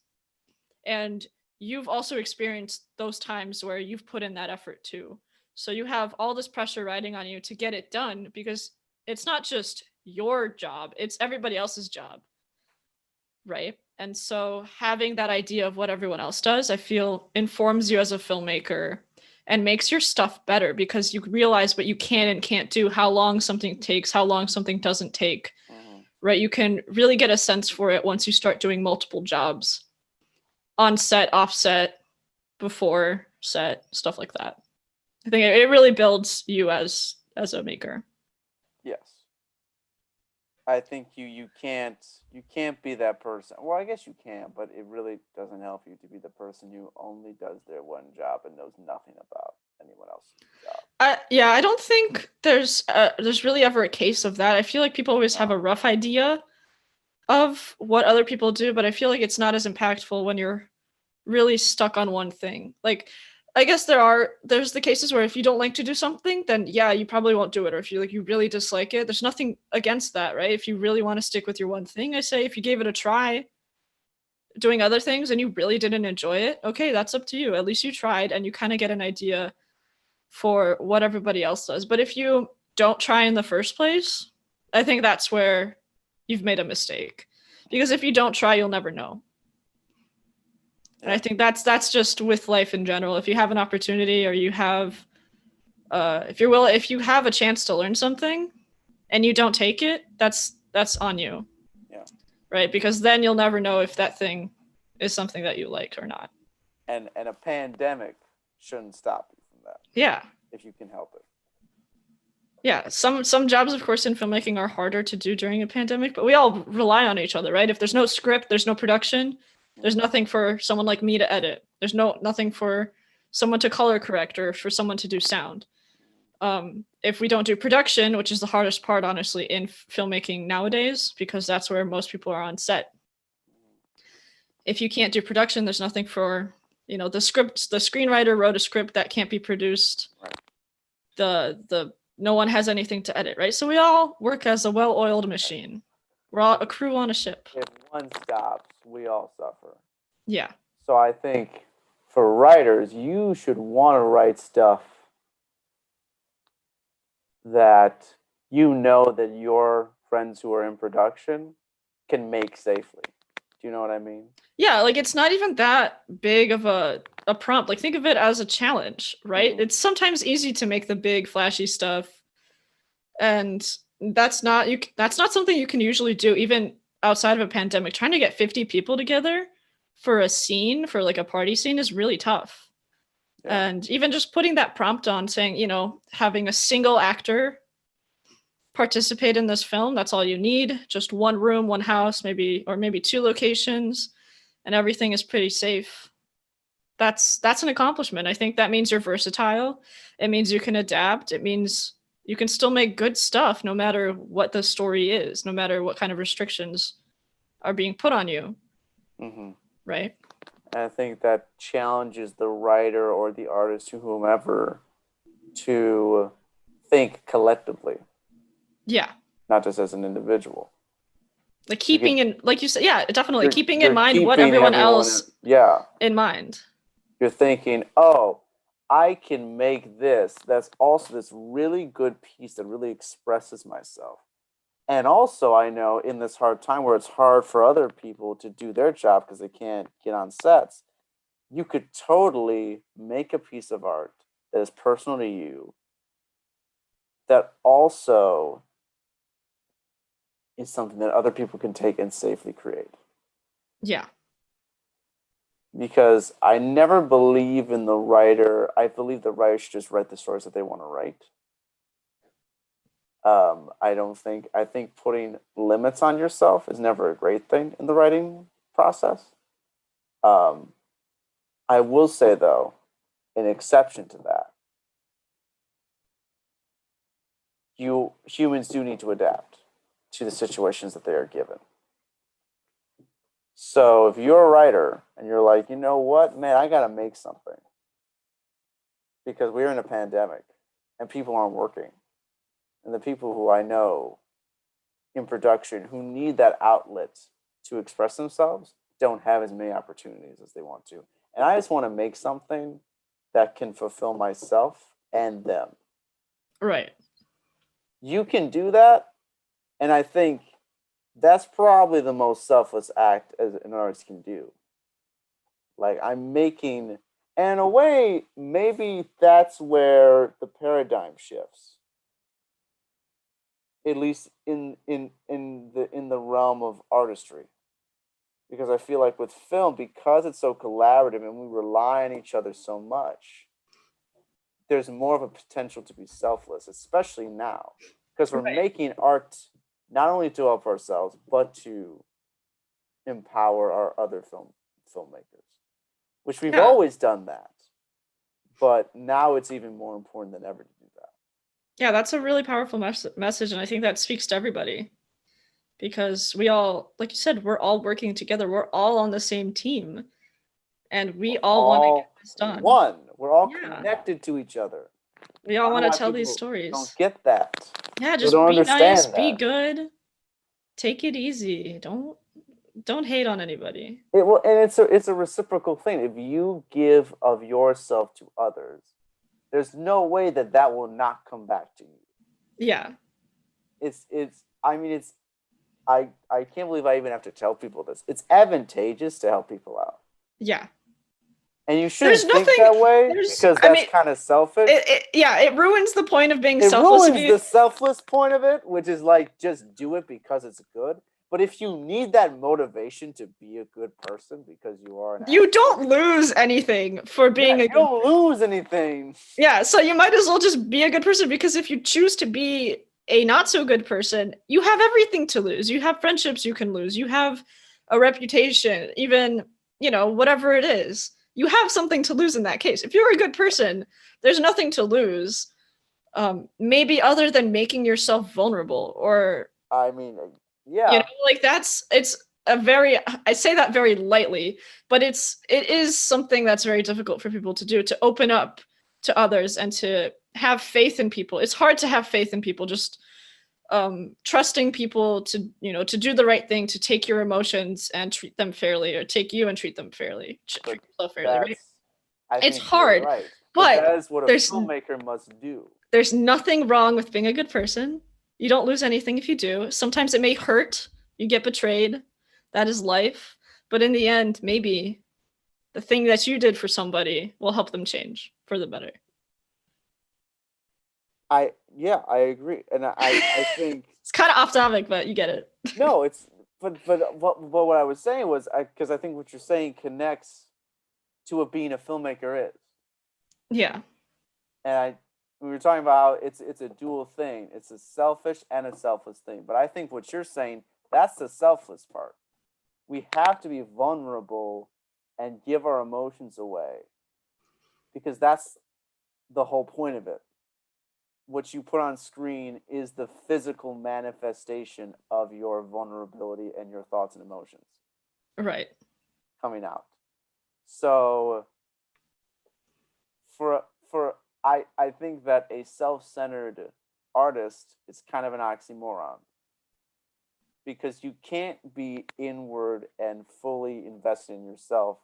And you've also experienced those times where you've put in that effort too. So you have all this pressure riding on you to get it done because it's not just your job, it's everybody else's job. Right? And so having that idea of what everyone else does, I feel informs you as a filmmaker and makes your stuff better because you realize what you can and can't do, how long something takes, how long something doesn't take. Mm-hmm. Right? You can really get a sense for it once you start doing multiple jobs on set, off set, before set, stuff like that. I think it really builds you as a maker. Yes. I think you can't be that person. Well, I guess you can, but it really doesn't help you to be the person who only does their one job and knows nothing about anyone else's job. I don't think there's really ever a case of that. I feel like people always have a rough idea of what other people do, but I feel like it's not as impactful when you're really stuck on one thing. Like, I guess there's the cases where if you don't like to do something, then yeah, you probably won't do it. Or if you really dislike it, there's nothing against that, right? If you really want to stick with your one thing, I say if you gave it a try doing other things and you really didn't enjoy it, okay, that's up to you. At least you tried and you kind of get an idea for what everybody else does. But if you don't try in the first place, I think that's where you've made a mistake. Because if you don't try, you'll never know. And I think that's just with life in general. If you have an opportunity or you have, if you have a chance to learn something and you don't take it, that's on you. Yeah. Right? Because then you'll never know if that thing is something that you like or not. And a pandemic shouldn't stop you from that. Yeah. If you can help it. Yeah, some jobs, of course, in filmmaking are harder to do during a pandemic, but we all rely on each other, right? If there's no script, there's no production. There's nothing for someone like me to edit. There's nothing for someone to color correct or for someone to do sound. If we don't do production, which is the hardest part, honestly, in filmmaking nowadays, because that's where most people are on set. If you can't do production, there's nothing for, the screenwriter wrote a script that can't be produced. Right. No one has anything to edit, right? So we all work as a well-oiled machine. We're all a crew on a ship. If one stops, we all suffer. Yeah. So I think for writers, you should want to write stuff that you know that your friends who are in production can make safely. Do you know what I mean? Yeah, like it's not even that big of a a prompt, like think of it as a challenge, right? Mhm. It's sometimes easy to make the big flashy stuff, and that's not something you can usually do even outside of a pandemic. Trying to get 50 people together for a scene, for like a party scene, is really tough. Yeah. And even just putting that prompt on saying, having a single actor participate in this film, that's all you need. Just one room, one house, maybe two locations, and everything is pretty safe. That's an accomplishment. I think that means you're versatile. It means you can adapt. It means you can still make good stuff no matter what the story is, no matter what kind of restrictions are being put on you. Mm-hmm. Right? And I think that challenges the writer or the artist or whomever to think collectively, Yeah. not just as an individual. Like keeping in, like you said, yeah, definitely keeping in You're mind what keeping everyone else yeah. in mind. You're thinking, oh, I can make this. That's also this really good piece that really expresses myself. And also, I know in this hard time where it's hard for other people to do their job because they can't get on sets, you could totally make a piece of art that is personal to you, that also is something that other people can take and safely create. Yeah. Because I never believe in the writer. I believe the writer should just write the stories that they want to write. I think putting limits on yourself is never a great thing in the writing process. I will say, though, an exception to that, humans do need to adapt to the situations that they are given. So if you're a writer and you're like, you know what, man, I got to make something because we're in a pandemic and people aren't working. And the people who I know in production who need that outlet to express themselves don't have as many opportunities as they want to. And I just want to make something that can fulfill myself and them. Right. You can do that. And I think that's probably the most selfless act as an artist can do. Like I'm making, and in a way, maybe that's where the paradigm shifts. At least in the realm of artistry. Because I feel like with film, because it's so collaborative and we rely on each other so much, there's more of a potential to be selfless, especially now. Because we're making art not only to help ourselves, but to empower our other filmmakers, which we've always done that. But now it's even more important than ever to do that. Yeah, that's a really powerful message, and I think that speaks to everybody. Because we all, like you said, we're all working together. We're all on the same team. And we all want to get this done. We're all connected to each other. We all want to tell these stories. Don't get that. Yeah, just be nice, be good. Take it easy. Don't hate on anybody. And it's a reciprocal thing. If you give of yourself to others, there's no way that will not come back to you. Yeah. I can't believe I even have to tell people this. It's advantageous to help people out. Yeah. And you shouldn't think that way because that's kind of selfish. It ruins the point of being selfless. It ruins the selfless point of it, which is like just do it because it's good. But if you need that motivation to be a good person because you are you don't lose anything for being you don't lose anything. Yeah, so you might as well just be a good person, because if you choose to be a not so good person, you have everything to lose. You have friendships you can lose. You have a reputation, even, whatever it is. You have something to lose in that case. If you're a good person, there's nothing to lose. Maybe other than making yourself vulnerable, or yeah. I say that very lightly, but it is something that's very difficult for people to do, to open up to others and to have faith in people. It's hard to have faith in people, just trusting people to do the right thing, to take your emotions and treat them fairly, or take you and treat them fairly, treat yourself fairly, right? It's hard, right. but that is what a filmmaker must do. There's nothing wrong with being a good person. You don't lose anything if you do. Sometimes it may hurt. You get betrayed. That is life. But in the end, maybe the thing that you did for somebody will help them change for the better. I agree, and I think It's kind of off topic, but you get it. no, it's but what I was saying was because I think what you're saying connects to what being a filmmaker is. Yeah. And we were talking about how it's a dual thing. It's a selfish and a selfless thing. But I think what you're saying, that's the selfless part. We have to be vulnerable and give our emotions away, because that's the whole point of it. What you put on screen is the physical manifestation of your vulnerability and your thoughts and emotions. Right. Coming out. So I think that a self-centered artist is kind of an oxymoron, because you can't be inward and fully invested in yourself.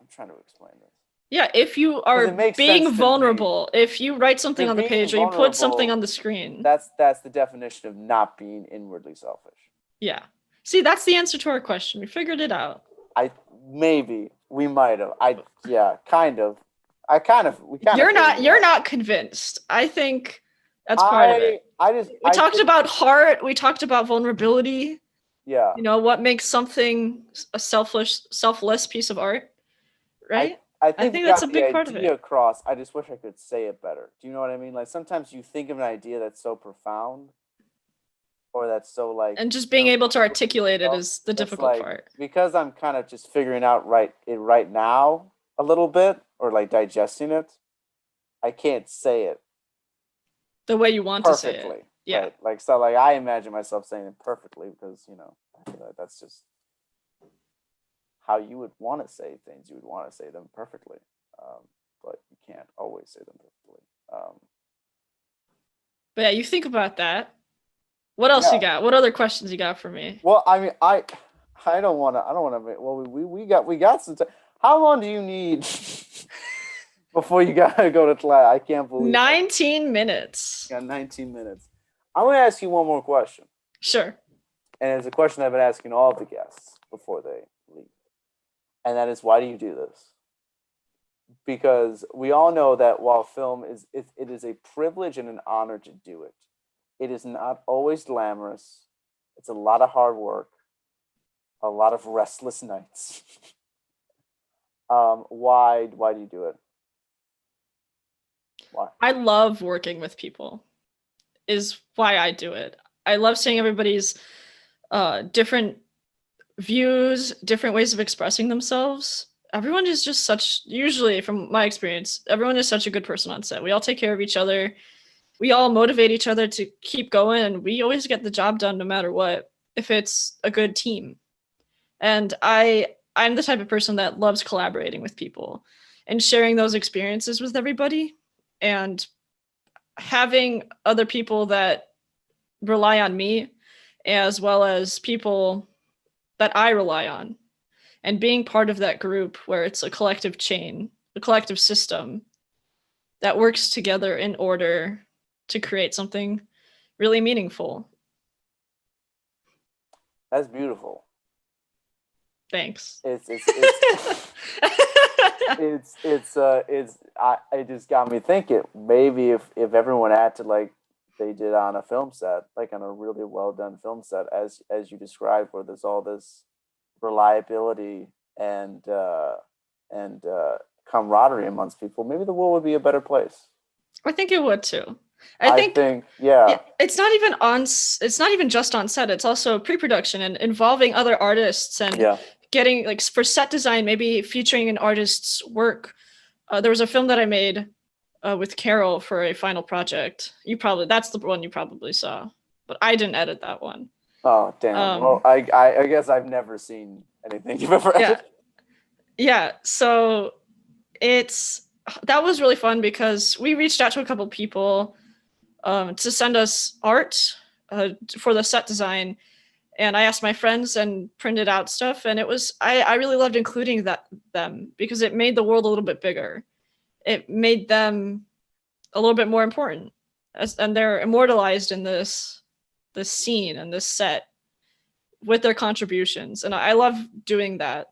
I'm trying to explain this. Yeah, if you are being vulnerable, if you write something on the page or you put something on the screen. That's the definition of not being inwardly selfish. Yeah. See, that's the answer to our question. We figured it out. We might have. Kind of. You're not convinced. I think that's part of it. We talked about heart. We talked about vulnerability. Yeah. You know, what makes something a selfless piece of art, right? I think that's a big part of it. Across. I just wish I could say it better. Do you know what I mean? Like, sometimes you think of an idea that's so profound, or that's so like, and just being able to articulate it is the difficult part. Because I'm kind of just figuring out right now a little bit, or like digesting it, I can't say it the way you want perfectly, to say it. Yeah. Right? Like, so like I imagine myself saying it perfectly, because I feel like that's just how you would want to say things. You would want to say them perfectly, but you can't always say them perfectly. But yeah, you think about that. What else you got? What other questions you got for me? Well, I mean, I don't want to. Well, we got some time. How long do you need before you gotta go to class? I can't believe 19 minutes. You got 19 minutes. I'm gonna ask you one more question. Sure. And it's a question I've been asking all of the guests before they leave, and that is, why do you do this? Because we all know that while film is it is a privilege and an honor to do it, it is not always glamorous. It's a lot of hard work, a lot of restless nights. Why do you do it? Why? I love working with people, is why I do it. I love seeing everybody's different views, different ways of expressing themselves. Everyone is just usually from my experience, everyone is such a good person on set. We all take care of each other. We all motivate each other to keep going, and we always get the job done no matter what, if it's a good team. And I'm the type of person that loves collaborating with people and sharing those experiences with everybody, and having other people that rely on me, as well as people that I rely on, and being part of that group where it's a collective chain, a collective system that works together in order to create something really meaningful. That's beautiful. Thanks. It just got me thinking, maybe if everyone acted like they did on a film set, like on a really well done film set, as you described, where there's all this reliability and camaraderie amongst people, maybe the world would be a better place. I think it would too. I think yeah. It's not even just on set. It's also pre-production and involving other artists and getting, like, for set design, maybe featuring an artist's work. There was a film that I made with Carol for a final project. That's the one you probably saw, but I didn't edit that one. Oh, damn. Well, I guess I've never seen anything you've ever edited. Yeah. So that was really fun, because we reached out to a couple people to send us art for the set design. And I asked my friends and printed out stuff. And I really loved including them, because it made the world a little bit bigger. It made them a little bit more important. And they're immortalized in this scene and this set with their contributions. And I love doing that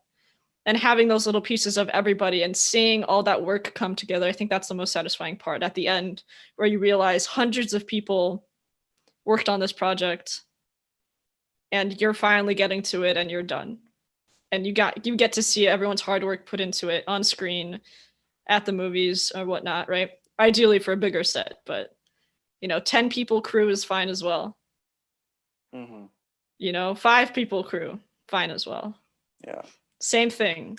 and having those little pieces of everybody and seeing all that work come together. I think that's the most satisfying part at the end, where you realize hundreds of people worked on this project and you're finally getting to it and you're done. And you get to see everyone's hard work put into it on screen at the movies or whatnot, right? Ideally for a bigger set, but 10 people crew is fine as well. 5 people crew, fine as well. Yeah. Same thing.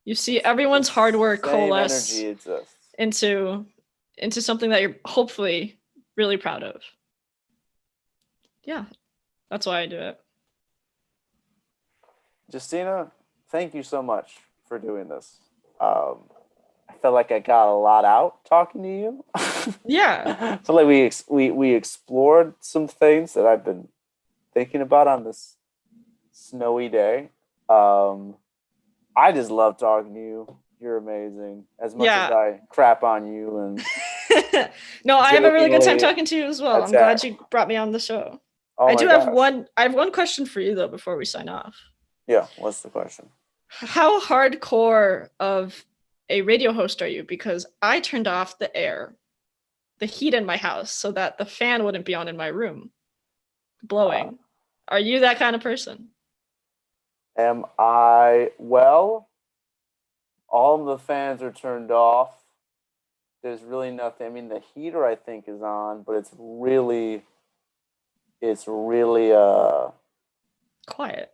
You see everyone's hard work coalesce into something that you're hopefully really proud of. Yeah, that's why I do it. Justyna, thank you so much for doing this. I felt like I got a lot out talking to you. Yeah. I feel like we explored some things that I've been thinking about on this snowy day. I just love talking to you. You're amazing. As much as I crap on you and no, I have a really good time talking to you as well. I'm glad you brought me on the show. Oh I have one question for you though before we sign off. Yeah, what's the question? How hardcore of a radio host are you? Because I turned off the heat in my house so that the fan wouldn't be on in my room blowing. Are you that kind of person? Am I? Well, all of the fans are turned off. There's really nothing. I mean, the heater I think is on, but it's really quiet.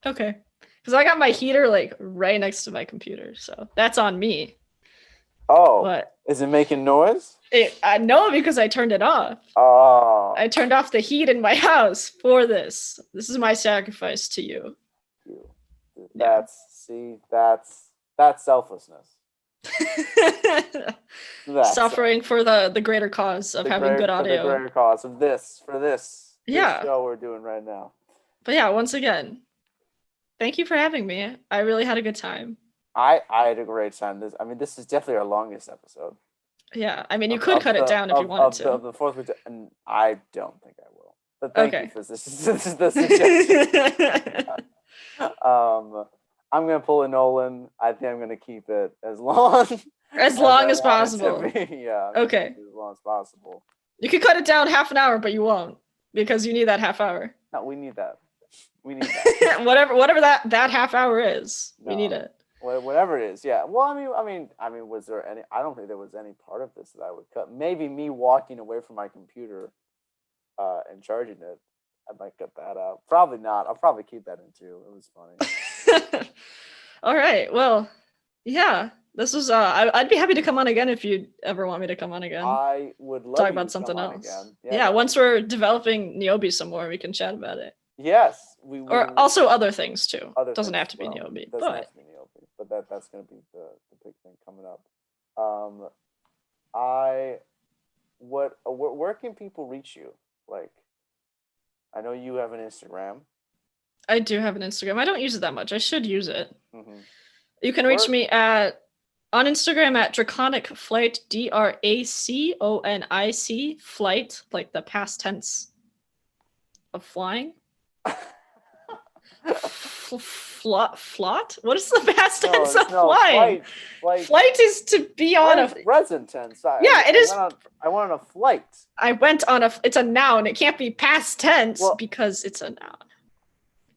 Okay. Because I got my heater like right next to my computer, so that's on me. Oh, but is it making noise? I know because I turned it off. Oh. I turned off the heat in my house for this. This is my sacrifice to you. That's selflessness. Suffering for the greater cause of having good audio. For the greater cause of this show we're doing right now. But yeah, once again, thank you for having me. I really had a good time. I had a great time. This is definitely our longest episode. Yeah, I mean, you could cut it down if you wanted to. Of the fourth week, and I don't think I will. But thank you for this suggestion. I'm gonna pull a Nolan. I think I'm gonna keep it as long as possible. Yeah. Okay. As long as possible. You could cut it down half an hour, but you won't because you need that half hour. No, we need that. whatever that half hour is, we need it. Whatever it is, yeah. Well, I mean, was there any? I don't think there was any part of this that I would cut. Maybe me walking away from my computer, and charging it. I might cut that out. Probably not. I'll probably keep that in too. It was funny. All right. Well, yeah. This was. I'd be happy to come on again if you ever want me to come on again. I would love talk about something else. Yeah. Once we're developing Niobe some more, we can chat about it. Yes. Or also other things too. Doesn't have to be Niobe. But that's going to be the big thing coming up. Where can people reach you? Like, I know you have an Instagram. I do have an Instagram. I don't use it that much. I should use it. Mm-hmm. You can reach me on Instagram at Draconic Flight, DRACONIC Flight, like the past tense of flying. Flot? What is the past tense of flying? Flight is to be on a present tense. It is. I went on a flight. I went on it's a noun. It can't be past tense because it's a noun.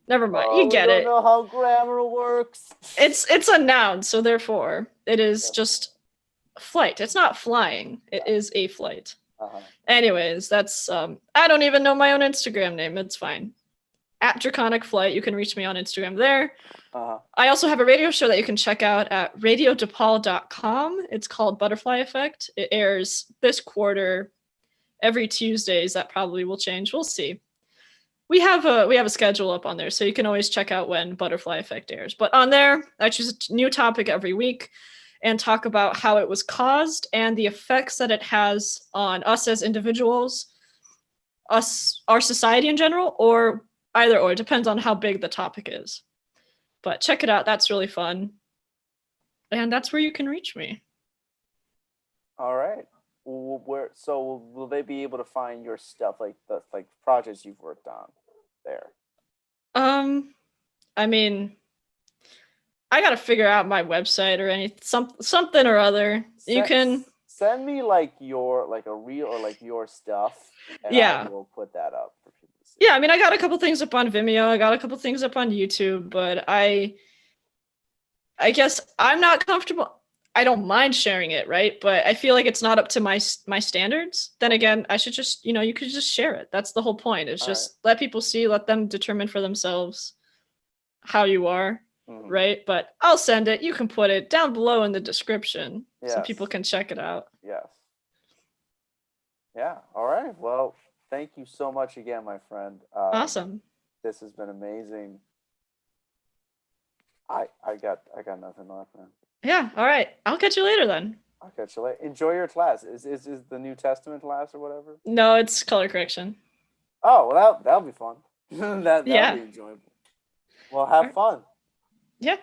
Never mind. You get it. I don't know how grammar works. It's a noun, so therefore it is just flight. It's not flying. It is a flight. Anyways, that's I don't even know my own Instagram name. It's fine. At Draconic Flight, you can reach me on Instagram there. I also have a radio show that you can check out at radiodepaul.com. It's called Butterfly Effect. It airs this quarter every Tuesdays. That probably will change. We'll see. We have a schedule up on there, so you can always check out when Butterfly Effect airs. But on there, I choose a new topic every week and talk about how it was caused and the effects that it has on us as individuals, our society in general, or either or. It depends on how big the topic is. But check it out. That's really fun. And that's where you can reach me. All right. So will they be able to find your stuff, like the projects you've worked on there? I mean, I gotta figure out my website or something or other. You can, send me like your like a reel or like your stuff, and I yeah. will put that up for people to see. Yeah, I mean, I got a couple things up on Vimeo. I got a couple things up on YouTube, but I guess I'm not comfortable. I don't mind sharing it, right? But I feel like it's not up to my standards. Then again, I should just, you could just share it. That's the whole point. It's just let people see, let them determine for themselves how you are, right? But I'll send it. You can put it down below in the description so people can check it out. Yes. Yeah. All right. Well, thank you so much again, my friend. Awesome. This has been amazing. I got nothing left, man. Yeah. All right. I'll catch you later then. I'll catch you later. Enjoy your class. Is the New Testament class or whatever? No, it's color correction. Oh, well, that'll be fun. That'll be enjoyable. Well, have fun. Yeah.